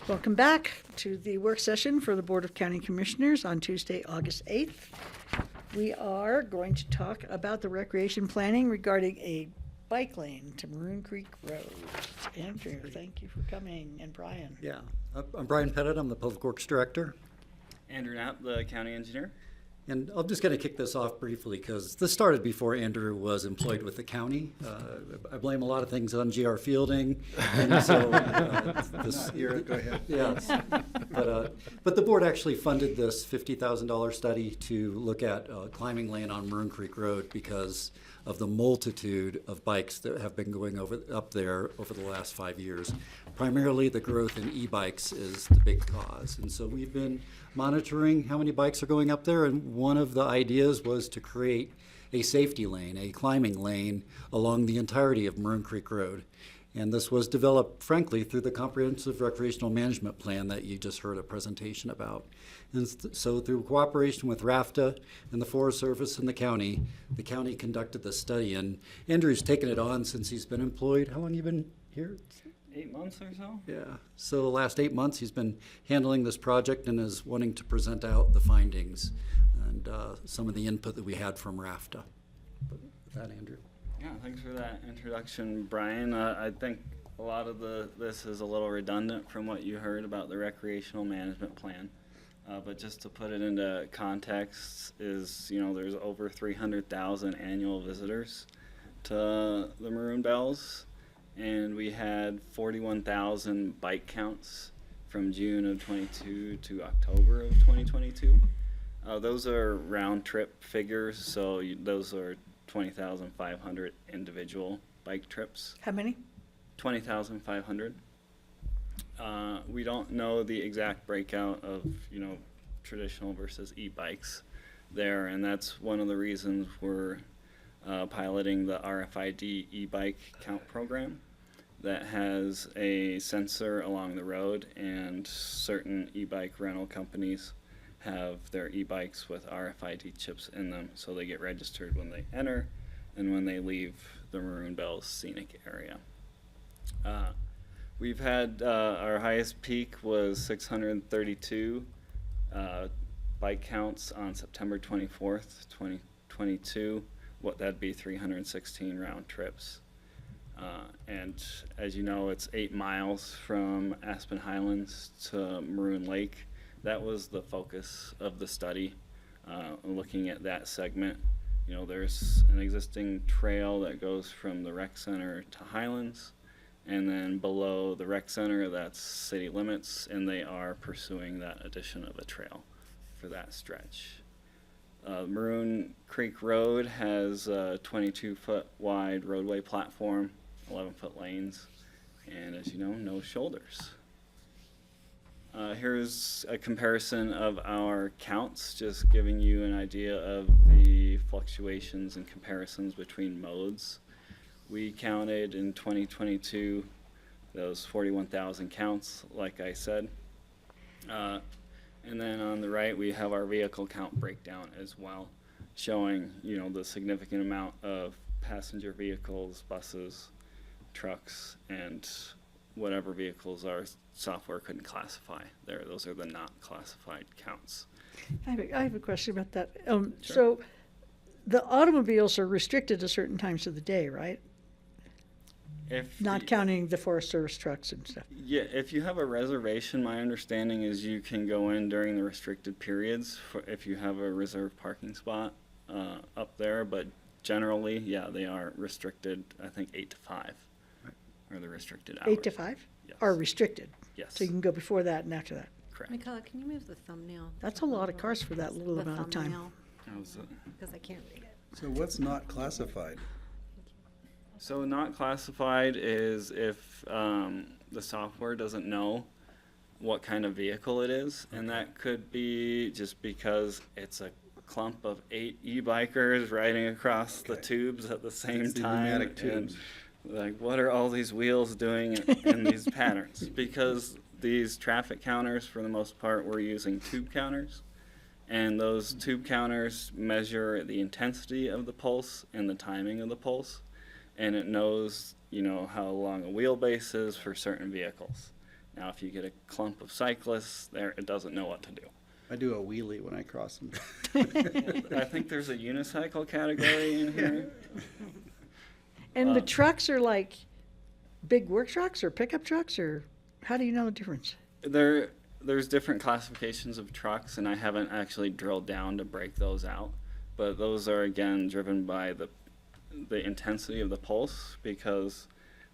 Welcome back to the work session for the Board of County Commissioners on Tuesday, August 8th. We are going to talk about the recreation planning regarding a bike lane to Maroon Creek Road. Andrew, thank you for coming, and Brian. Yeah, I'm Brian Pettit, I'm the Public Works Director. Andrew Knapp, the county engineer. And I'm just going to kick this off briefly because this started before Andrew was employed with the county. I blame a lot of things on GR Fielding, and so this. Go ahead. Yes, but the board actually funded this $50,000 study to look at climbing lane on Maroon Creek Road because of the multitude of bikes that have been going up there over the last 5 years. Primarily, the growth in e-bikes is the big cause, and so we've been monitoring how many bikes are going up there, and one of the ideas was to create a safety lane, a climbing lane along the entirety of Maroon Creek Road. And this was developed, frankly, through the Comprehensive Recreational Management Plan that you just heard a presentation about. And so through cooperation with RAFTA and the Forest Service and the county conducted the study. And Andrew's taken it on since he's been employed. How long have you been here? 8 months or so? Yeah, so the last 8 months he's been handling this project and is wanting to present out the findings and some of the input that we had from RAFTA. But with that, Andrew. Yeah, thanks for that introduction, Brian. I think a lot of this is a little redundant from what you heard about the recreational management plan. But just to put it into context is, there's over 300,000 annual visitors to the Maroon Bells. And we had 41,000 bike counts from June of 22 to October of 2022. Those are round trip figures, so those are 20,500 individual bike trips. How many? 20,500. We don't know the exact breakout of, traditional versus e-bikes there, and that's one of the reasons we're piloting the RFID e-bike count program that has a sensor along the road, and certain e-bike rental companies have their e-bikes with RFID chips in them, so they get registered when they enter and when they leave the Maroon Bells scenic area. We've had our highest peak was 632 bike counts on September 24th, 2022. What that'd be 316 round trips. And as you know, it's 8 miles from Aspen Highlands to Maroon Lake. That was the focus of the study, looking at that segment. There's an existing trail that goes from the rec center to Highlands, and then below the rec center, that's city limits, and they are pursuing that addition of a trail for that stretch. Maroon Creek Road has a 22-foot wide roadway platform, 11-foot lanes, and as you know, no shoulders. Here's a comparison of our counts, just giving you an idea of the fluctuations and comparisons between modes. We counted in 2022 those 41,000 counts, like I said. And then on the right, we have our vehicle count breakdown as well, showing, the significant amount of passenger vehicles, buses, trucks, and whatever vehicles our software couldn't classify there. Those are the not classified counts. I have a question about that. Sure. So the automobiles are restricted to certain times of the day, right? Not counting the Forest Service trucks and stuff. Yeah, if you have a reservation, my understanding is you can go in during the restricted periods if you have a reserved parking spot up there, but generally, yeah, they are restricted, I think 8 to 5 are the restricted hours. 8 to 5? Yes. Are restricted? Yes. So you can go before that and after that? Correct. Michaela, can you move the thumbnail? That's a lot of cars for that little amount of time. Because I can't read it. So what's not classified? So not classified is if the software doesn't know what kind of vehicle it is, and that could be just because it's a clump of 8 e-bikers riding across the tubes at the same It's the time. pneumatic tubes. Like, what are all these wheels doing in these patterns? Because these traffic counters, for the most part, we're using tube counters, and those tube counters measure the intensity of the pulse and the timing of the pulse, and it knows, how long a wheelbase is for certain vehicles. Now, if you get a clump of cyclists there, it doesn't know what to do. I do a wheelie when I cross them. I think there's a unicycle category in here. And the trucks are like big work trucks or pickup trucks, or how do you know the difference? There's different classifications of trucks, and I haven't actually drilled down to break those out. But those are, again, driven by the intensity of the pulse, because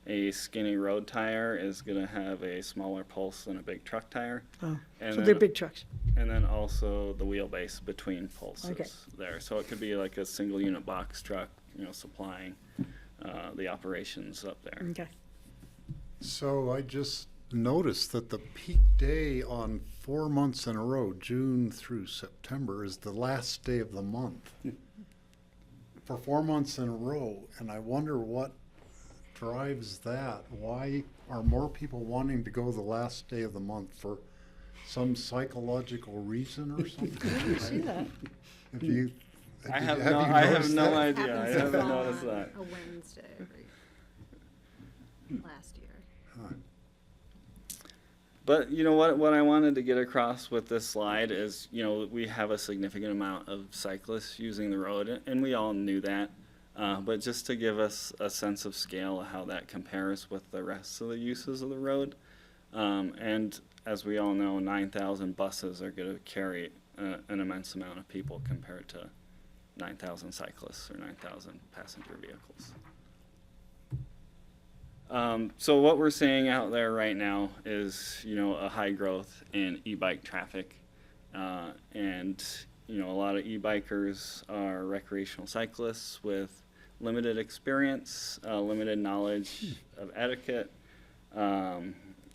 a skinny road tire is going to have a smaller pulse than a big truck tire. Oh, And so they're then- big trucks. And then also the wheelbase between pulses Okay. there. So it could be like a single unit box truck, supplying the operations up there. Okay. So I just noticed that the peak day on 4 months in a row, June through September, is the last day of the month. For 4 months in a row, and I wonder what drives that. Why are more people wanting to go the last day of the month, for some psychological reason or something? I see that. Have you, I you- have have you no noticed that? idea. I Happens to haven't fall noticed on that. A Wednesday last year. But what I wanted to get across with this slide is, we have a significant amount of cyclists using the road, and we all knew that. But just to give us a sense of scale of how that compares with the rest of the uses of the road. And as we all know, 9,000 buses are going to carry an immense amount of people compared to 9,000 cyclists or 9,000 passenger vehicles. So what we're seeing out there right now is, a high growth in e-bike traffic. And, a lot of e-bikers are recreational cyclists with limited experience, limited knowledge of etiquette.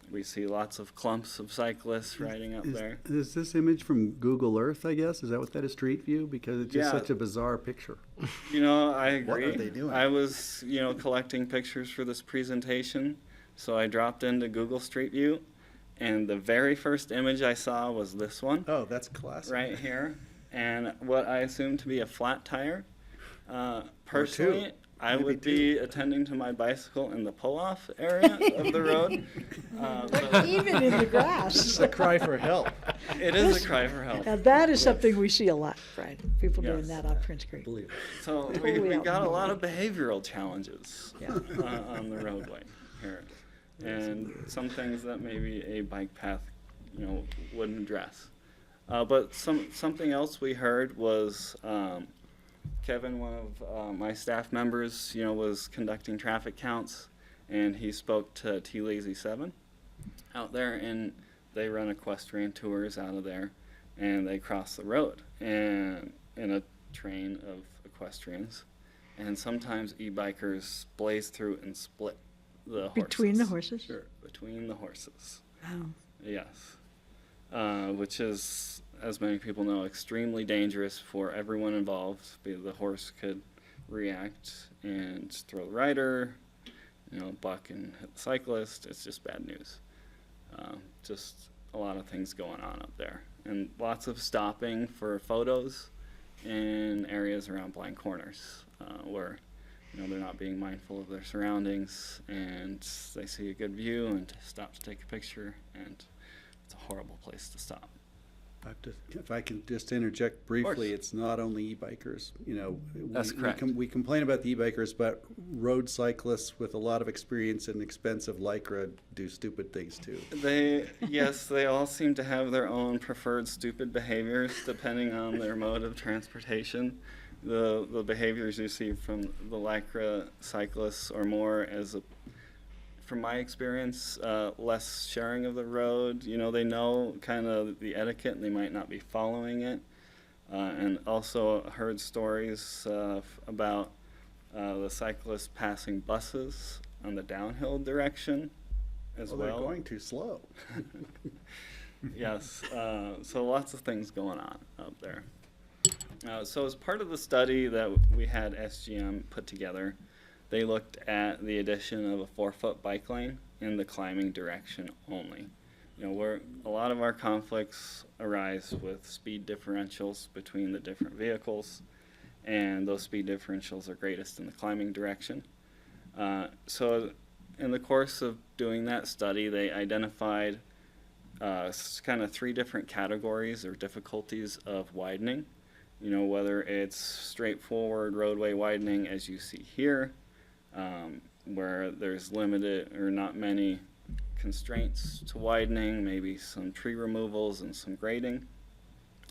We see lots of clumps of cyclists riding up there. Is this image from Google Earth, I guess? Is that what that is, Street View? Because it's just Yeah. such a bizarre picture. I agree. What are they doing? I was, collecting pictures for this presentation, so I dropped into Google Street View, and the very first image I saw was this one. Oh, that's classic. Right here, and what I assume to be a flat tire. Personally, I Maybe would two. be attending to my bicycle in the pull-off area of the road. But even in the grass. It's a cry for help. It is a cry for help. Now, that is something we see a lot, Brian, people doing Yes. that on Prince Creek. Believe it. So Totally we out got in a the lot road. of behavioral challenges Yeah. on the roadway here. And some things that maybe a bike path, wouldn't address. But something else we heard was Kevin, one of my staff members, was conducting traffic counts, and he spoke to T-Lazy 7 out there, and they run equestrian tours out of there, and they cross the road and in a train of equestrians, and sometimes e-bikers blaze through and split the horses. Between the horses? Sure, between the horses. Wow. Yes. Which is, as many people know, extremely dangerous for everyone involved. The horse could react and throw the rider, buck and hit the cyclist. It's just bad news. Just a lot of things going on up there. And lots of stopping for photos in areas around blind corners where they're not being mindful of their surroundings, and they see a good view and stop to take a picture, and it's a horrible place to stop. If I can just interject briefly, course. it's not only e-bikers. That's correct. We complain about the e-bikers, but road cyclists with a lot of experience and expensive Lycra do stupid things too. They all seem to have their own preferred stupid behaviors depending on their mode of transportation. The behaviors you see from the Lycra cyclists are more from my experience, less sharing of the road. They know kind of the etiquette and they might not be following it. And also heard stories about the cyclists passing buses on the downhill direction as well. They're going too slow. Yes, so lots of things going on up there. So as part of the study that we had SGM put together, they looked at the addition of a 4-foot bike lane in the climbing direction only. Where a lot of our conflicts arise with speed differentials between the different vehicles, and those speed differentials are greatest in the climbing direction. So in the course of doing that study, they identified kind of 3 different categories or difficulties of widening. You know, whether it's straightforward roadway widening, as you see here, where there's limited or not many constraints to widening, maybe some tree removals and some grading.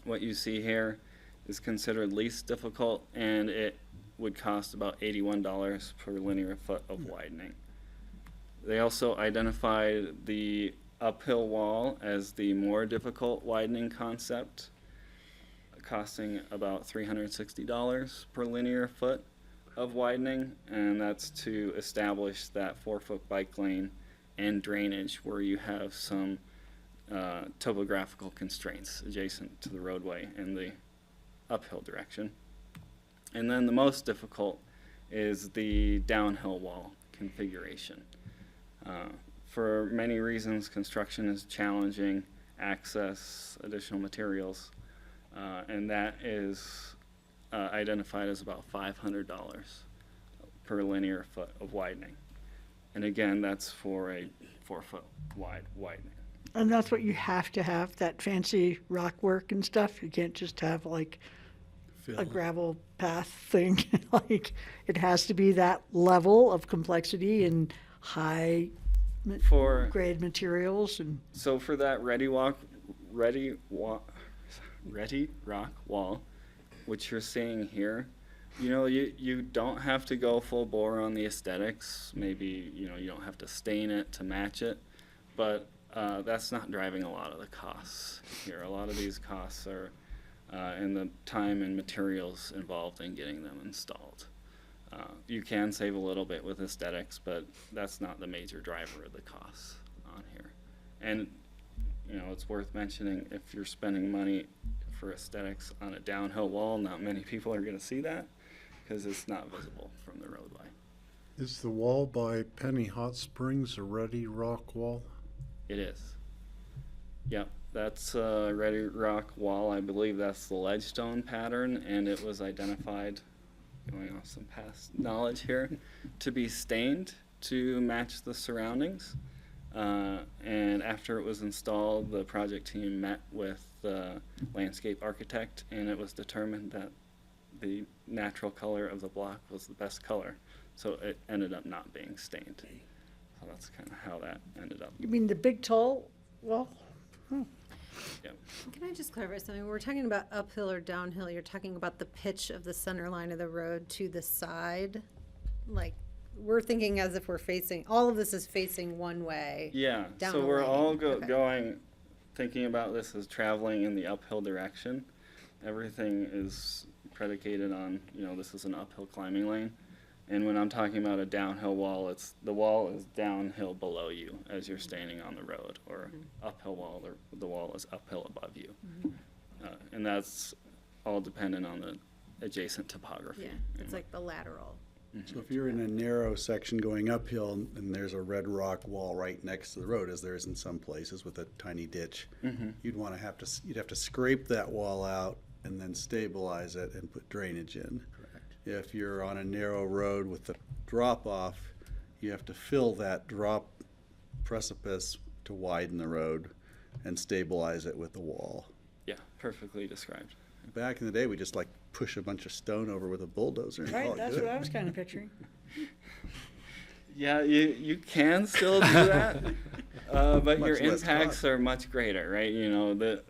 What you see here is considered least difficult, and it would cost about $81 per linear foot of widening. They also identified the uphill wall as the more difficult widening concept, costing about $360 per linear foot of widening, and that's to establish that 4-foot bike lane and drainage where you have some topographical constraints adjacent to the roadway in the uphill direction. And then the most difficult is the downhill wall configuration. For many reasons, construction is challenging, access, additional materials, and that is identified as about $500 per linear foot of widening. And again, that's for a 4-foot wide widening. And that's what you have to have, that fancy rock work and stuff. You can't just have like a gravel path thing. Like, it has to be that level of complexity and high grade materials. And so for that ready rock wall, which you're seeing here, you know, you don't have to go full bore on the aesthetics. Maybe, you know, you don't have to stain it to match it, but that's not driving a lot of the costs here. A lot of these costs are in the time and materials involved in getting them installed. You can save a little bit with aesthetics, but that's not the major driver of the costs on here. And, you know, it's worth mentioning, if you're spending money for aesthetics on a downhill wall, not many people are going to see that because it's not visible from the roadway. Is the wall by Penny Hot Springs a ready rock wall? It is. Yep, that's a ready rock wall. I believe that's the ledgestone pattern, and it was identified, going off some past knowledge here, to be stained to match the surroundings. And after it was installed, the project team met with the landscape architect, and it was determined that the natural color of the block was the best color. So it ended up not being stained. So that's kind of how that ended up. you mean the big tall wall? Yep. Can I just clarify something? When we're talking about uphill or downhill, you're talking about the pitch of the center line of the road to the side? Like, we're thinking as if we're facing, all of this is facing one way. Yeah, down so the we're lane. all Okay. thinking about this as traveling in the uphill direction. Everything is predicated on, you know, this is an uphill climbing lane. And when I'm talking about a downhill wall, the wall is downhill below you as you're standing on the road, or uphill wall, the wall is uphill above you. And that's all dependent on the adjacent topography. Yeah, it's like the lateral. So if you're in a narrow section going uphill and there's a red rock wall right next to the road, as there is in some places with a tiny ditch, you'd have to scrape that wall out and then stabilize it and put drainage in. If you're on a narrow road with a drop off, you have to fill that drop precipice to widen the road and stabilize it with the wall. Yeah, perfectly described. Back in the day, we just like push a bunch of stone over with a bulldozer and call Right, it that's good. what I was kind of picturing. Yeah, you can still do that, but your Much less impacts cost. are much greater, right? You know,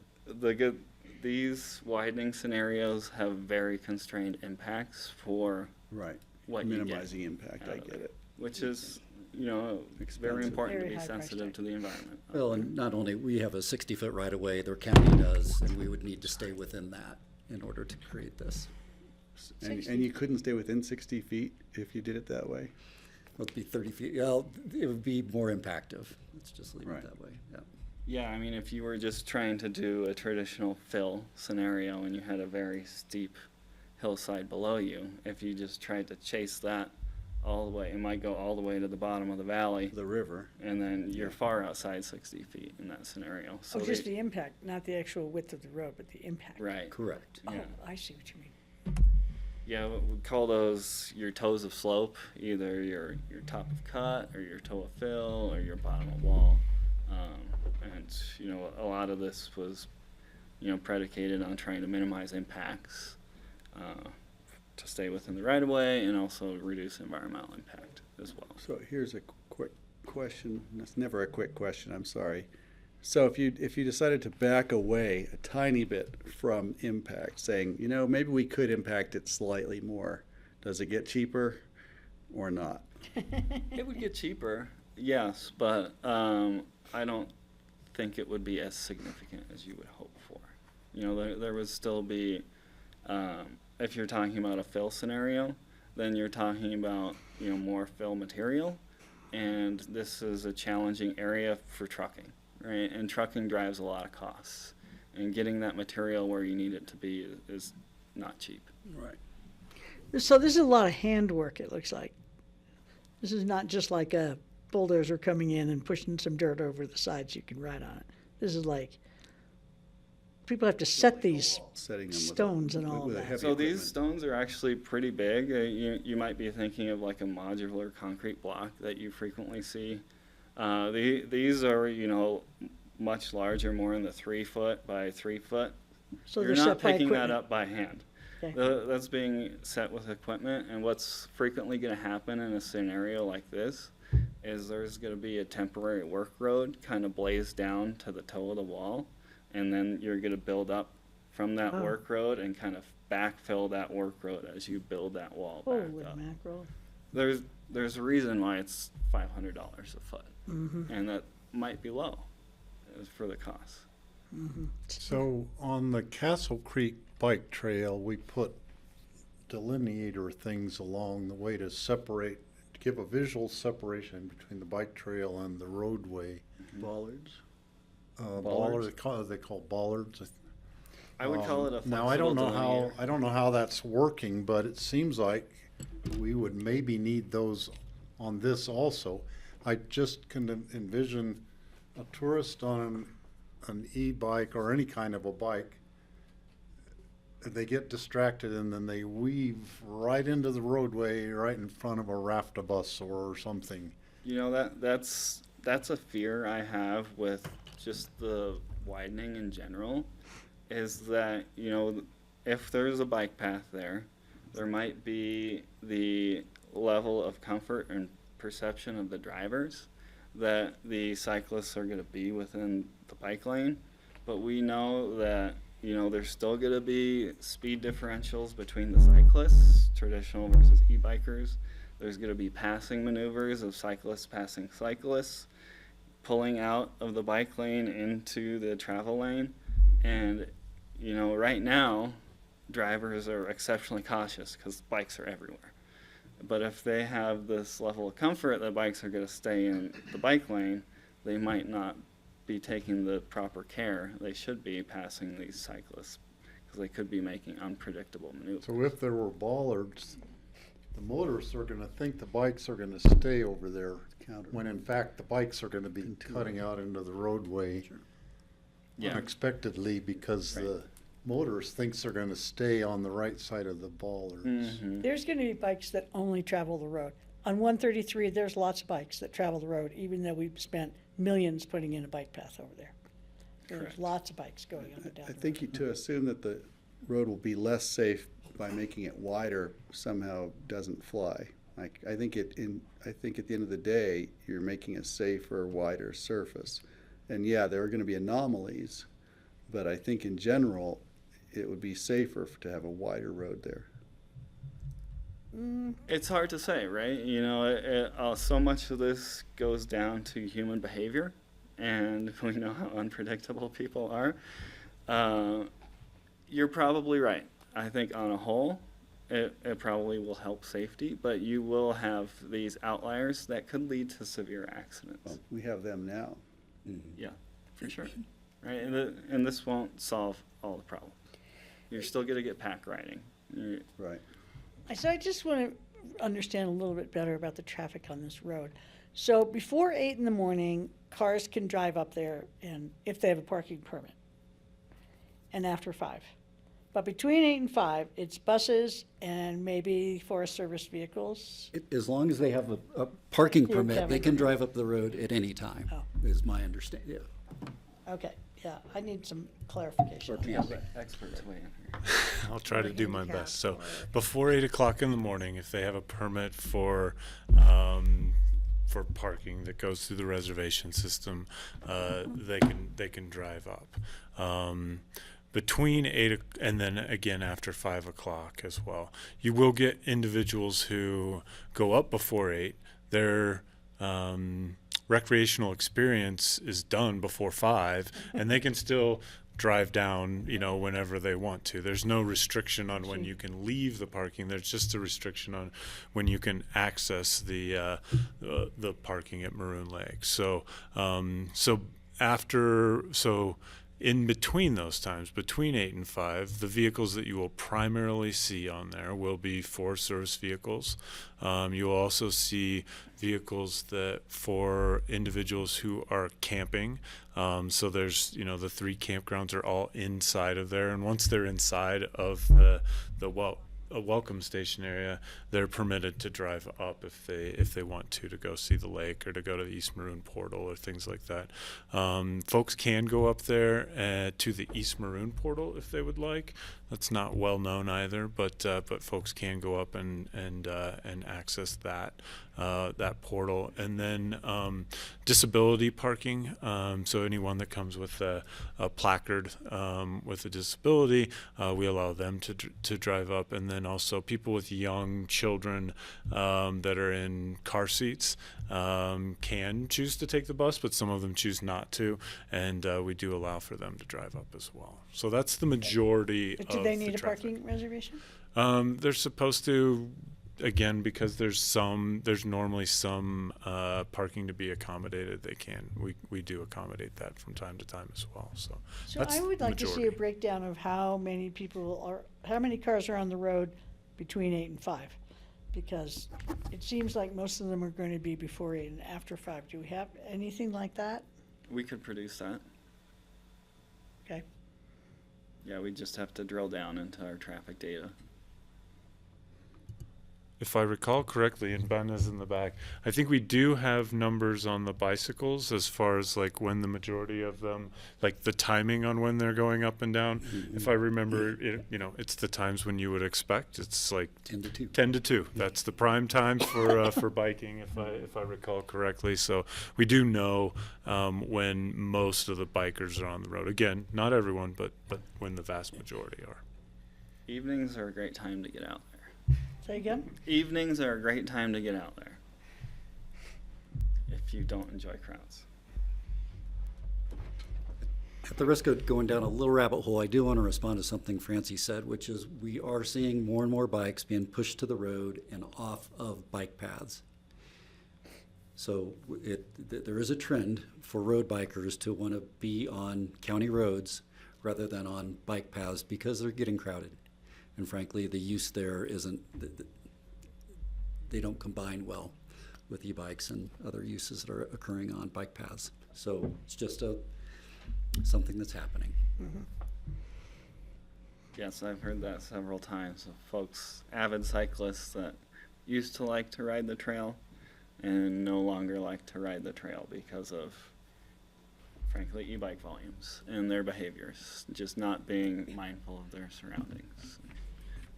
these widening scenarios have very constrained impacts for Right. what you Minimizing get impact, out I of get it. which is, you know, Expensive. very important Very to be high price sensitive tag. to the environment. Well, and not only, we have a 60-foot right-of-way, their county does, and we would need to stay within that in order to create this. And you couldn't stay within 60 feet if you did it that way? Well, it'd be 30 feet, well, it would be more impactive. Let's just leave Right. it that way, yeah. Yeah, I mean, if you were just trying to do a traditional fill scenario and you had a very steep hillside below you, if you just tried to chase that all the way, it might go all the way to the bottom of the valley, The river. and then you're far outside 60 feet in that scenario. So Oh, just they- the impact, not the actual width of the road, but the impact. right. Correct. Oh, Yeah. I see what you mean. Yeah, we call those your toes of slope, either your top of cut or your toe of fill or your bottom of wall. And you know, a lot of this was, you know, predicated on trying to minimize impacts to stay within the right of way and also reduce environmental impact as well. So here's a quick question. That's never a quick question, I'm sorry. So if you decided to back away a tiny bit from impact, saying, you know, maybe we could impact it slightly more, does it get cheaper or not? It would get cheaper, yes, but I don't think it would be as significant as you would hope for. You know, there would still be, if you're talking about a fill scenario, then you're talking about, you know, more fill material, and this is a challenging area for trucking, right? And trucking drives a lot of costs, and getting that material where you need it to be is not cheap. Right. So this is a lot of handwork, it looks like. This is not just like a bulldozer coming in and pushing some dirt over the sides you can ride on it. This is like, people have to set these Setting them stones and all of with a that. heavy So these equipment. stones are actually pretty big. You might be thinking of like a modular concrete block that you frequently see. These are, you know, much larger, more in the 3 foot by 3 foot. So You're they're not set by picking that equipment. up by hand. Okay. That's being set with equipment, and what's frequently going to happen in a scenario like this is there's going to be a temporary work road kind of blazed down to the toe of the wall, and then you're going to build up from that Oh. work road and kind of backfill that work road as you build that wall Holy back up. mackerel. There's a reason why it's $500 a foot, Mm-hmm. and that might be low for the cost. Mm-hmm. So on the Castle Creek Bike Trail, we put delineator things along the way to separate, to give a visual separation between the bike trail and the roadway. Bollards. Bollards, they call bollards. I would call it a Now, I don't know flexible how, I don't know how that's working, but it seems like we would maybe need those on this also. I just can envision a tourist on an e-bike or any kind of a bike. They get distracted and then they weave right into the roadway, right in front of a rafta bus or something. You know, that's a fear I have with just the widening in general, is that, you know, if there's a bike path there might be the level of comfort and perception of the drivers that the cyclists are going to be within the bike lane, but we know that, you know, there's still going to be speed differentials between the cyclists, traditional versus e-bikers. There's going to be passing maneuvers of cyclists passing cyclists, pulling out of the bike lane into the travel lane. And, you know, right now, drivers are exceptionally cautious because bikes are everywhere. But if they have this level of comfort that bikes are going to stay in the bike lane, they might not be taking the proper care they should be passing these cyclists, because they could be making unpredictable maneuvers. So if there were bollards, the motorists are gonna think the bikes are gonna stay over there, when in fact the bikes are gonna be cutting out into the roadway Yeah. unexpectedly because the motorist thinks they're gonna stay on the right side of the bollards. Mhm. There's going to be bikes that only travel the road. On 133, there's lots of bikes that travel the road, even though we've spent millions putting in a bike path over there. There's Correct. lots of bikes going up and down I the think road. to assume that the road will be less safe by making it wider somehow doesn't fly. Like, I think at the end of the day, you're making a safer, wider surface. And yeah, there are gonna be anomalies, but I think in general, it would be safer to have a wider road there. It's hard to say, right? You know, so much of this goes down to human behavior, and we know how unpredictable people are. You're probably right. I think on a whole, it probably will help safety, but you will have these outliers that could lead to severe accidents. Well, we have them now. Yeah, for sure. Right, and this won't solve all the problem. You're still going to get pack riding. Right. So I just want to understand a little bit better about the traffic on this road. So before 8 in the morning, cars can drive up there and if they have a parking permit, and after 5. But between 8 and 5, it's buses and maybe Forest Service vehicles. As long as they have a parking You're permit, they covered. can drive up the road at any time, Oh. is my understanding, yeah. Okay, yeah, I need some clarification. on that. Experts weigh in here. I'll try to do my handicap best. So or- before 8 o'clock in the morning, if they have a permit for parking that goes through the reservation system, they can drive up. Between and then again after 5 o'clock as well. You will get individuals who go up before 8. Their recreational experience is done before 5, and they can still drive down, whenever they want to. There's no restriction on when you can leave the parking. There's just a restriction on when you can access the parking at Maroon Lake. So in between those times, between 8 and 5, the vehicles that you will primarily see on there will be Forest Service vehicles. You'll also see vehicles that for individuals who are camping. So there's, the 3 campgrounds are all inside of there. And once they're inside of a welcome station area, they're permitted to drive up if they want to go see the lake or to go to the East Maroon portal or things like that. Folks can go up there to the East Maroon portal if they would like. That's not well known either, but folks can go up and access that portal. And then disability parking. So anyone that comes with a placard with a disability, we allow them to drive up. And then also people with young children that are in car seats can choose to take the bus, but some of them choose not to. And we do allow for them to drive up as well. So that's the majority But of do they the need a traffic. parking reservation? They're supposed to, again, because there's normally some parking to be accommodated. We do accommodate that from time to time as well. So that's I would like to see a majority. breakdown of how many cars are on the road between 8 and 5. Because it seems like most of them are going to be before 8 and after 5. Do we have anything like that? We could produce that. Okay. Yeah, we just have to drill down into our traffic data. If I recall correctly, and Ben is in the back, I think we do have numbers on the bicycles as far as like when the majority of them, like the timing on when they're going up and down. If I remember, it's the times when you would expect. It's like 10 to 2. 10 to 2. That's the prime time for biking, if I recall correctly. So we do know when most of the bikers are on the road. Again, not everyone, but when the vast majority are. Evenings are a great time to get out there. Say again? Evenings are a great time to get out there if you don't enjoy crowds. At the risk of going down a little rabbit hole, I do want to respond to something Francie said, which is we are seeing more and more bikes being pushed to the road and off of bike paths. So there is a trend for road bikers to want to be on county roads rather than on bike paths because they're getting crowded. And frankly, the use there isn't, they don't combine well with e-bikes and other uses that are occurring on bike paths. So it's just something that's happening. Mm-hmm. Yes, I've heard that several times of folks, avid cyclists that used to like to ride the trail and no longer like to ride the trail because of, frankly, e-bike volumes and their behaviors, just not being mindful of their surroundings.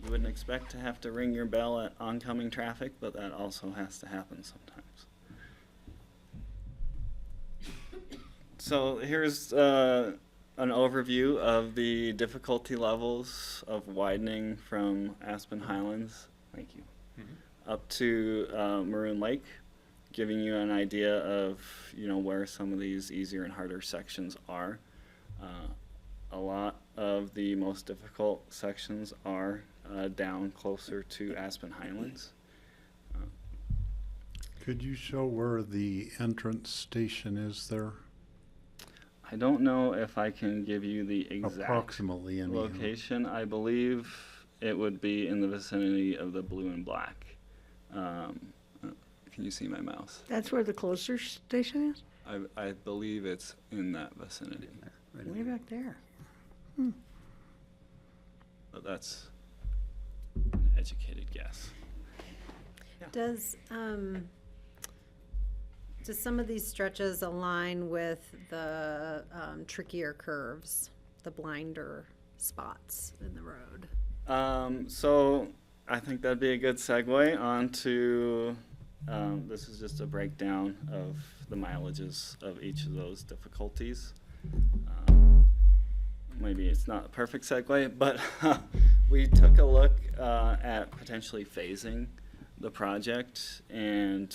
You wouldn't expect to have to ring your bell at oncoming traffic, but that also has to happen sometimes. So here's an overview of the difficulty levels of widening from Aspen Highlands, thank you, up to Maroon Lake, giving you an idea of where some of these easier and harder sections are. A lot of the most difficult sections are down closer to Aspen Highlands. Could you show where the entrance station is there? I don't know if I can give you the exact Approximately, anyhow. location. I believe it would be in the vicinity of the blue and black. Can you see my mouse? That's where the closer station is? I believe it's in that vicinity. Way back there. but that's an educated guess. Does some of these stretches align with the trickier curves, the blinder spots in the road? So I think that'd be a good segue onto, this is just a breakdown of the mileages of each of those difficulties. Maybe it's not a perfect segue, but we took a look at potentially phasing the project, and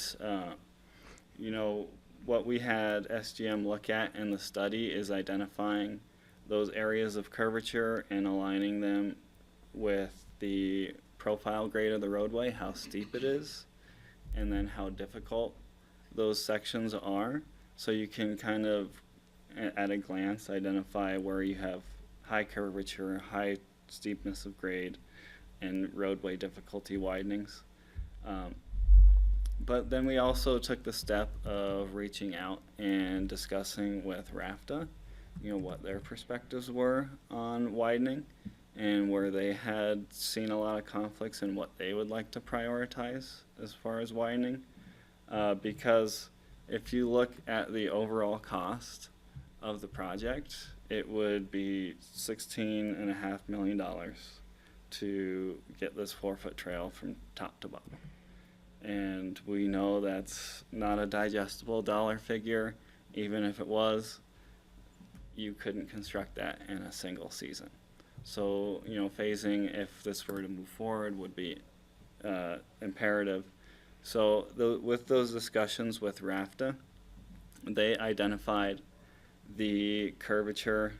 you know, what we had SGM look at in the study is identifying those areas of curvature and aligning them with the profile grade of the roadway, how steep it is, and then how difficult those sections are. So you can kind of, at a glance, identify where you have high curvature, high steepness of grade, and roadway difficulty widenings. But then we also took the step of reaching out and discussing with RAFTA, you know, what their perspectives were on widening and where they had seen a lot of conflicts and what they would like to prioritize as far as widening. Because if you look at the overall cost of the project, it would be $16.5 million to get this 4-foot trail from top to bottom. And we know that's not a digestible dollar figure. Even if it was, you couldn't construct that in a single season. So, you know, phasing, if this were to move forward, would be imperative. So with those discussions with RAFTA, they identified the curvature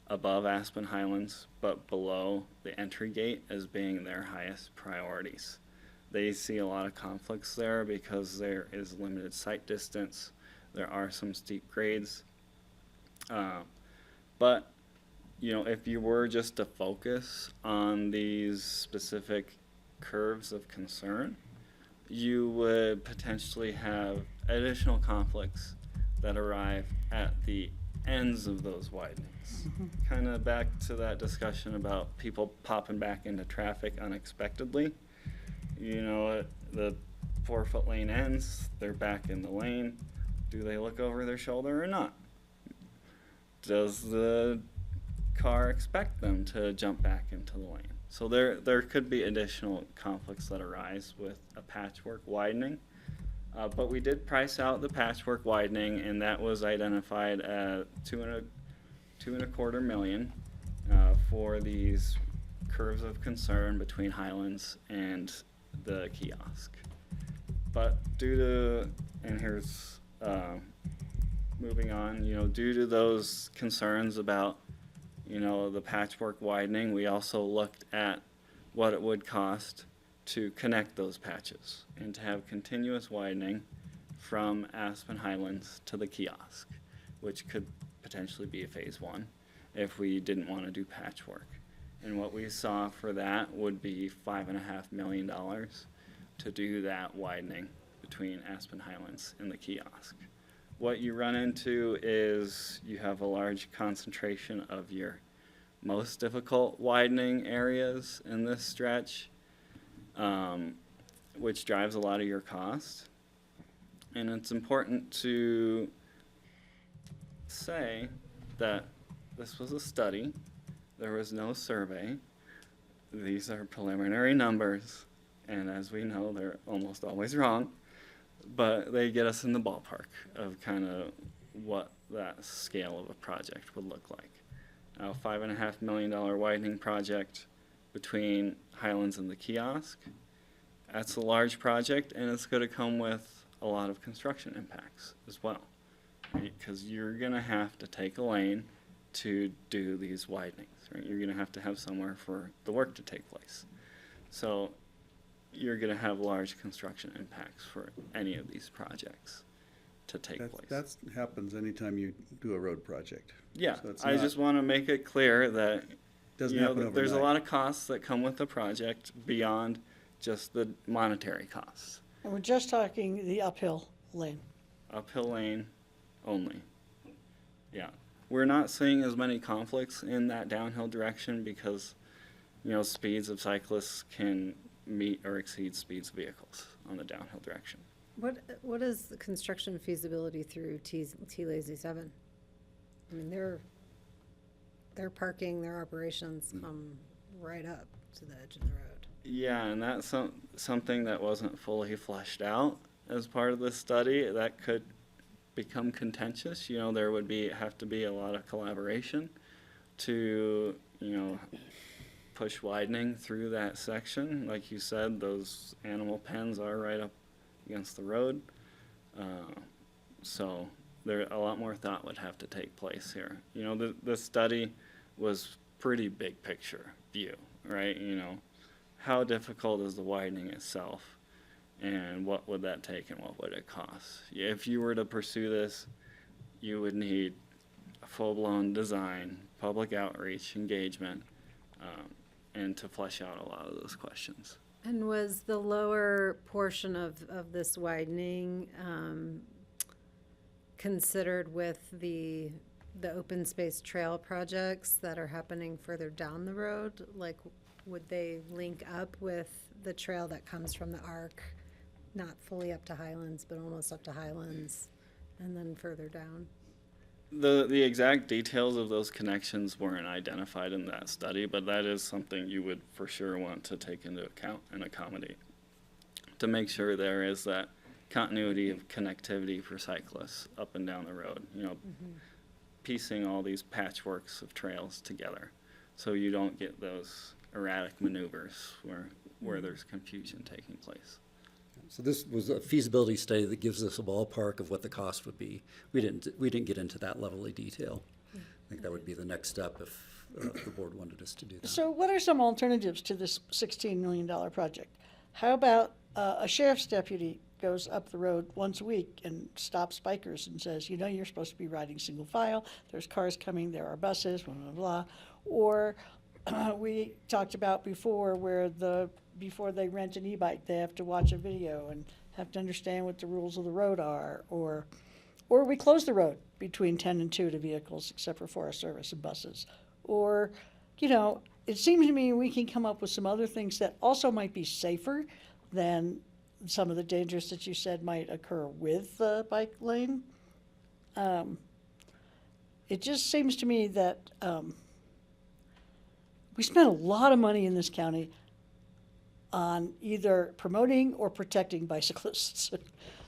above Aspen Highlands, but below the entry gate as being their highest priorities. They see a lot of conflicts there because there is limited sight distance. There are some steep grades. But, you know, if you were just to focus on these specific curves of concern, you would potentially have additional conflicts that arrive at the ends of those widenings. Kind of back to that discussion about people popping back into traffic unexpectedly. You know, the 4-foot lane ends, they're back in the lane. Do they look over their shoulder or not? Does the car expect them to jump back into the lane? So there could be additional conflicts that arise with a patchwork widening. But we did price out the patchwork widening, and that was identified at $2.25 million for these curves of concern between Highlands and the kiosk. But due to, and here's moving on, you know, due to those concerns about, you know, the patchwork widening, we also looked at what it would cost to connect those patches and to have continuous widening from Aspen Highlands to the kiosk, which could potentially be a phase 1 if we didn't want to do patchwork. And what we saw for that would be $5.5 million to do that widening between Aspen Highlands and the kiosk. What you run into is you have a large concentration of your most difficult widening areas in this stretch, which drives a lot of your cost. And it's important to say that this was a study. There was no survey. These are preliminary numbers, and as we know, they're almost always wrong, but they get us in the ballpark of kind of what that scale of a project would look like. A $5.5 million widening project between Highlands and the kiosk. That's a large project, and it's going to come with a lot of construction impacts as well, right? Because you're going to have to take a lane to do these widenings, right? You're going to have somewhere for the work to take place. So you're going to have large construction impacts for any of these projects to take place. That happens anytime you do a road project. Yeah, So it's I not- just want to make it clear that Doesn't you know, happen that there's a overnight. lot of costs that come with the project beyond just the monetary costs. And we're just talking the uphill lane. Uphill lane only. Yeah. We're not seeing as many conflicts in that downhill direction because speeds of cyclists can meet or exceed speeds of vehicles on the downhill direction. What is the construction feasibility through T Lazy 7? I mean, their parking, their operations come right up to the edge of the road. Yeah, and that's something that wasn't fully fleshed out as part of the study. That could become contentious. There would have to be a lot of collaboration to, push widening through that section. Like you said, those animal pens are right up against the road. So a lot more thought would have to take place here. The study was pretty big picture view, right? How difficult is the widening itself, and what would that take, and what would it cost? If you were to pursue this, you would need a full-blown design, public outreach, engagement, and to flesh out a lot of those questions. And was the lower portion of this widening considered with the open space trail projects that are happening further down the road? Like, would they link up with the trail that comes from the Arc, not fully up to Highlands, but almost up to Highlands, and then further down? The exact details of those connections weren't identified in that study, but that is something you would for sure want to take into account and accommodate to make sure there is that continuity of connectivity for cyclists up and down the road, piecing all these patchworks of trails together so you don't get those erratic maneuvers where there's confusion taking place. So this was a feasibility study that gives us a ballpark of what the cost would be. We didn't get into that level of detail. I think that would be the next step if the board wanted us to do that. So what are some alternatives to this $16 million project? How about a sheriff's deputy goes up the road once a week and stops bikers and says, you're supposed to be riding single file, there's cars coming, there are buses, blah, blah, blah. Or we talked about before where before they rent an e-bike, they have to watch a video and have to understand what the rules of the road are. Or we close the road between 10 and 2 to vehicles except for Forest Service and buses. Or, it seems to me we can come up with some other things that also might be safer than some of the dangers that you said might occur with the bike lane. It just seems to me that we spend a lot of money in this county on either promoting or protecting bicyclists.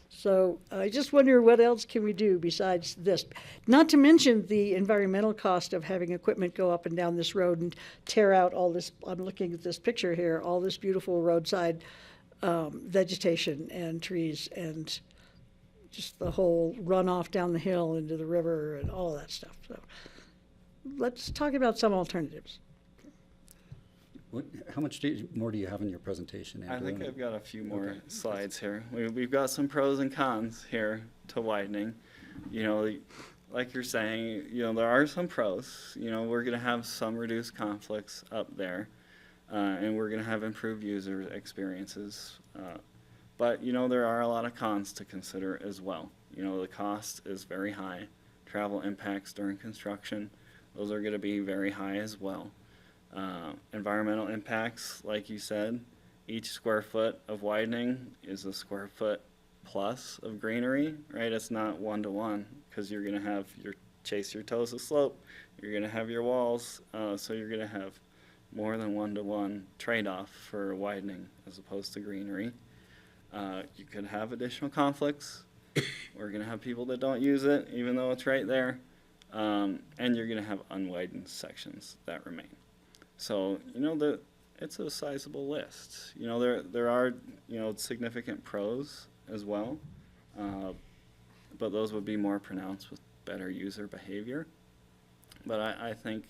So I just wonder what else can we do besides this? Not to mention the environmental cost of having equipment go up and down this road and tear out all this, I'm looking at this picture here, all this beautiful roadside vegetation and trees and just the whole runoff down the hill into the river and all of that stuff. So let's talk about some alternatives. How much more do you have in your presentation, Andrew? I think I've got a few more slides here. We've got some pros and cons here to widening. Like you're saying, there are some pros. We're going to have some reduced conflicts up there, and we're going to have improved user experiences. But, there are a lot of cons to consider as well. The cost is very high. Travel impacts during construction, those are going to be very high as well. Environmental impacts, like you said, each square foot of widening is a square foot plus of greenery, right? It's not 1-to-1 because you're going to have chase your toes a slope, you're going to have your walls, so you're going to have more than 1-to-1 trade-off for widening as opposed to greenery. You could have additional conflicts. We're going to have people that don't use it even though it's right there, and you're going to have unwidened sections that remain. So, it's a sizable list. There are, significant pros as well, but those would be more pronounced with better user behavior. But I think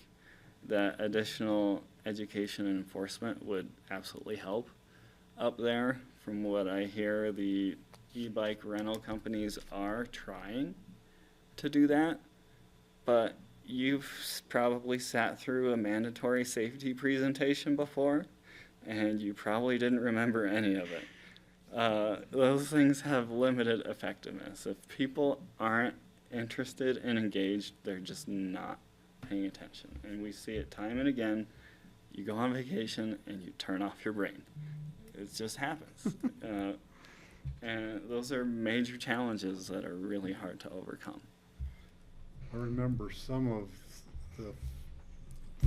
that additional education and enforcement would absolutely help up there. From what I hear, the e-bike rental companies are trying to do that, but you've probably sat through a mandatory safety presentation before, and you probably didn't remember any of it. Those things have limited effectiveness. If people aren't interested and engaged, they're just not paying attention. And we see it time and again. You go on vacation and you turn off your brain. It just happens. And those are major challenges that are really hard to overcome. I remember some of the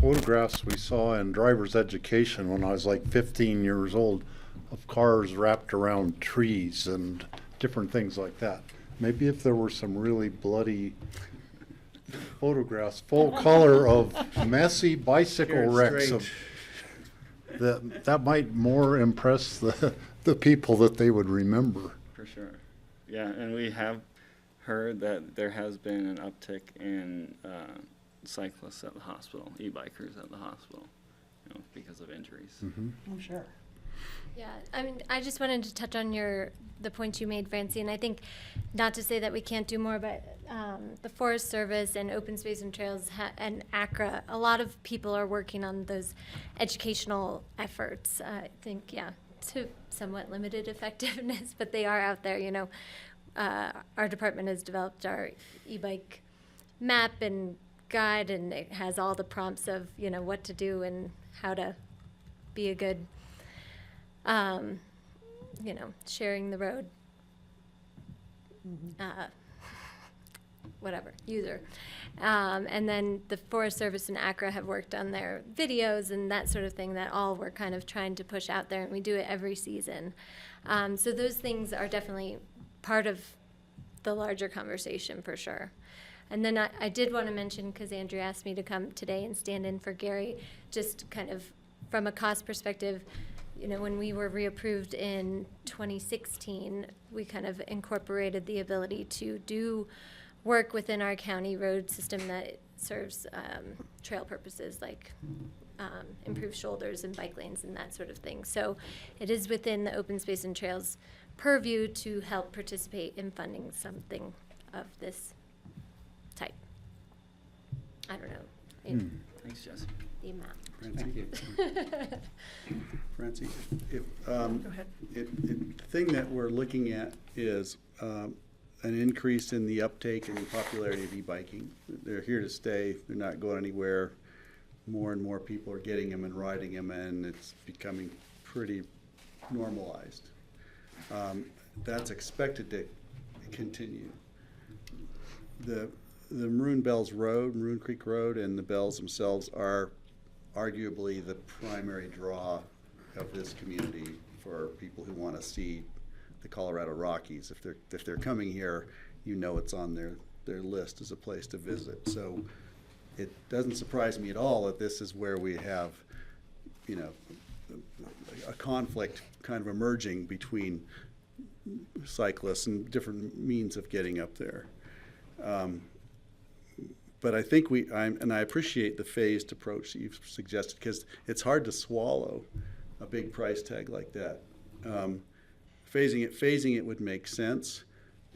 photographs we saw in driver's education when I was like 15 years old of cars wrapped around trees and different things like that. Maybe if there were some really bloody photographs, full color of messy bicycle Scared wrecks straight. that might more impress the people that they would remember. For sure. Yeah, and we have heard that there has been an uptick in cyclists at the hospital, e-bikers at the hospital, you know, because of injuries. Oh, sure. Yeah, I mean, I just wanted to touch on the point you made, Francie, and I think, not to say that we can't do more, but the Forest Service and Open Space and Trails and ACRA, a lot of people are working on those educational efforts. I think, yeah, to somewhat limited effectiveness, but they are out there, you know. Our department has developed our e-bike map and guide, and it has all the prompts of, you know, what to do and how to be a good you know, sharing the road, whatever, user. And then the Forest Service and ACRA have worked on their videos and that sort of thing that all we're kind of trying to push out there, and we do it every season. So those things are definitely part of the larger conversation for sure. And then I did want to mention, because Andrew asked me to come today and stand in for Gary, just kind of from a cost perspective, you know, when we were reapproved in 2016, we kind of incorporated the ability to do work within our county road system that serves trail purposes, like improve shoulders and bike lanes and that sort of thing. So it is within the Open Space and Trails purview to help participate in funding something of this type. I don't know. Thanks, Jesse. The amount. Francie, Francie, the thing that we're looking at is an increase in the uptake and the popularity of e-biking. They're here to stay. They're not going anywhere. More and more people are getting them and riding them, and it's becoming pretty normalized. That's expected to continue. The Maroon Creek Road, and the Bells themselves are arguably the primary draw of this community for people who want to see the Colorado Rockies. If they're coming here, you know it's on their list as a place to visit. So it doesn't surprise me at all that this is where we have, you know, a conflict kind of emerging between cyclists and different means of getting up there. But I think I appreciate the phased approach that you've suggested, because it's hard to swallow a big price tag like that. Phasing it would make sense.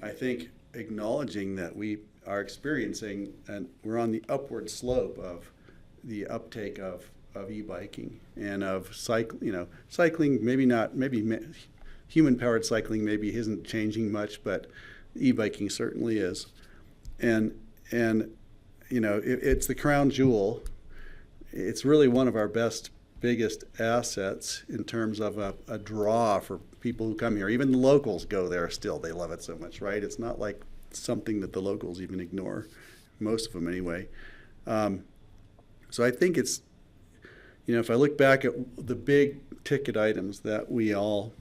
I think acknowledging that we are experiencing, and we're on the upward slope of the uptake of e-biking and of cycling, maybe human-powered cycling maybe isn't changing much, but e-biking certainly is. And you know, it's the crown jewel. It's really one of our biggest assets in terms of a draw for people who come here. Even the locals go there still. They love it so much, right? It's not like something that the locals even ignore, most of them anyway. So I think it's, you know, if I look back at the big ticket items that we all,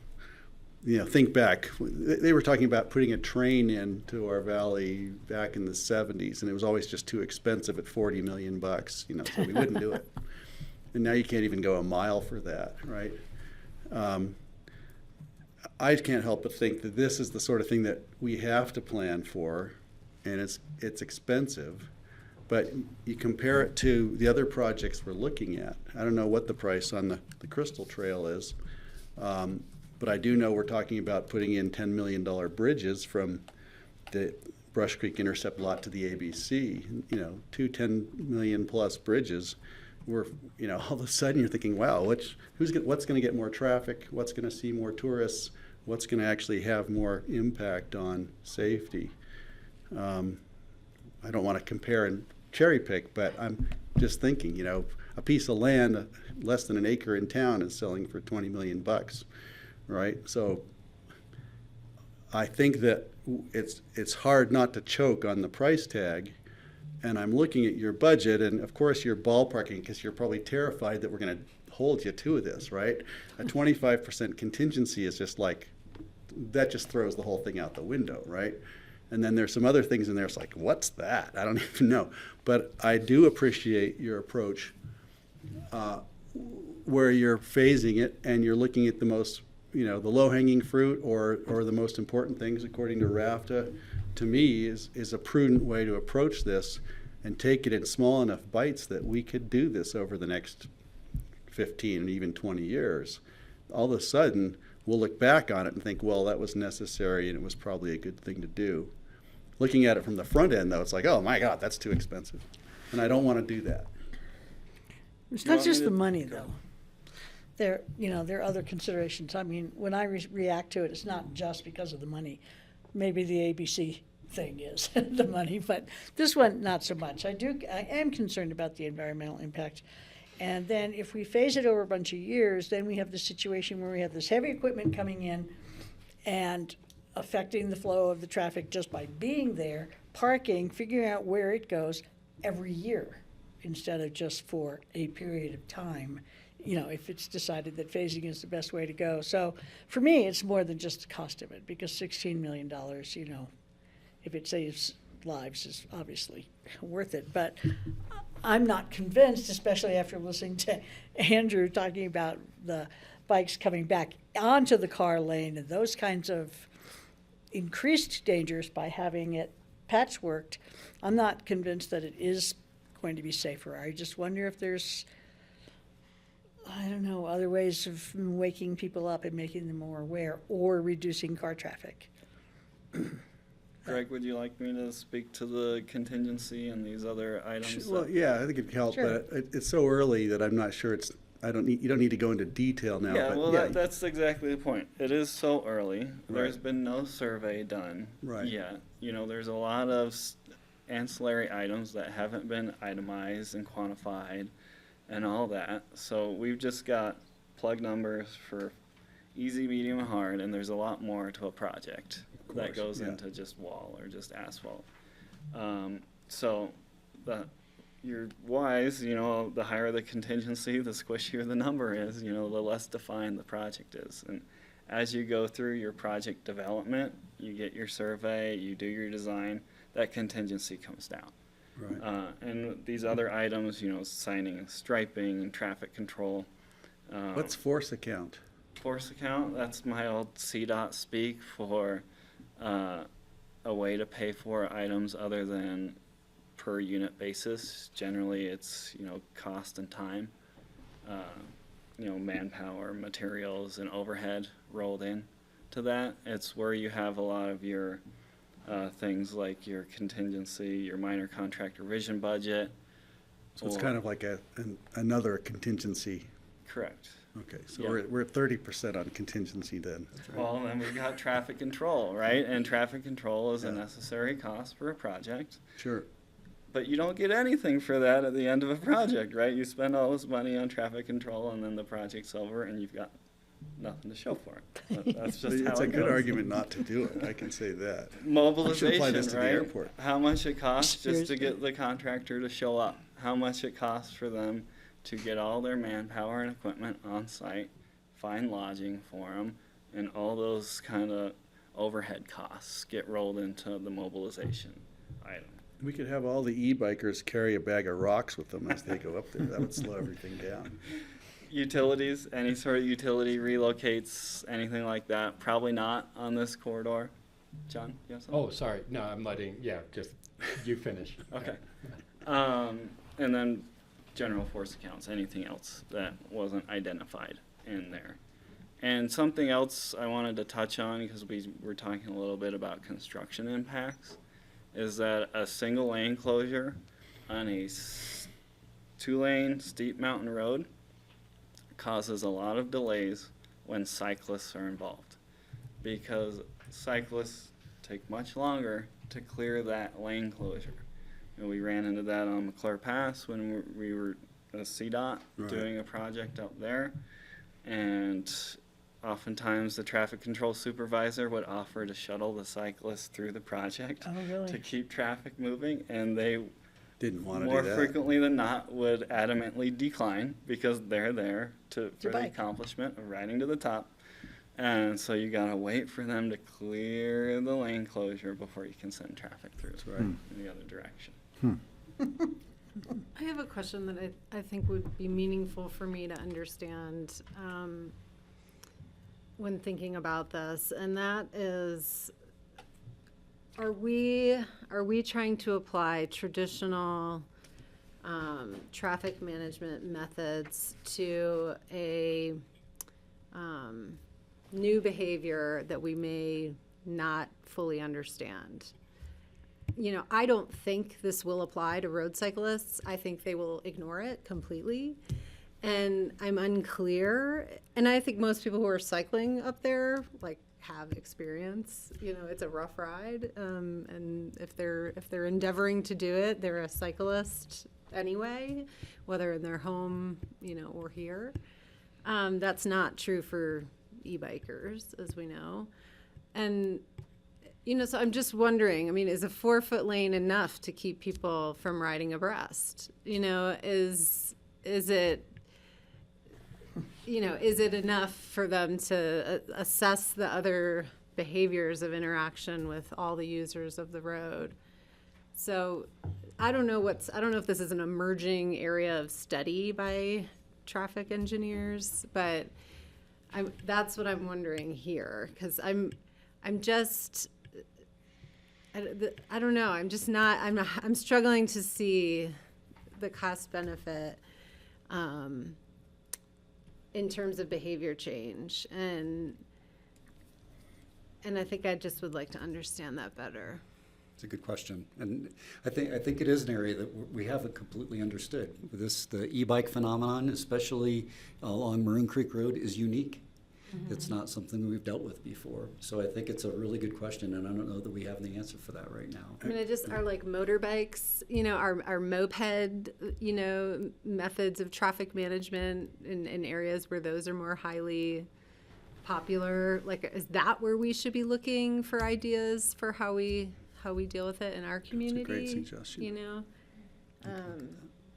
you know, think back, they were talking about putting a train into our valley back in the 70s, and it was always just too expensive at $40 million, you know, so we wouldn't do it. And now you can't even go a mile for that, right? I can't help but think that this is the sort of thing that we have to plan for, and it's expensive. But you compare it to the other projects we're looking at. I don't know what the price on the Crystal Trail is, but I do know we're talking about putting in $10 million bridges from the Brush Creek Intercept lot to the ABC. You know, two $10 million plus bridges. We're, you know, all of a sudden you're thinking, wow, what's going to get more traffic? What's going to see more tourists? What's going to actually have more impact on safety? I don't want to compare and cherry pick, but I'm just thinking, you know, a piece of land less than an acre in town is selling for 20 million bucks, right? So I think that it's hard not to choke on the price tag. And I'm looking at your budget, and of course you're ballparking because you're probably terrified that we're going to hold you to this, right? A 25% contingency is just like, that just throws the whole thing out the window, right? And then there's some other things in there. It's like, what's that? I don't even know. But I do appreciate your approach where you're phasing it and you're looking at the most, the low-hanging fruit or the most important things according to RAFTA. To me, is a prudent way to approach this and take it in small enough bites that we could do this over the next 15 and even 20 years. All of a sudden, we'll look back on it and think, well, that was necessary and it was probably a good thing to do. Looking at it from the front end, though, it's like, oh my God, that's too expensive. And I don't want to do that. It's not just the money, though. There are other considerations. I mean, when I react to it, it's not just because of the money. Maybe the ABC thing is the money, but this one, not so much. I am concerned about the environmental impact. And then if we phase it over a bunch of years, then we have the situation where we have this heavy equipment coming in and affecting the flow of the traffic just by being there, parking, figuring out where it goes every year instead of just for a period of time, if it's decided that phasing is the best way to go. So for me, it's more than just the cost of it, because $16 million, if it saves lives, is obviously worth it. But I'm not convinced, especially after listening to Andrew talking about the bikes coming back onto the car lane and those kinds of increased dangers by having it patchworked. I'm not convinced that it is going to be safer. I just wonder if there's, other ways of waking people up and making them more aware or reducing car traffic. Greg, would you like me to speak to the contingency and these other items? Well, yeah, I think it'd help, Sure. but it's so early that I'm not sure you don't need to go into detail now. Yeah, but well, that's exactly the point. It is so early. There's Right. been no survey done Right. yet. There's a lot of ancillary items that haven't been itemized and quantified and all that. So we've just got plug numbers for easy, medium, and hard, and there's a lot more to a project that goes yeah. into just wall or just asphalt. You're wise, the higher the contingency, the squishier the number is, the less defined the project is. And as you go through your project development, you get your survey, you do your design, that contingency comes down. Right. And these other items, signing and striping and traffic control. What's force account? Force account, that's my old CDOT speak for a way to pay for items other than per unit basis. Generally, it's, cost and time, manpower, materials, and overhead rolled in to that. It's where you have a lot of your things like your contingency, your minor contract revision budget. So it's kind of like another contingency. Correct. Okay, so Yeah. we're at 30% on contingency then. Well, then we've got traffic control, right? And traffic control is a necessary cost for a project. Sure. But you don't get anything for that at the end of a project, right? You spend all this money on traffic control and then the project's over and you've got nothing to show for it. That's just how It's it a good goes. argument not to do it, I can say that. Mobilization, I should apply this to the right? airport. How much it costs just to get the contractor to show up. How much it costs for them to get all their manpower and equipment on site, find lodging for them, and all those kind of overhead costs get rolled into the mobilization item. We could have all the e-bikers carry a bag of rocks with them as they go up there. That would slow everything down. Utilities, any sort of utility relocates, anything like that, probably not on this corridor. John, you have something? Oh, sorry. No, I'm letting, just you finish. Okay. And then general force accounts, anything else that wasn't identified in there. And something else I wanted to touch on, because we were talking a little bit about construction impacts, is that a single lane closure on a 2-lane steep mountain road causes a lot of delays when cyclists are involved, because cyclists take much longer to clear that lane closure. And we ran into that on McClure Pass when we were CDOT Right. doing a project up there, and oftentimes the traffic control supervisor would offer to shuttle the cyclists through the project to keep traffic moving, and they Didn't want to more do that. frequently than not would adamantly decline because they're there for the bike. accomplishment of riding to the top. And so you gotta wait for them to clear the lane closure before you can send traffic through right. in the other direction. I have a question that I think would be meaningful for me to understand when thinking about this, and that is, are we trying to apply traditional traffic management methods to a new behavior that we may not fully understand? You know, I don't think this will apply to road cyclists. I think they will ignore it completely. And I'm unclear. And I think most people who are cycling up there, like, have experience. You know, it's a rough ride. And if they're endeavoring to do it, they're a cyclist anyway, whether in their home, you know, or here. That's not true for e-bikers, as we know. And you know, so I'm just wondering, I mean, is a 4-foot lane enough to keep people from riding abreast? You know, is it, you know, is it enough for them to assess the other behaviors of interaction with all the users of the road? So I don't know if this is an emerging area of study by traffic engineers, but that's what I'm wondering here, because I'm just, I don't know. I'm struggling to see the cost benefit in terms of behavior change, and I think I just would like to understand that better. It's a good question, and I think it is an area that we haven't completely understood. The e-bike phenomenon, especially along Maroon Creek Road, is unique. It's not something we've dealt with before. So I think it's a really good question, and I don't know that we have the answer for that right now. I mean, are like motorbikes, you know, are moped, you know, methods of traffic management in areas where those are more highly popular. Like, is that where we should be looking for ideas for how we deal with it in our community? That's a great suggestion. You know,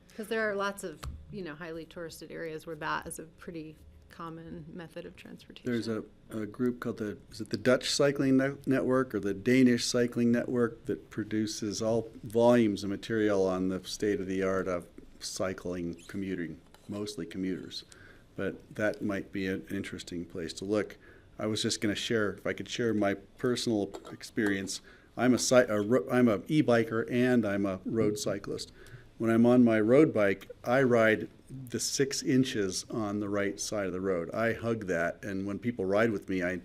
because there are lots of, you know, highly touristed areas where that is a pretty common method of transportation. There's a group called the Dutch Cycling Network or the Danish Cycling Network that produces all volumes of material on the state-of-the-art of cycling, commuting, mostly commuters. But that might be an interesting place to look. I was just going to share, if I could share my personal experience. I'm a e-biker and I'm a road cyclist. When I'm on my road bike, I ride the 6 inches on the right side of the road. I hug that, and when people ride with me, I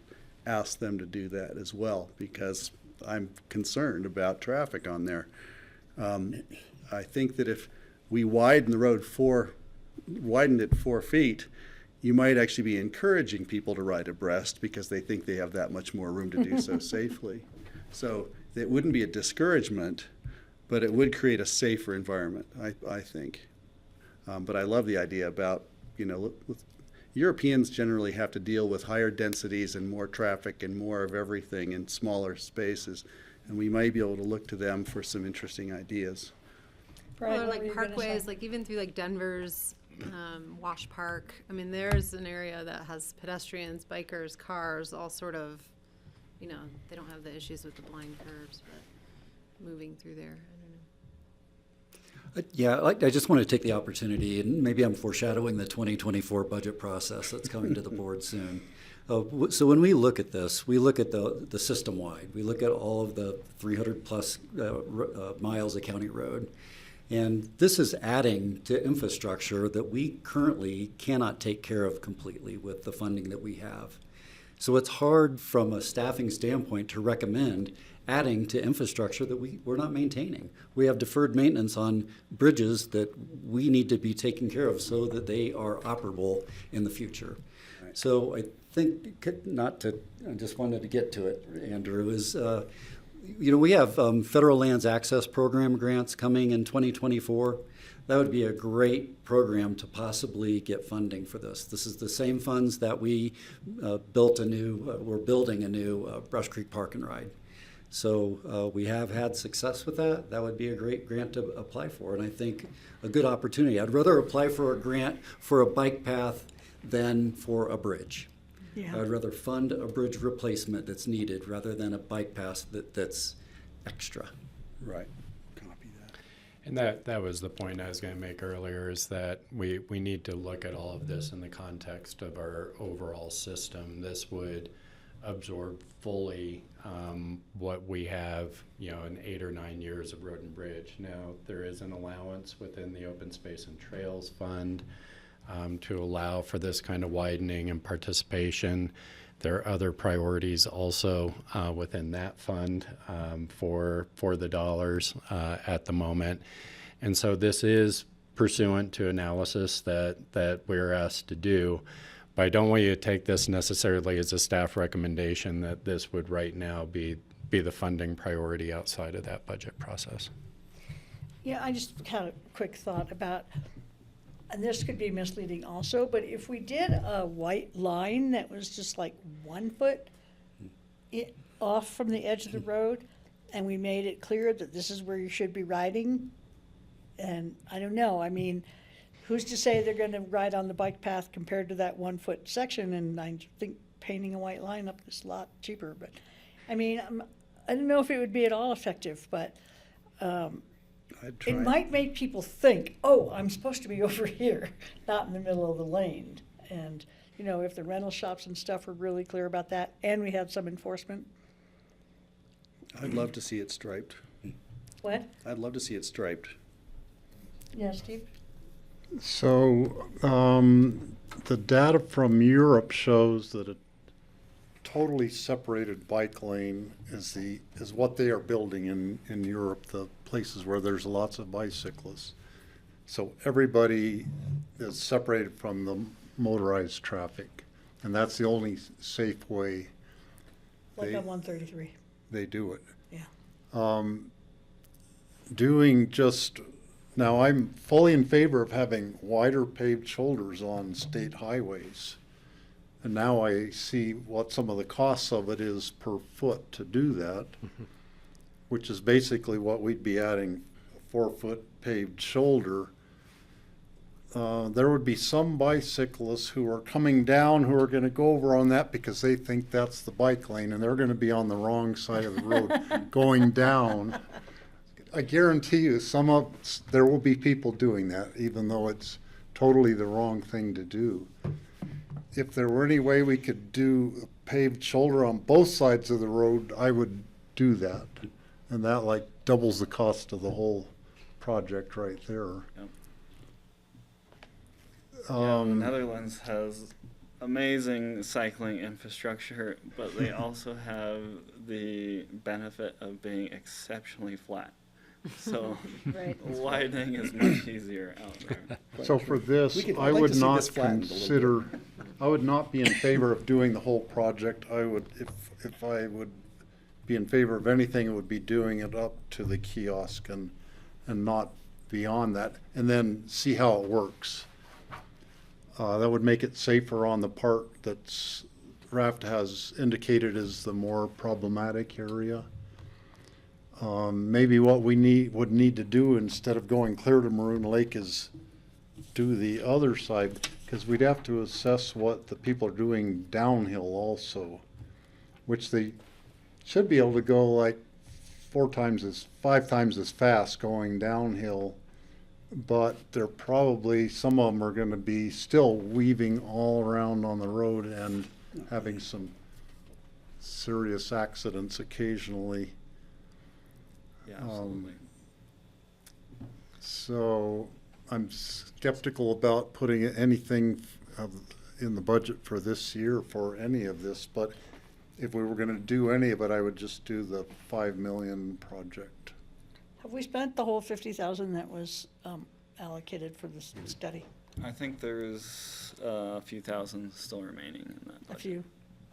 ask them to do that as well because I'm concerned about traffic on there. I think that if we widened the road widened it 4 feet, you might actually be encouraging people to ride abreast because they think they have that much more room to do so safely. So it wouldn't be a discouragement, but it would create a safer environment, I think. But I love the idea about, you know, Europeans generally have to deal with higher densities and more traffic and more of everything in smaller spaces. And we might be able to look to them for some interesting ideas. Or like parkways, like even through like Denver's Wash Park. I mean, there's an area that has pedestrians, bikers, cars, all sort of, you know, they don't have the issues with the blind curves, but moving through there. Yeah, I just want to take the opportunity, and maybe I'm foreshadowing the 2024 budget process that's coming to the board soon. So when we look at this, we look at the system-wide. We look at all of the 300-plus miles of county road. And this is adding to infrastructure that we currently cannot take care of completely with the funding that we have. So it's hard from a staffing standpoint to recommend adding to infrastructure that we're not maintaining. We have deferred maintenance on bridges that we need to be taking care of so that they are operable in the future. Right. So I think, I just wanted to get to it, Andrew, is, you know, we have federal lands access program grants coming in 2024 that would be a great program to possibly get funding for this. This is the same funds that we we're building a new Brush Creek Park and Ride. So we have had success with that. That would be a great grant to apply for, and I think a good opportunity. I'd rather apply for a grant for a bike path than for a bridge. Yeah. I'd rather fund a bridge replacement that's needed rather than a bike path that's extra. Right. Copy that. And that was the point I was going to make earlier, is that we need to look at all of this in the context of our overall system. This would absorb fully what we have, in 8 or 9 years of road and bridge. Now, there is an allowance within the Open Space and Trails Fund to allow for this kind of widening and participation. There are other priorities also within that fund for the dollars at the moment. And so this is pursuant to analysis that we're asked to do. But I don't want you to take this necessarily as a staff recommendation that this would right now be the funding priority outside of that budget process. Yeah, I just had a quick thought about, and this could be misleading also, but if we did a white line that was just like 1 foot off from the edge of the road, and we made it clear that this is where you should be riding, and I don't know, I mean, who's to say they're going to ride on the bike path compared to that 1 foot section? And I think painting a white line up is a lot cheaper. But I mean, I don't know if it would be at all effective, but it might make people think, oh, I'm supposed to be over here, not in the middle of the lane. And, if the rental shops and stuff were really clear about that, and we had some enforcement. I'd love to see it striped. What? I'd love to see it striped. Yeah, Steve? So the data from Europe shows that a totally separated bike lane is what they are building in Europe, the places where there's lots of bicyclists. So everybody is separated from the motorized traffic, and that's the only safe way Like on 133. they do it. Yeah. Doing just Now, I'm fully in favor of having wider paved shoulders on state highways. And now I see what some of the costs of it is per foot to do that, which is basically what we'd be adding, a 4-foot paved shoulder. There would be some bicyclists who are coming down who are going to go over on that because they think that's the bike lane, and they're going to be on the wrong side of the road going down. I guarantee you there will be people doing that, even though it's totally the wrong thing to do. If there were any way we could do a paved shoulder on both sides of the road, I would do that. And that like doubles the cost of the whole project right there. Yep. The Netherlands has amazing cycling infrastructure, but they also have the benefit of being exceptionally flat. So widening is much easier out there. So for this, I would not consider, I would not be in favor of doing the whole project. I would, if I would be in favor of anything, it would be doing it up to the kiosk and not beyond that, and then see how it works. That would make it safer on the part that's Raft has indicated is the more problematic area. Maybe what we would need to do instead of going clear to Maroon Lake is do the other side, because we'd have to assess what the people are doing downhill also, which they should be able to go like 5 times as fast going downhill, but they're probably, some of them are going to be still weaving all around on the road and having some serious accidents occasionally. Yeah, absolutely. So I'm skeptical about putting anything in the budget for this year for any of this, but if we were going to do any of it, I would just do the $5 million project. Have we spent the whole 50,000 that was allocated for this study? I think there's a few thousand still remaining in that budget.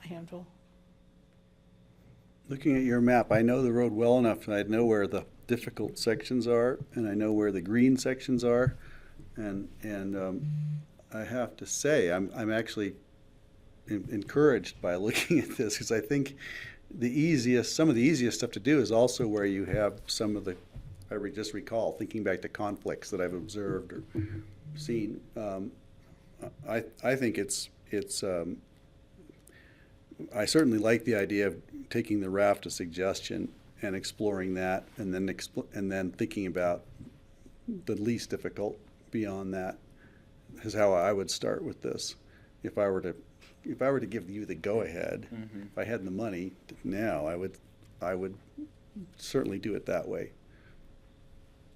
A handful. Looking at your map, I know the road well enough, and I'd know where the difficult sections are, and I know where the green sections are, and I have to say, I'm actually encouraged by looking at this, because I think some of the easiest stuff to do is also where you have some of the, just recall, thinking back to conflicts that I've observed or seen. I think I certainly like the idea of taking the raft of suggestion and exploring that, and then thinking about the least difficult beyond that is how I would start with this. If I were to give you the go-ahead, if I had the money now, I would certainly do it that way.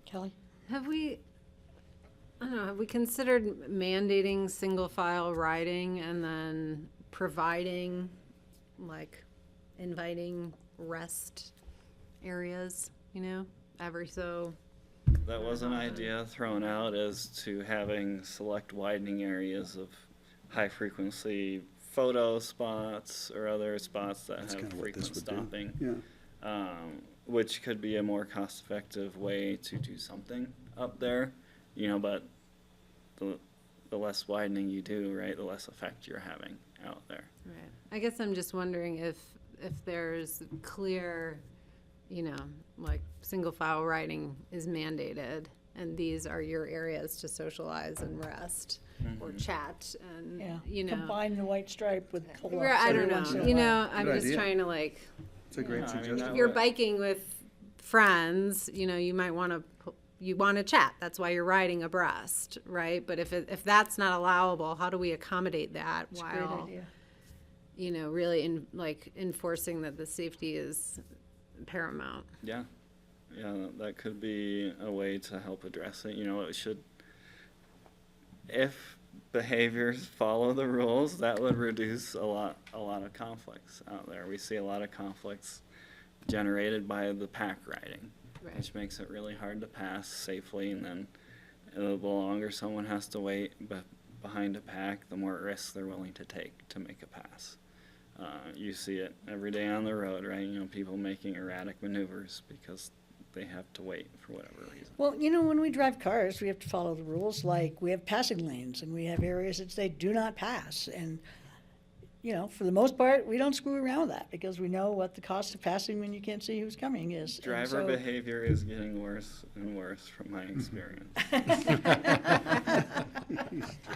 Kelly? Have we considered mandating single file riding and then providing, like, inviting rest areas, every so? That was an idea thrown out as to having select widening areas of high frequency photo spots or other spots that have frequent stopping. Yeah. Which could be a more cost effective way to do something up there, but the less widening you do, right, the less effect you're having out there. Right. I guess I'm just wondering if there's clear, like single file riding is mandated, and these are your areas to socialize and rest or chat, and Combine the white stripe with color. I don't know. I'm Good just idea. trying to It's a great suggestion. if you're biking with friends, you might want to chat. That's why you're riding abreast, right? But if that's not allowable, how do we accommodate that It's a great while, idea. really enforcing that the safety is paramount? Yeah, that could be a way to help address it. It should, if behaviors follow the rules, that would reduce a lot of conflicts out there. We see a lot of conflicts generated by the pack riding, which makes it really hard to pass safely, and then the longer someone has to wait behind a pack, the more risks they're willing to take to make a pass. You see it every day on the road, right? People making erratic maneuvers because they have to wait for whatever reason. Well, when we drive cars, we have to follow the rules. Like, we have passing lanes, and we have areas that say do not pass. And, for the most part, we don't screw around with that because we know what the cost of passing when you can't see who's coming is. Driver behavior is getting worse and worse from my experience.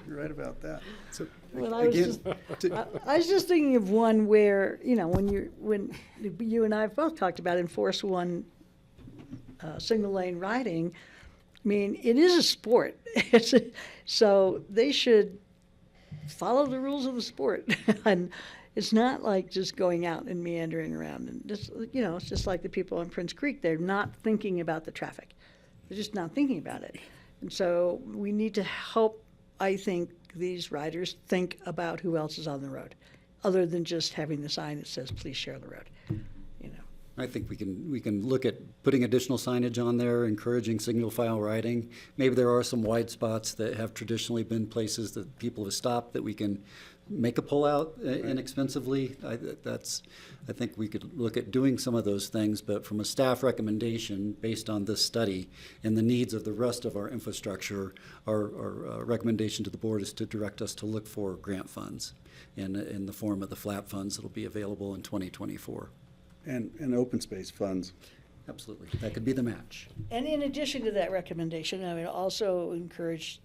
You're right about that. So, Well, I was just thinking of one where, when you and I have both talked about enforce one single lane riding. I mean, it is a sport. So they should follow the rules of the sport. And it's not like just going out and meandering around. And just, it's just like the people on Prince Creek. They're not thinking about the traffic. They're just not thinking about it. And so we need to help, I think, these riders think about who else is on the road, other than just having the sign that says, please share the road. I think we can look at putting additional signage on there, encouraging single file riding. Maybe there are some wide spots that have traditionally been places that people have stopped that we can make a pullout inexpensively. I think we could look at doing some of those things, but from a staff recommendation based on this study and the needs of the rest of our infrastructure, our recommendation to the board is to direct us to look for grant funds in the form of the flat funds that will be available in 2024. And open space funds. Absolutely. That could be the match. And in addition to that recommendation, I would also encourage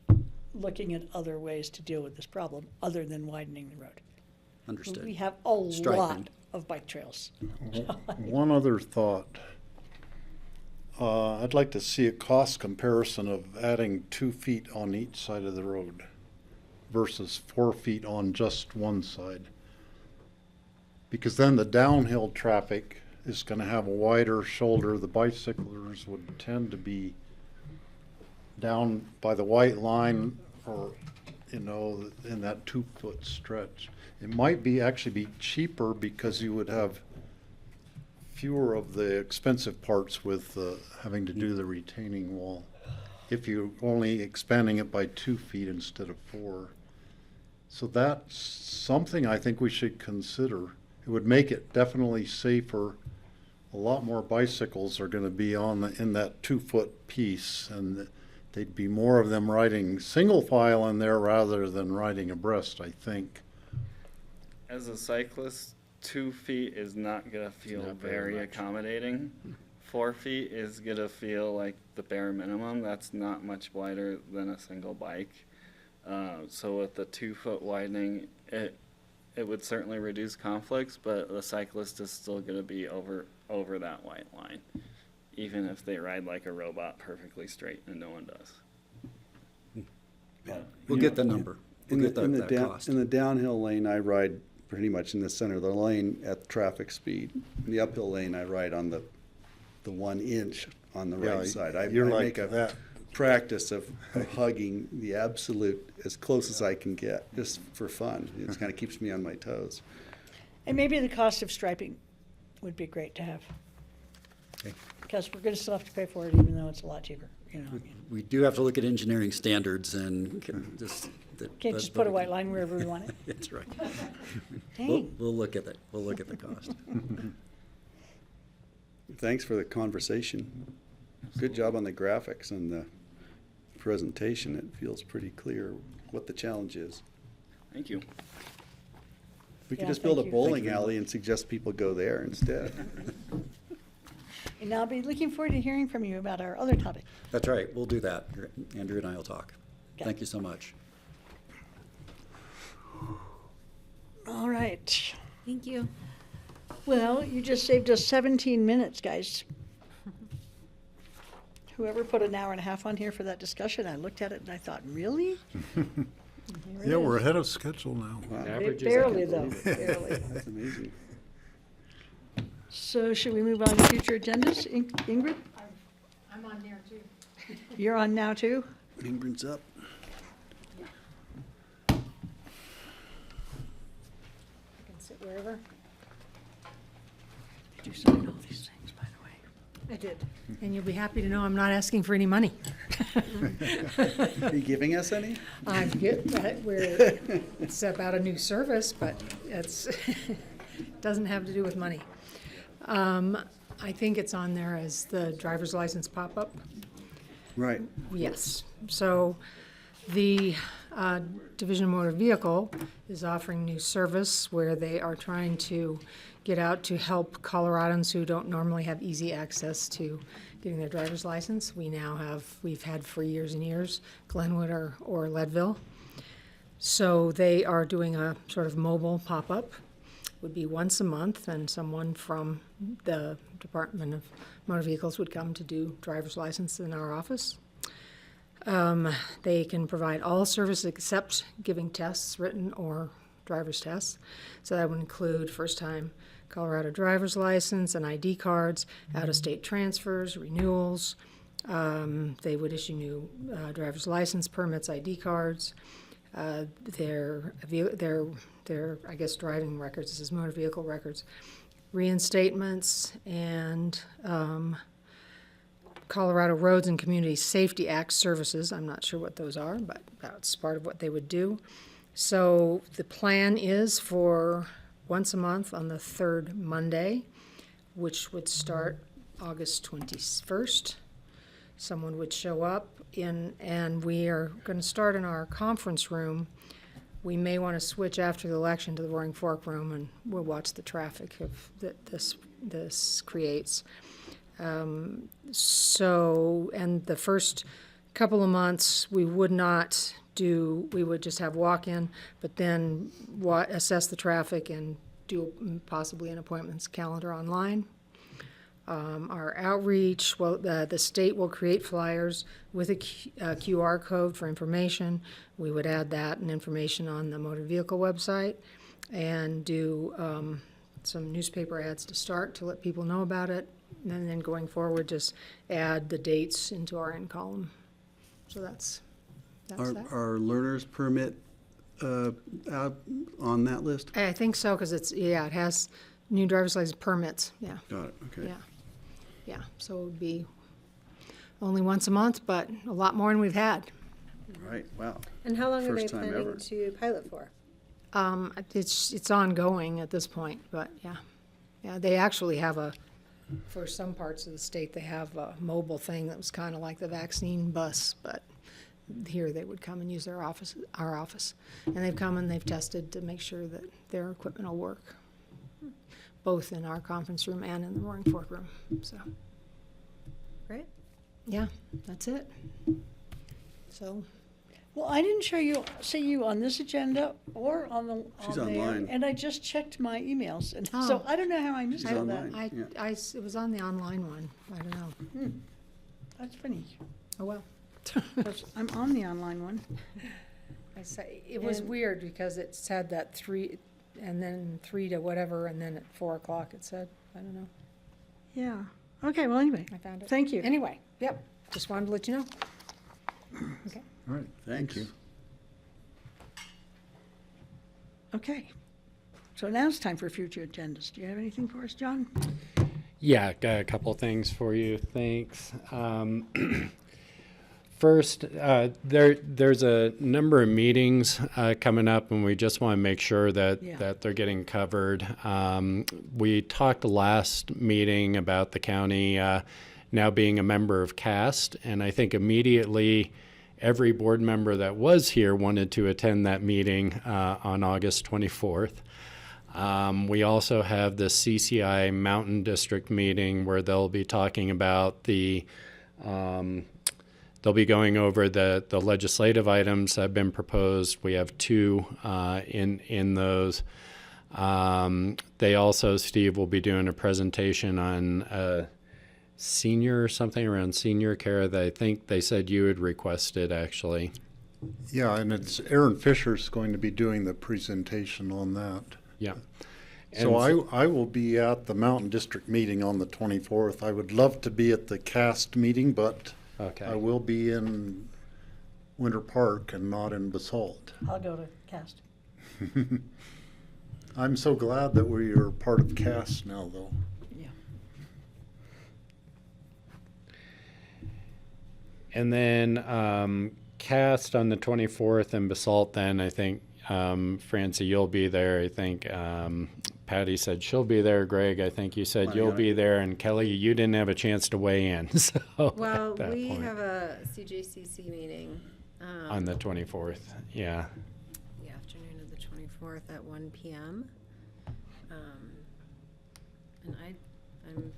looking at other ways to deal with this problem other than widening the road. Understood. We have a lot of bike trails. One other thought. I'd like to see a cost comparison of adding 2 feet on each side of the road versus 4 feet on just one side. Because then the downhill traffic is going to have a wider shoulder. The bicyclers would tend to be down by the white line or, in that 2 foot stretch. It might actually be cheaper because you would have fewer of the expensive parts with having to do the retaining wall. If you're only expanding it by 2 feet instead of 4. So that's something I think we should consider. It would make it definitely safer a lot more bicycles are gonna be in that 2-foot piece, and there'd be more of them riding single file in there rather than riding abreast, I think. As a cyclist, 2 feet is not gonna feel Not very very much. accommodating. 4 feet is gonna feel like the bare minimum. That's not much wider than a single bike. So with the 2-foot widening, it would certainly reduce conflicts, but the cyclist is still gonna be over that white line, even if they ride like a robot perfectly straight, and no one does. We'll get the number. We'll get that cost. In the downhill lane, I ride pretty much in the center of the lane at traffic speed. In the uphill lane, I ride on the 1 inch on the right side. I You're make like a that. practice of hugging the absolute as close as I can get, just for fun. It kind of keeps me on my toes. And maybe the cost of striping would be great to have. Okay. Because we're gonna still have to pay for it, even though it's a lot cheaper, you know. We do have to look at engineering standards and just. Can't just put a white line wherever we want it. That's right. Dang. We'll look at it. We'll look at the cost. Thanks for the conversation. Good job on the graphics and the presentation. It feels pretty clear what the challenge is. Thank you. We could Yeah, just build a thank you. bowling alley and suggest people go there instead. And I'll be looking forward to hearing from you about our other topic. That's right. We'll do that. Andrew and I will talk. Okay. Thank you so much. All right. Thank you. Well, you just saved us 17 minutes, guys. Whoever put an hour and a half on here for that discussion, I looked at it and I thought, really? Yeah, we're ahead of schedule now. Wow. Averages, I Barely can't though, believe it. barely. That's amazing. So should we move on to future agendas? Ingrid, I'm on there too. you're on now too? Ingrid's up. I can sit wherever. Did you sign all these things, by the way? I did. And you'll be happy to know I'm not asking for any money. Are you giving us any? I'm good, it's about a new service, but it's, doesn't have to do with money. I think it's on there as the driver's license pop-up. Right. Yes. So the Division of Motor Vehicle is offering new service where they are trying to get out to help Coloradans who don't normally have easy access to getting their driver's license. We've had for years and years, Glenwood or Leadville. So they are doing a sort of mobile pop-up. Would be once a month, and someone from the Department of Motor Vehicles would come to do driver's license in our office. They can provide all services except giving tests, written or driver's tests. So that would include first-time Colorado driver's license and ID cards, out-of-state transfers, renewals. They would issue new driver's license permits, ID cards. Their I guess driving records, this is motor vehicle records, reinstatements, and Colorado Roads and Community Safety Act services. I'm not sure what those are, but that's part of what they would do. So the plan is for once a month on the third Monday, which would start August 21st. Someone would show up and we are going to start in our conference room. We may want to switch after the election to the Roaring Fork room, and we'll watch the traffic that this creates. So, and the first couple of months, we would just have walk-in, but then assess the traffic and do possibly an appointments calendar online. Our outreach, well, the state will create flyers with a QR code for information. We would add that and information on the motor vehicle website and do some newspaper ads to start to let people know about it. And then going forward, just add the dates into our end column. So that's that. Are learner's permit out on that list? I think so, because it has new driver's license permits, yeah. Got it, okay. Yeah, so it would be only once a month, but a lot more than we've had. Right, wow. And how long are they First time planning ever. to pilot for? It's ongoing at this point, but yeah. Yeah, they actually have a for some parts of the state, they have a mobile thing that was kind of like the vaccine bus, but here they would come and use our office. And they've come and they've tested to make sure that their equipment will work, both in our conference room and in the Roaring Fork room, so. Great. Yeah, that's it. So, Well, I didn't see you on this agenda or on the, She's on there, online. and I just checked my emails, and Oh. so I don't know how I missed She's all that. online. it was on the online one, I don't know. That's funny, Oh, well. 'cause I'm on the online one. It was And- weird because it said that 3, and then 3 to whatever, and then at 4 o'clock it said, I don't know. Yeah, okay, well, anyway, I found it. thank you. Anyway, yep, just wanted to let you know. Okay. All right, thanks. Okay, so now it's time for future agendas. Do you have anything for us, John? Yeah, got a couple things for you. Thanks. First, there's a number of meetings coming up, and we just want to make sure that they're getting covered. We talked last meeting about the county now being a member of CAST, and I think immediately every board member that was here wanted to attend that meeting on August 24th. We also have the CCI Mountain District meeting where they'll be talking about they'll be going over the legislative items that have been proposed. We have 2 in those. They also, Steve, will be doing a presentation on senior, something around senior care that I think they said you had requested, actually. Yeah, and it's Aaron Fisher's going to be doing the presentation on that. Yeah. So I will be at the Mountain District meeting on the 24th. I would love to be at the CAST meeting, but Okay. I will be in Winter Park and not in Basalt. I'll go to CAST. I'm so glad that we are part of CAST now, though. Yeah. And then CAST on the 24th and Basalt then, I think, Francie, you'll be there. I think Patty said she'll be there. Greg, I think you said you'll be there. And Kelly, you didn't have a chance to weigh in. So Well, at that we point, have a CJCC meeting. on the 24th. Yeah. The afternoon of the 24th at 1 p.m. And I'm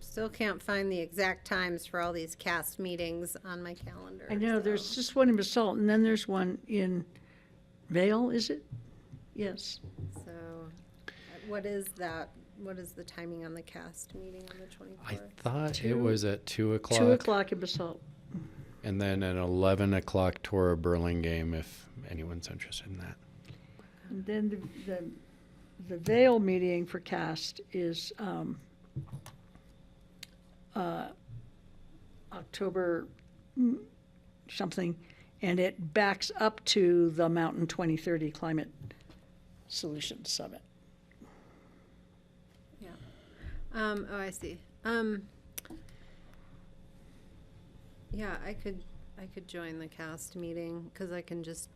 still can't find the exact times for all these CAST meetings on my calendar. I know, so- there's just one in Basalt, and then there's one in Vale, is it? Yes. So, what is that? What is the timing on the CAST meeting on the 24th? I thought it was at 2 o'clock. 2 o'clock in Basalt. And then an 11 o'clock tour of Burlingame if anyone's interested in that. And then the Vale meeting for CAST is October something, and it backs up to the Mountain 2030 Climate Solutions Summit. Yeah. Oh, I see. Yeah, I could join the CAST meeting because I can just,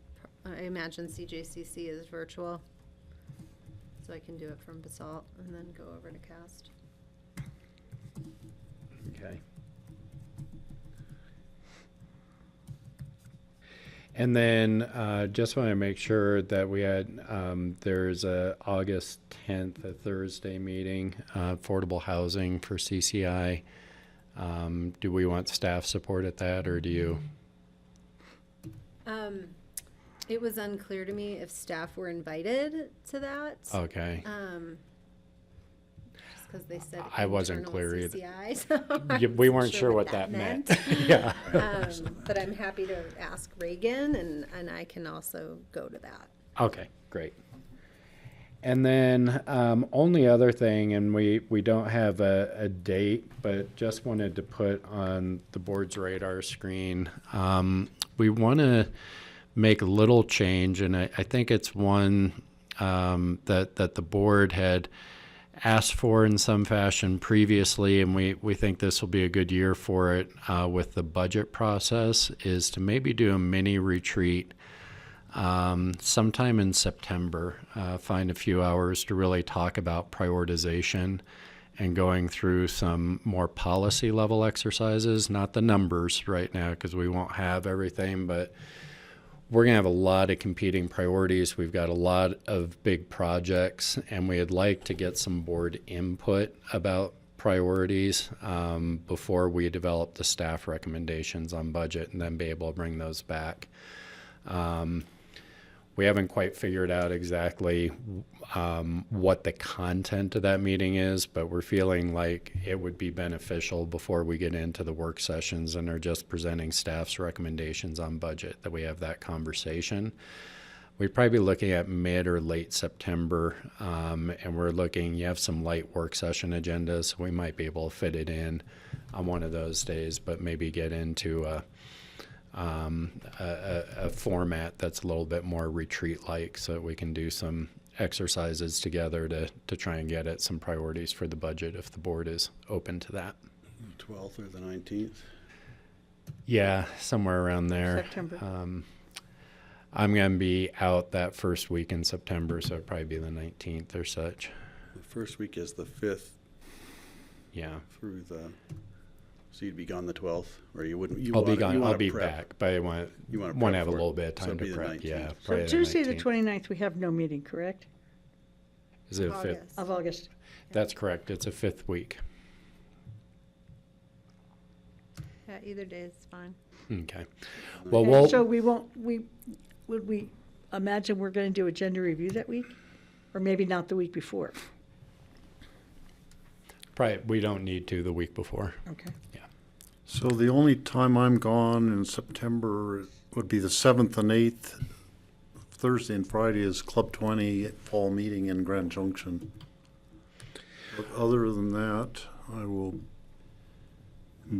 I imagine CJCC is virtual. So I can do it from Basalt and then go over to CAST. Okay. And then just want to make sure that we had, there's a August 10th, a Thursday meeting, affordable housing for CCI. Do we want staff support at that, or do you? It was unclear to me if staff were invited to that. Okay. Just because they said I wasn't internal clear either. CCI, so I Yeah, we wasn't weren't sure what that meant. Yeah. But I'm happy to ask Reagan, and I can also go to that. Okay, great. And then only other thing, and we don't have a date, but just wanted to put on the board's radar screen. We want to make a little change, and I think it's one that the board had asked for in some fashion previously, and we think this will be a good year for it with the budget process, is to maybe do a mini retreat sometime in September, find a few hours to really talk about prioritization and going through some more policy level exercises, not the numbers right now because we won't have everything, but we're going to have a lot of competing priorities. We've got a lot of big projects, and we'd like to get some board input about priorities before we develop the staff recommendations on budget and then be able to bring those back. We haven't quite figured out exactly what the content of that meeting is, but we're feeling like it would be beneficial before we get into the work sessions and are just presenting staff's recommendations on budget that we have that conversation. We'd probably be looking at mid or late September, and we're looking, you have some light work session agendas, so we might be able to fit it in on one of those days, but maybe get into a format that's a little bit more retreat-like so that we can do some exercises together to try and get at some priorities for the budget if the board is open to that. 12th or the 19th? Yeah, somewhere around there. September. I'm going to be out that first week in September, so it'd probably be the 19th or such. The first week is the 5th. Yeah. Through the, so you'd be gone the 12th, or you wouldn't? I'll be gone. I'll be back, but I want to have a little bit of So time it'd be to the prep. 19th. Yeah. So probably Tuesday, the 19th. 29th, we have no meeting, correct? Is it a fifth? Of August. That's correct. It's a fifth week. Yeah, either day is fine. Okay. Well, And we'll. so would we imagine we're going to do agenda review that week? Or maybe not the week before? Probably, we don't need to the week before. Okay. Yeah. So the only time I'm gone in September would be the 7th and 8th. Thursday and Friday is Club 20 fall meeting in Grand Junction. But other than that, I will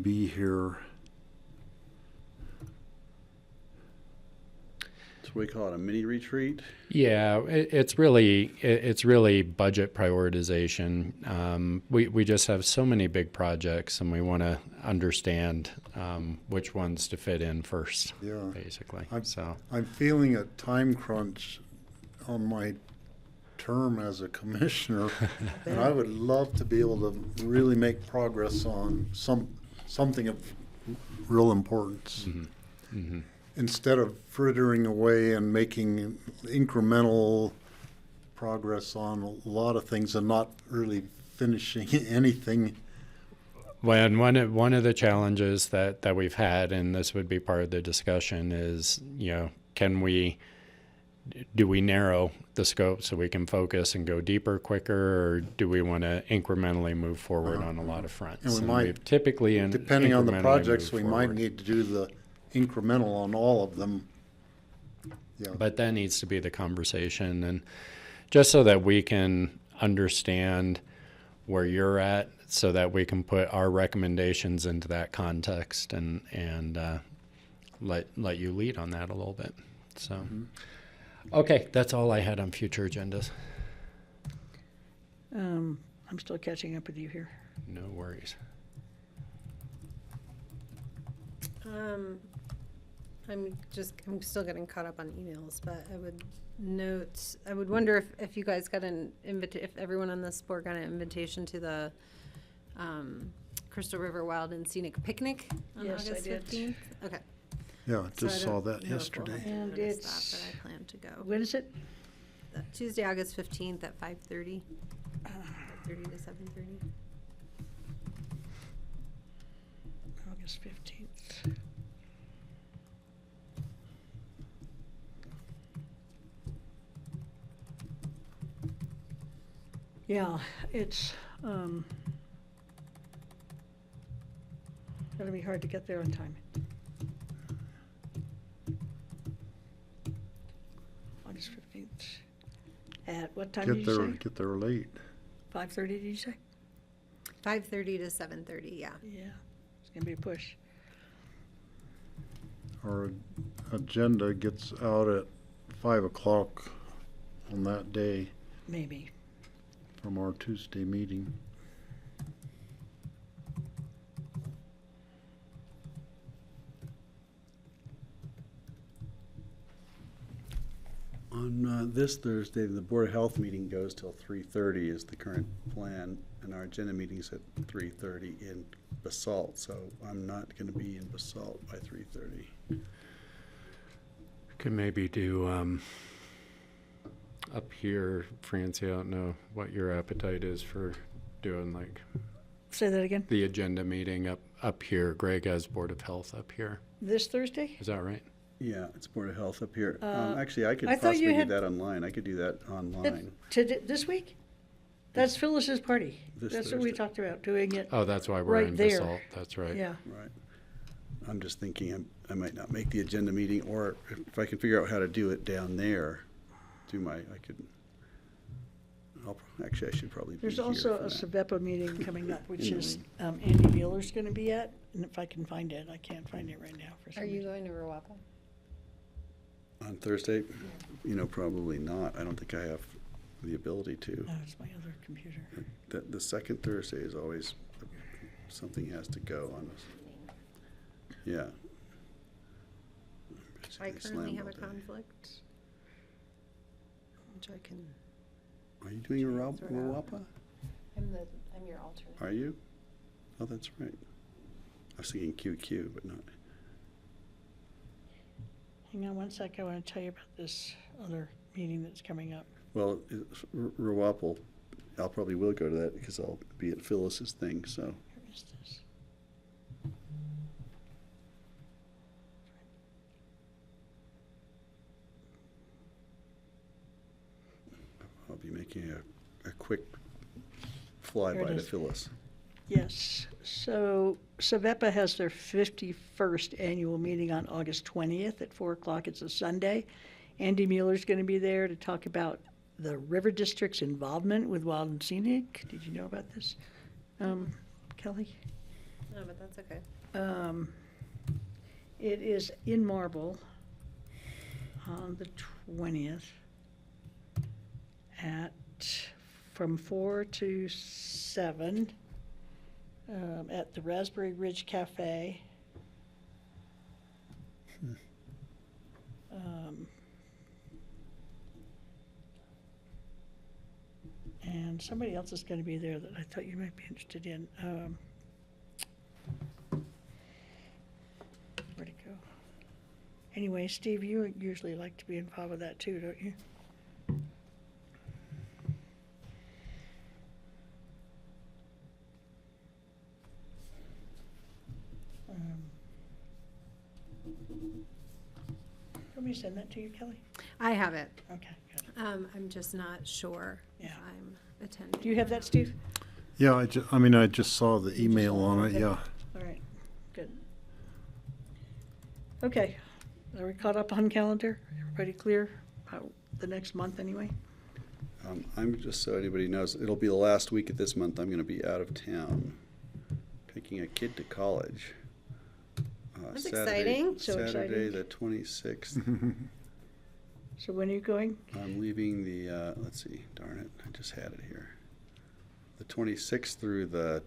be here. So we call it a mini retreat? Yeah, it's really budget prioritization. We just have so many big projects, and we want to understand which ones to fit in first. Yeah. Basically. I'm feeling a time crunch on my term as a commissioner, and I would love to be able to really make progress on something of real importance. Mm-hmm. Mm-hmm. Instead of frittering away and making incremental progress on a lot of things and not really finishing anything. Well, and one of the challenges that we've had, and this would be part of the discussion, is, do we narrow the scope so we can focus and go deeper quicker, or do we want to incrementally move forward on a lot of fronts? And we might, we've typically, depending on the incrementally projects, moved we might forward. need to do the incremental on all of them. Yeah. But that needs to be the conversation, and just so that we can understand where you're at, so that we can put our recommendations into that context and let you lead on that a little bit. So, okay, that's all I had on future agendas. I'm still catching up with you here. No worries. I'm still getting caught up on emails, but I would wonder if you guys got if everyone on this board got an invitation to the Crystal River Wild and Scenic Picnic on Yes, I August did. 15th? Okay. Yeah, I So just saw don't that know if we'll yesterday. have time And to it's- stop, but I plan to go. When is it? Tuesday, August 15th at 5:30. 5:30 to 7:30. August 15th. Yeah, it's gonna be hard to get there on time. August 15th. At what time did you say? Get there late. 5:30, did you say? 5:30 to 7:30, yeah. Yeah, it's gonna be a push. Our agenda gets out at 5 o'clock on that day Maybe. from our Tuesday meeting. On this Thursday, the Board of Health meeting goes till 3:30 is the current plan, and our agenda meeting's at 3:30 in Basalt, so I'm not gonna be in Basalt by 3:30. Could maybe do up here, Francie, I don't know what your appetite is for doing like Say that again. the agenda meeting up here. Greg has Board of Health up here. This Thursday? Is that right? Yeah, it's Board of Health up here. Uh, Actually, I could I thought you possibly do had- that online. I could do that online. This week? That's Phyllis's party. This That's what we Thursday. talked about, doing it. Oh, that's why we're right in there. Basalt. That's right. Yeah. Right. I'm just thinking I might not make the agenda meeting, or if I can figure out how to do it down there, actually, I should probably be There's here also for a that. SAVEPA meeting coming up, which is Andy Mueller's going to be at, and if I can find it, I can't find it right now for some Are you reason. going to Ruapa? On Thursday? Probably not. I don't think I have the ability to. No, it's my other computer. The second Thursday is always, something has to go on us. Yeah. I Basically currently slammed have a all day. conflict, which I can. Are you doing Ruapa? I'm your alternate. Are you? Oh, that's right. I was thinking QQ, but not. Hang on one sec, I want to tell you about this other meeting that's coming up. Well, Ruapa, I'll probably will go to that because I'll be at Phyllis's thing, so. Where is this? I'll be making a quick Here flyby it to is. Phyllis. Yes, so SAVEPA has their 51st annual meeting on August 20th at 4 o'clock. It's a Sunday. Andy Mueller's going to be there to talk about the River District's involvement with Wild and Scenic. Did you know about this, Kelly? No, but that's okay. It is in Marble on the 20th from 4 to 7 at the Raspberry Ridge Cafe. And somebody else is going to be there that I thought you might be interested in. Where'd it go? Anyway, Steve, you usually like to be involved with that too, don't you? Want me to send that to you, Kelly? I have it. Okay, good. I'm just not sure if Yeah. I'm attending. Do you have that, Steve? Yeah, I just saw the email on it, yeah. All right, good. Okay, are we caught up on calendar? Everybody clear about the next month anyway? I'm just so anybody knows, it'll be the last week of this month. I'm going to be out of town, taking a kid to college. That's Saturday- exciting. So Saturday, exciting. the 26th. So when are you going? I'm leaving the, let's see, darn it, I just had it here. The 26th through the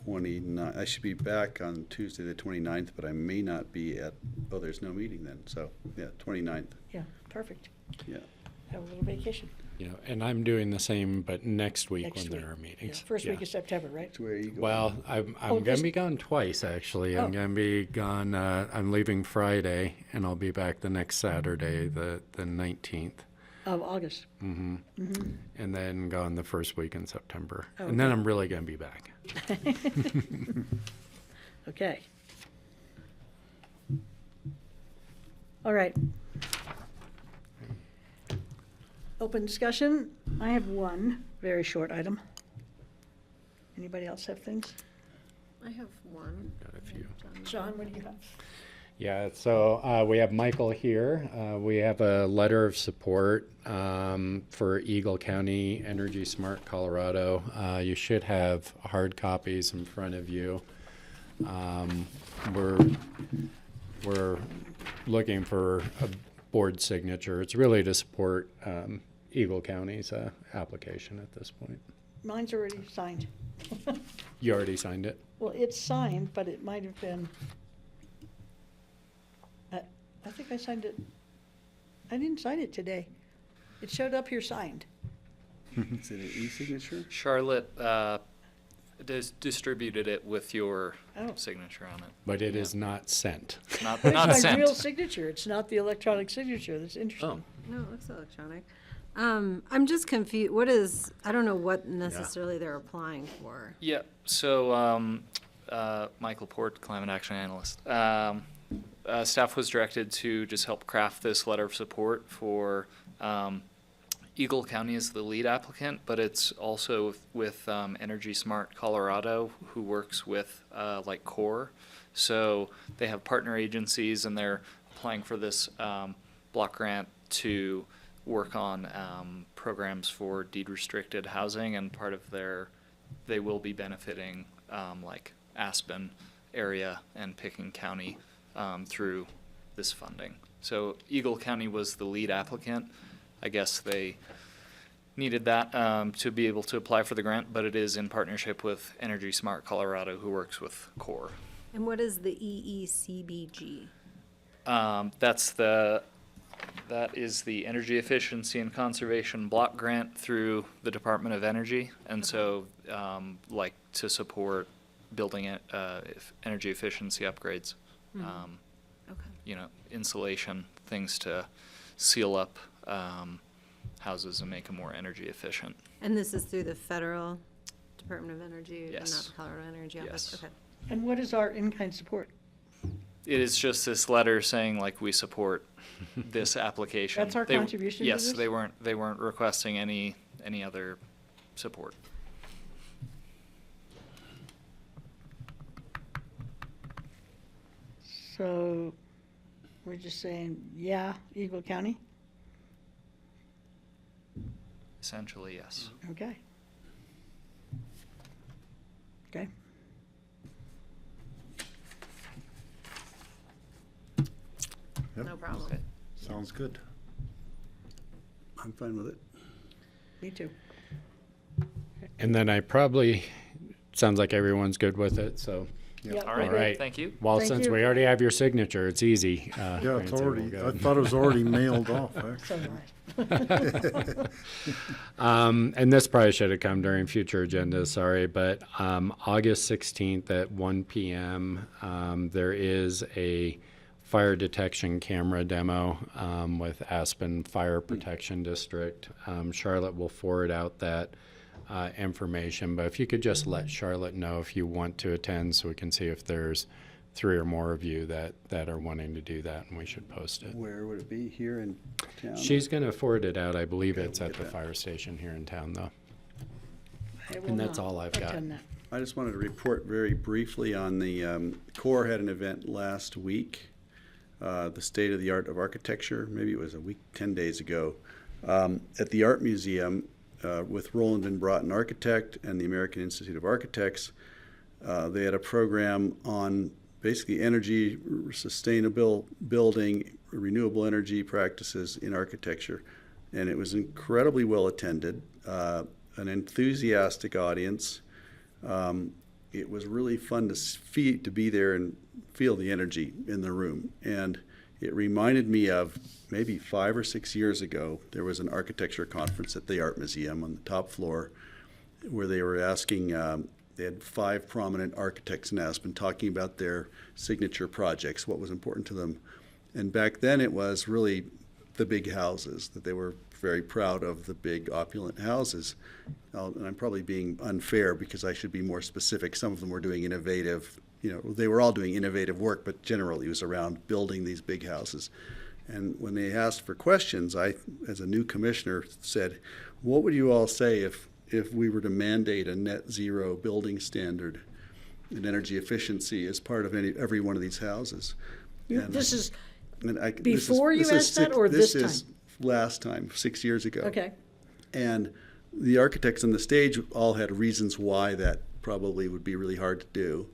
29th. I should be back on Tuesday, the 29th, but I may not be at, oh, there's no meeting then. So, yeah, 29th. Yeah, perfect. Yeah. Have a little vacation. You know, and I'm doing the same, but next week Next when week. there are Yeah, meetings. first week Yeah. of September, right? Where are you going? Well, I'm Oh, going just- to be gone twice, actually. Oh. I'm going to be gone, I'm leaving Friday, and I'll be back the next Saturday, the 19th. Of August. Mm-hmm. Mm-hmm. And then gone the first week in September. Oh, And then okay. I'm really going to be back. Okay. All right. Open discussion. I have one very short item. Anybody else have things? I have one. Got a few. John, what do you have? Yeah, so we have Michael here. We have a letter of support for Eagle County Energy Smart Colorado. You should have hard copies in front of you. We're looking for a board signature. It's really to support Eagle County's application at this point. Mine's already signed. You already signed it? Well, it's signed, but it might have been, I think I signed it, I didn't sign it today. It showed up here signed. Is it an e-signature? Charlotte distributed it with your Oh. signature on it. But it is not sent. Not It's not my sent. real signature. It's not the electronic signature. That's interesting. No, it looks electronic. I'm just confused. I don't know what necessarily they're applying for. Yeah. So Michael Port, climate action analyst. Staff was directed to just help craft this letter of support for Eagle County as the lead applicant, but it's also with Energy Smart Colorado, who works with like CORE. So they have partner agencies, and they're applying for this block grant to work on programs for deed restricted housing, and part of they will be benefiting like Aspen area and Pickens County through this funding. So Eagle County was the lead applicant. I guess they needed that to be able to apply for the grant, but it is in partnership with Energy Smart Colorado, who works with CORE. And what is the EECBG? That is the Energy Efficiency and Conservation Block Grant through the Department of Energy, and so like to support building energy efficiency upgrades. You know, insulation, things to seal up houses and make them more energy efficient. And this is through the federal Department of Energy, and not Yes. the Colorado Energy Office? Yes. Okay. And what is our in-kind support? It is just this letter saying like we support this application. That's our contribution to Yes, this? they weren't requesting any other support. So we're just saying, yeah, Eagle County? Essentially, yes. Okay. Okay. Yep. No problem. Sounds good. I'm fine with it. Me too. And then sounds like everyone's good with it, so. Yep. All right. All right. Thank you. Well, Thank since you. we already have your signature, it's easy. Yeah, it's Francie, we'll already, go. I thought it was already mailed off, So actually. nice. And this probably should have come during future agendas, sorry, but August 16th at 1 p.m., there is a fire detection camera demo with Aspen Fire Protection District. Charlotte will forward out that information, but if you could just let Charlotte know if you want to attend, so we can see if there's 3 or more of you that are wanting to do that, and we should post it. Where would it be? Here in town? She's going to forward it out. I believe Okay, it's we'll at get the that. fire station here in town, though. I will And that's not all I've got. attend that. I just wanted to report very briefly on the CORE had an event last week, the State of the Art of Architecture. Maybe it was a week, 10 days ago, at the Art Museum with Roland and Broughton Architect and the American Institute of Architects. They had a program on basically energy, sustainable building, renewable energy practices in architecture. And it was incredibly well attended, an enthusiastic audience. It was really fun to be there and feel the energy in the room. And it reminded me of maybe 5 or 6 years ago, there was an architecture conference at the Art Museum on the top floor where they were asking, they had 5 prominent architects in Aspen talking about their signature projects, what was important to them. And back then it was really the big houses, that they were very proud of the big opulent houses. And I'm probably being unfair because I should be more specific. Some of them were doing innovative, they were all doing innovative work, but generally it was around building these big houses. And when they asked for questions, I, as a new commissioner, said, what would you all say if we were to mandate a net zero building standard and energy efficiency as part of every one of these houses? This is And before you asked that, or this is time? last time, 6 years ago. Okay. And the architects on the stage all had reasons why that probably would be really hard to do.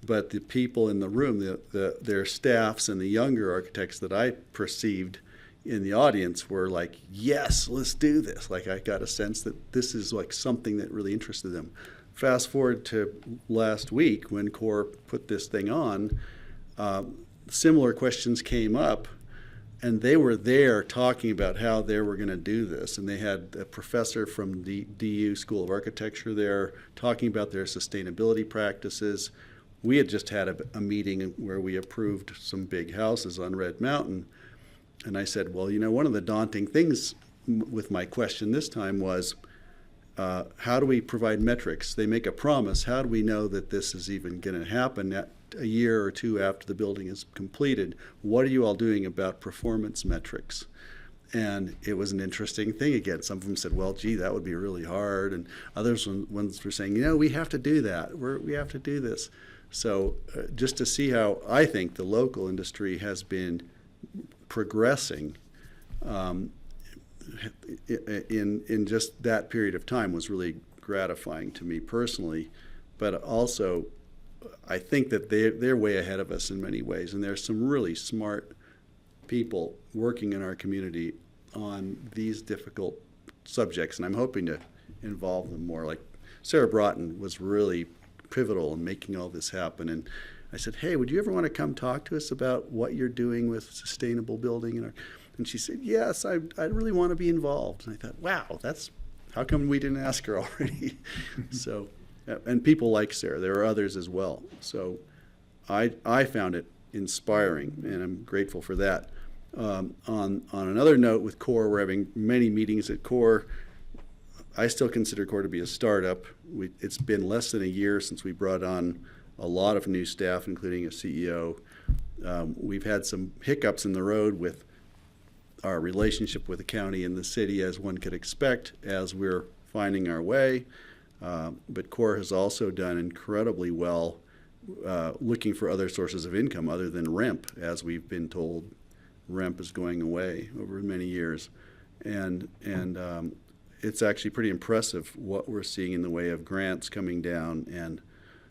But the people in the room, their staffs and the younger architects that I perceived in the audience were like, yes, let's do this. Like I got a sense that this is like something that really interested them. Fast forward to last week when CORE put this thing on, similar questions came up, And they were there talking about how they were going to do this. And they had a professor from the DU School of Architecture there talking about their sustainability practices. We had just had a meeting where we approved some big houses on Red Mountain. And I said, well, you know, one of the daunting things with my question this time was, how do we provide metrics? They make a promise. How do we know that this is even going to happen a year or two after the building is completed? What are you all doing about performance metrics? And it was an interesting thing again. Some of them said, well, gee, that would be really hard. And others ones were saying, you know, we have to do that. We have to do this. So just to see how I think the local industry has been progressing in just that period of time was really gratifying to me personally. But also, I think that they're way ahead of us in many ways, and there's some really smart people working in our community on these difficult subjects, and I'm hoping to involve them more. Like Sarah Broughton was really pivotal in making all this happen, and I said, hey, would you ever want to come talk to us about what you're doing with sustainable building? And she said, yes, I really want to be involved. And I thought, wow, how come we didn't ask her already? So, and people like Sarah, there are others as well. So I found it inspiring, and I'm grateful for that. On another note, with CORE, we're having many meetings at CORE. I still consider CORE to be a startup. It's been less than a year since we brought on a lot of new staff, including a CEO. We've had some hiccups in the road with our relationship with the county and the city, as one could expect, as we're finding our way. But CORE has also done incredibly well looking for other sources of income other than REMP, as we've been told. REMP is going away over many years. And it's actually pretty impressive what we're seeing in the way of grants coming down and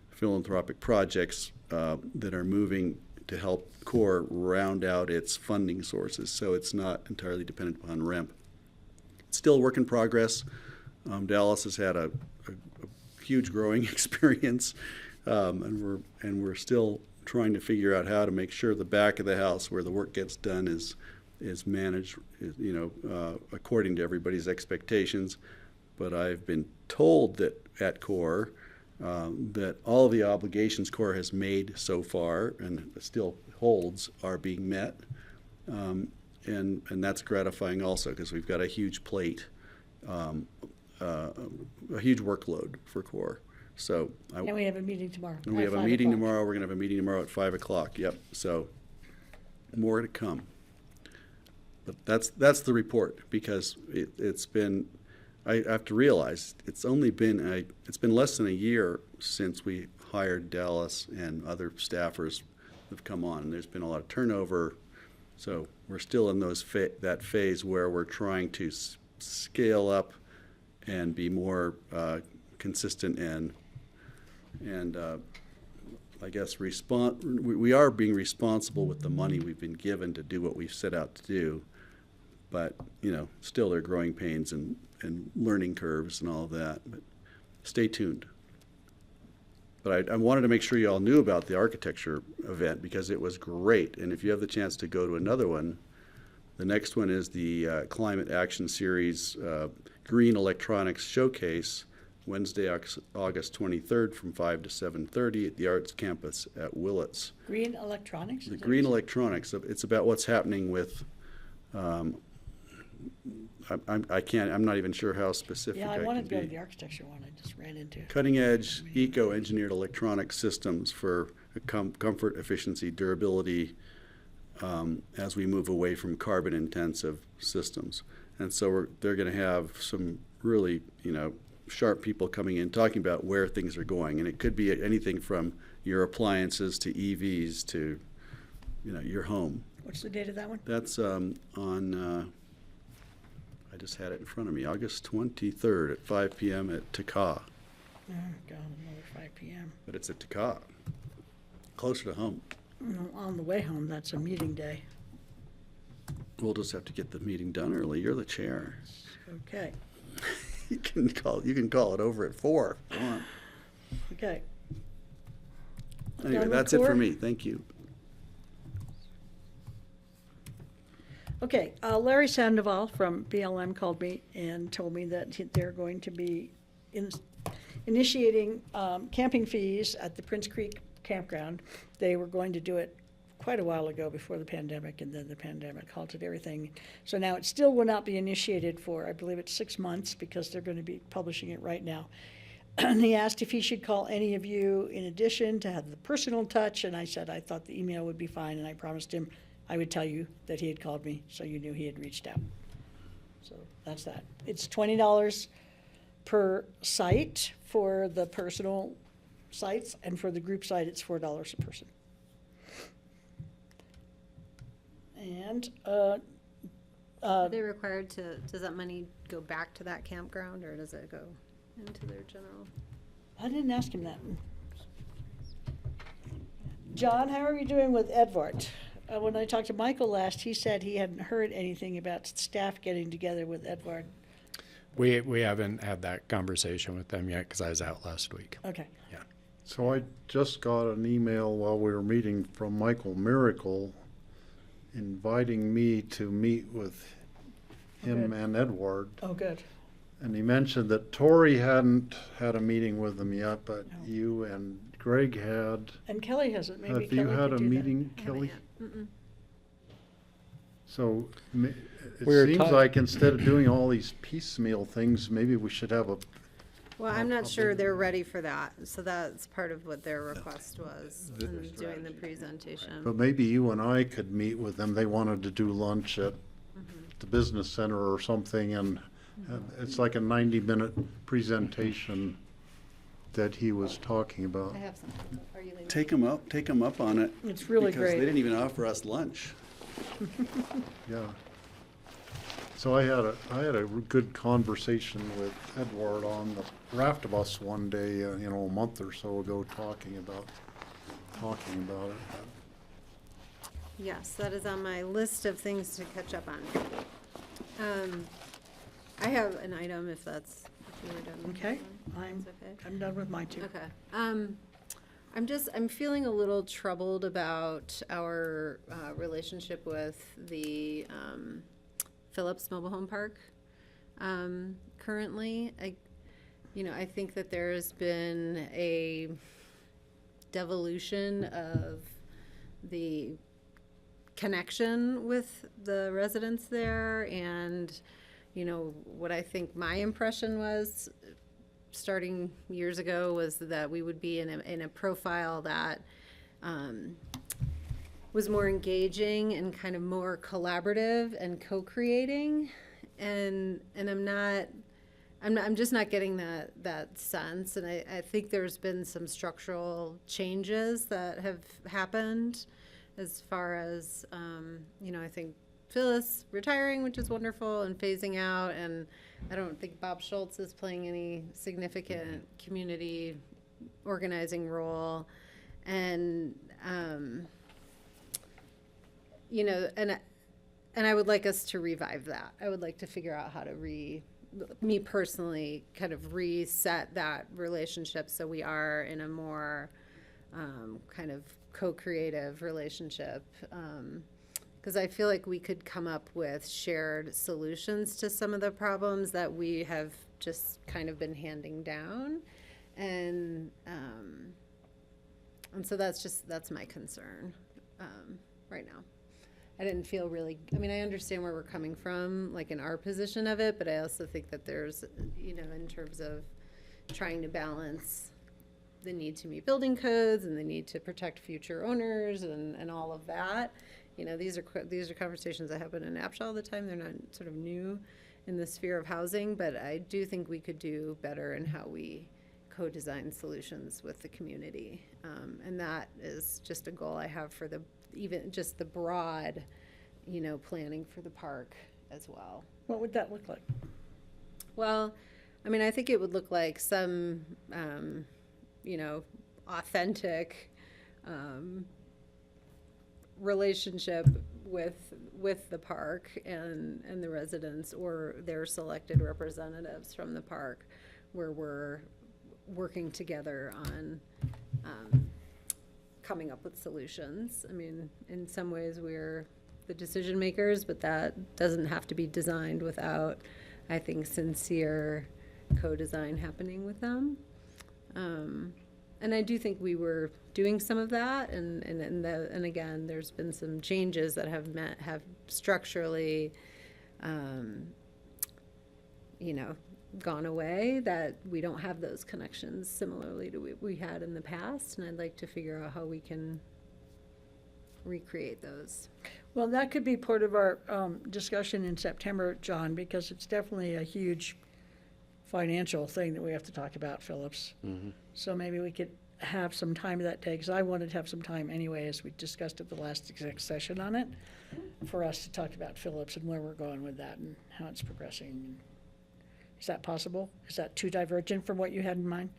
philanthropic projects that are moving to help CORE round out its funding sources, so it's not entirely dependent upon REMP. It's still a work in progress. Dallas has had a huge growing experience, and we're still trying to figure out how to make sure the back of the house where the work gets done is managed, according to everybody's expectations. But I've been told that at CORE that all the obligations CORE has made so far and still holds are being met, and that's gratifying also, because we've got a huge plate, a huge workload for CORE. So and we have a meeting tomorrow. And we have a meeting tomorrow. We're going to have a meeting tomorrow at 5 o'clock. Yep. So more to come. But that's the report, because it's been. I have to realize it's been less than a year since we hired Dallas, and other staffers have come on. And there's been a lot of turnover, so we're still in that phase where we're trying to scale up and be more consistent and I guess we are being responsible with the money we've been given to do what we've set out to do. But still there are growing pains and learning curves and all of that. But stay tuned. But I wanted to make sure you all knew about the architecture event, because it was great. And if you have the chance to go to another one, the next one is the Climate Action Series Green Electronics Showcase, Wednesday, August 23rd from 5 to 7:30 at the Arts Campus at Willits. Green electronics? The green electronics, it's about what's happening with, I'm not even sure how specific Yeah, I can wanted to go to be. the architecture one. I just ran into it. Cutting edge, eco-engineered electronic systems for comfort, efficiency, durability, as we move away from carbon-intensive systems. And so they're going to have some really, sharp people coming in talking about where things are going. And it could be anything from your appliances to EVs to, your home. What's the date of that one? That's on, I just had it in front of me, August 23rd at 5 p.m. at TACA. Oh, God, another 5 p.m. But it's at TACA, closer to home. On the way home, that's a meeting day. We'll just have to get the meeting done early. You're the chair. Okay. You can call it over at 4 if you want. Okay. Anyway, Done with that's it CORE? for me. Thank you. Okay, Larry Sandoval from BLM called me and told me that they're going to be initiating camping fees at the Prince Creek campground. They were going to do it quite a while ago before the pandemic, and then the pandemic halted everything. So now it still will not be initiated for, I believe it's 6 months, because they're going to be publishing it right now. And he asked if he should call any of you in addition to have the personal touch, and I said I thought the email would be fine, and I promised him I would tell you that he had called me, so you knew he had reached out. So that's that. It's $20 per site for the personal sites, and for the group site, it's $4 a person. And Are they required to, does that money go back to that campground, or does it go into their general? I didn't ask him that. John, how are you doing with Edvard? When I talked to Michael last, he said he hadn't heard anything about staff getting together with Edvard. We haven't had that conversation with them yet because I was out last week. Okay. Yeah. So I just got an email while we were meeting from Michael Miracle inviting me to meet with him Good. and Edward. Oh, good. And he mentioned that Tori hadn't had a meeting with them yet, but No. you and Greg had. And Kelly hasn't. Maybe Have Kelly you had could a do that. meeting, I haven't Kelly? yet. Mm-mm. So it We were seems talk- like instead of doing all these piecemeal things, maybe we should have a. Well, I'm not sure they're ready for that, so that's part of what their request was in doing the presentation. But maybe you and I could meet with them. They wanted to do lunch at the business center or something, and it's like a 90-minute presentation that he was talking about. I have something. Are you leaving? Take them up on it. It's really because great. they didn't even offer us lunch. Yeah. So I had a good conversation with Edward on the raft bus one day, a month or so ago, talking about it. Yes, that is on my list of things to catch up on. I have an item if you were done. with Okay, that one. That's okay. I'm done with my two. Okay. I'm feeling a little troubled about our relationship with the Phillips Mobile Home Park. Currently, I think that there's been a devolution of the connection with the residents there, and what I think my impression was starting years ago was that we would be in a profile that was more engaging and kind of more collaborative and co-creating, and I'm just not getting that sense, and I think there's been some structural changes that have happened as far as I think Phyllis retiring, which is wonderful, and phasing out, and I don't think Bob Schultz is playing any significant community organizing role, and and I would like us to revive that. I would like to figure out how to me personally, kind of reset that relationship so we are in a more kind of co-creative relationship. Because I feel like we could come up with shared solutions to some of the problems that we have just kind of been handing down. And so that's my concern right now. I didn't feel really, I understand where we're coming from, like in our position of it, but I also think that there's, in terms of trying to balance the need to meet building codes and the need to protect future owners and all of that. These are conversations that happen in NAPSHA all the time. They're not sort of new in the sphere of housing, but I do think we could do better in how we co-design solutions with the community. And that is just a goal I have for even just the broad, planning for the park as well. What would that look like? Well, I think it would look like some, authentic relationship with the park and the residents or their selected representatives from the park, where we're working together on coming up with solutions. In some ways we're the decision makers, but that doesn't have to be designed without, I think, sincere co-design happening with them. And I do think we were doing some of that, and again, there's been some changes that have structurally, gone away, that we don't have those connections similarly to what we had in the past, and I'd like to figure out how we can recreate those. Well, that could be part of our discussion in September, John, because it's definitely a huge financial thing that we have to talk about, Phillips. So maybe we could have some time that day, because I wanted to have some time anyway, as we discussed at the last exec session on it, for us to talk about Phillips and where we're going with that and how it's progressing. Is that possible? Is that too divergent from what you had in mind?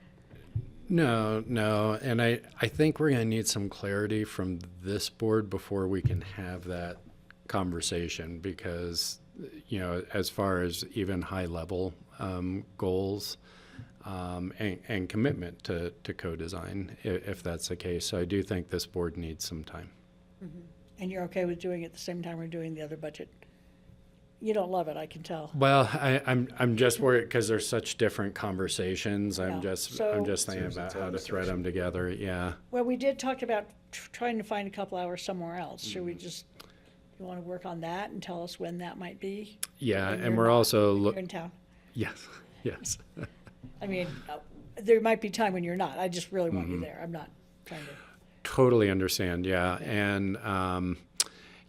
No, and I think we're going to need some clarity from this board before we can have that conversation, because, as far as even high-level goals and commitment to co-design, if that's the case. So I do think this board needs some time. And you're okay with doing it at the same time we're doing the other budget? You don't love it, I can tell. Well, I'm just worried because there's such different conversations. I'm Yeah. just So- thinking about how to thread them together. Yeah. Well, we did talk about trying to find a couple hours somewhere else. Should we just, you want to work on that and tell us when that might be? Yeah, When and you're we're not- also when you're in town. Yes. I mean, there might be time when you're not. I just really want you there. I'm not trying to. Totally understand. Yeah, and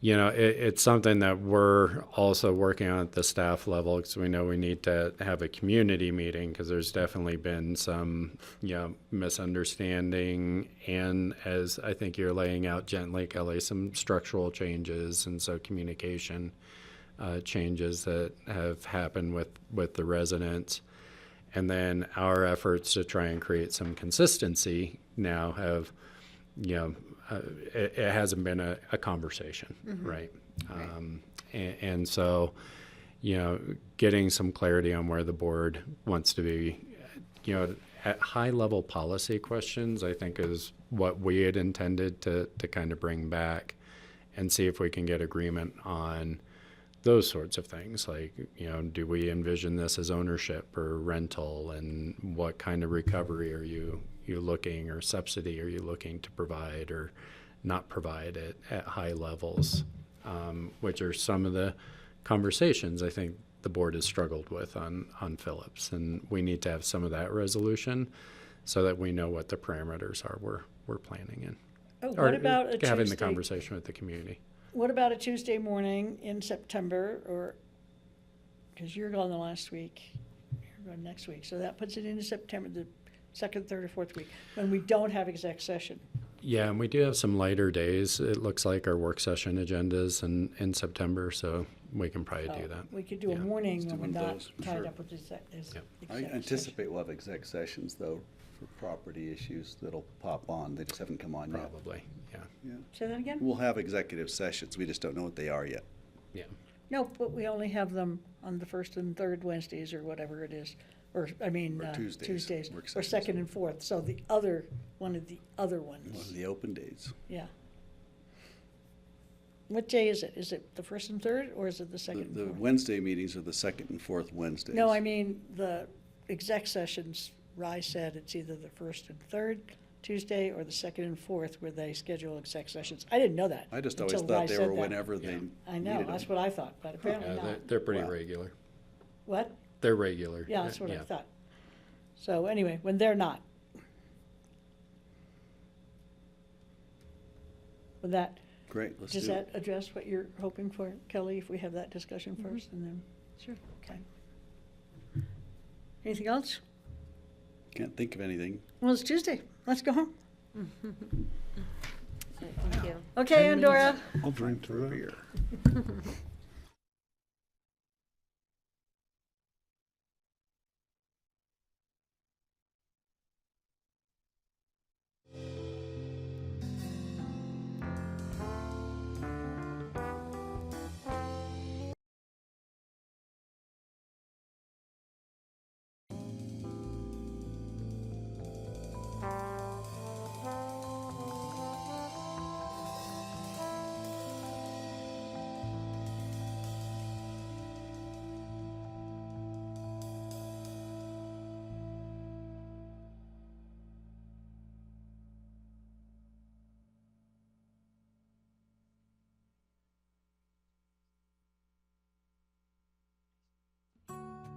it's something that we're also working on at the staff level, because we know we need to have a community meeting, because there's definitely been some misunderstanding, and as I think you're laying out gently, Kelly, some structural changes, and so communication changes that have happened with the residents. And then our efforts to try and create some consistency now have, it hasn't been a conversation, right? And so, getting some clarity on where the board wants to be, at high-level policy questions, I think is what we had intended to kind of bring back and see if we can get agreement on those sorts of things, like, do we envision this as ownership or rental, and what kind of recovery are you looking, or subsidy are you looking to provide or not provide at high levels, which are some of the conversations I think the board has struggled with on Phillips, and we need to have some of that resolution so that we know what the parameters are we're planning in. Oh, what about a having Tuesday? the conversation with the community. What about a Tuesday morning in September, or, because you're gone the last week, you're going next week, so that puts it into September, the second, third, or fourth week, when we don't have exec session. Yeah, and we do have some lighter days. It looks like our work session agendas in September, so we can probably do that. We could do a Yeah. morning Let's when do we're one of not those, tied sure. up with exec I session. anticipate we'll have exec sessions, though, for property issues that'll pop on. They just haven't come on yet. Probably, yeah. Say that again? We'll have executive sessions. We just don't know what they are yet. Yeah. No, but we only have them on the first and third Wednesdays, or whatever it is, or Tuesdays, work or sessions. second and fourth, so one of the other One ones, of the open days. yeah. What day is it? Is it the first and third, or is it the second and The fourth? Wednesday meetings are the second and fourth Wednesdays. No, I mean, the exec sessions, Rye said it's either the first and third Tuesday or the second and fourth where they schedule exec sessions. I didn't know that. I just always until thought Rye they said were that. whenever they I know, needed that's them. what I thought, but apparently Yeah, not. they're pretty Wow. regular. What? They're regular. Yeah, that's what I Yeah. thought. So anyway, when they're not. With that, Great, let's does do it. that address what you're hoping for, Kelly, if we have that discussion first and then? Sure. Okay. Anything else? Can't think of anything. Well, it's Tuesday. Let's go home. Thank you. Okay, Andorra. I'll drink to Over that. here.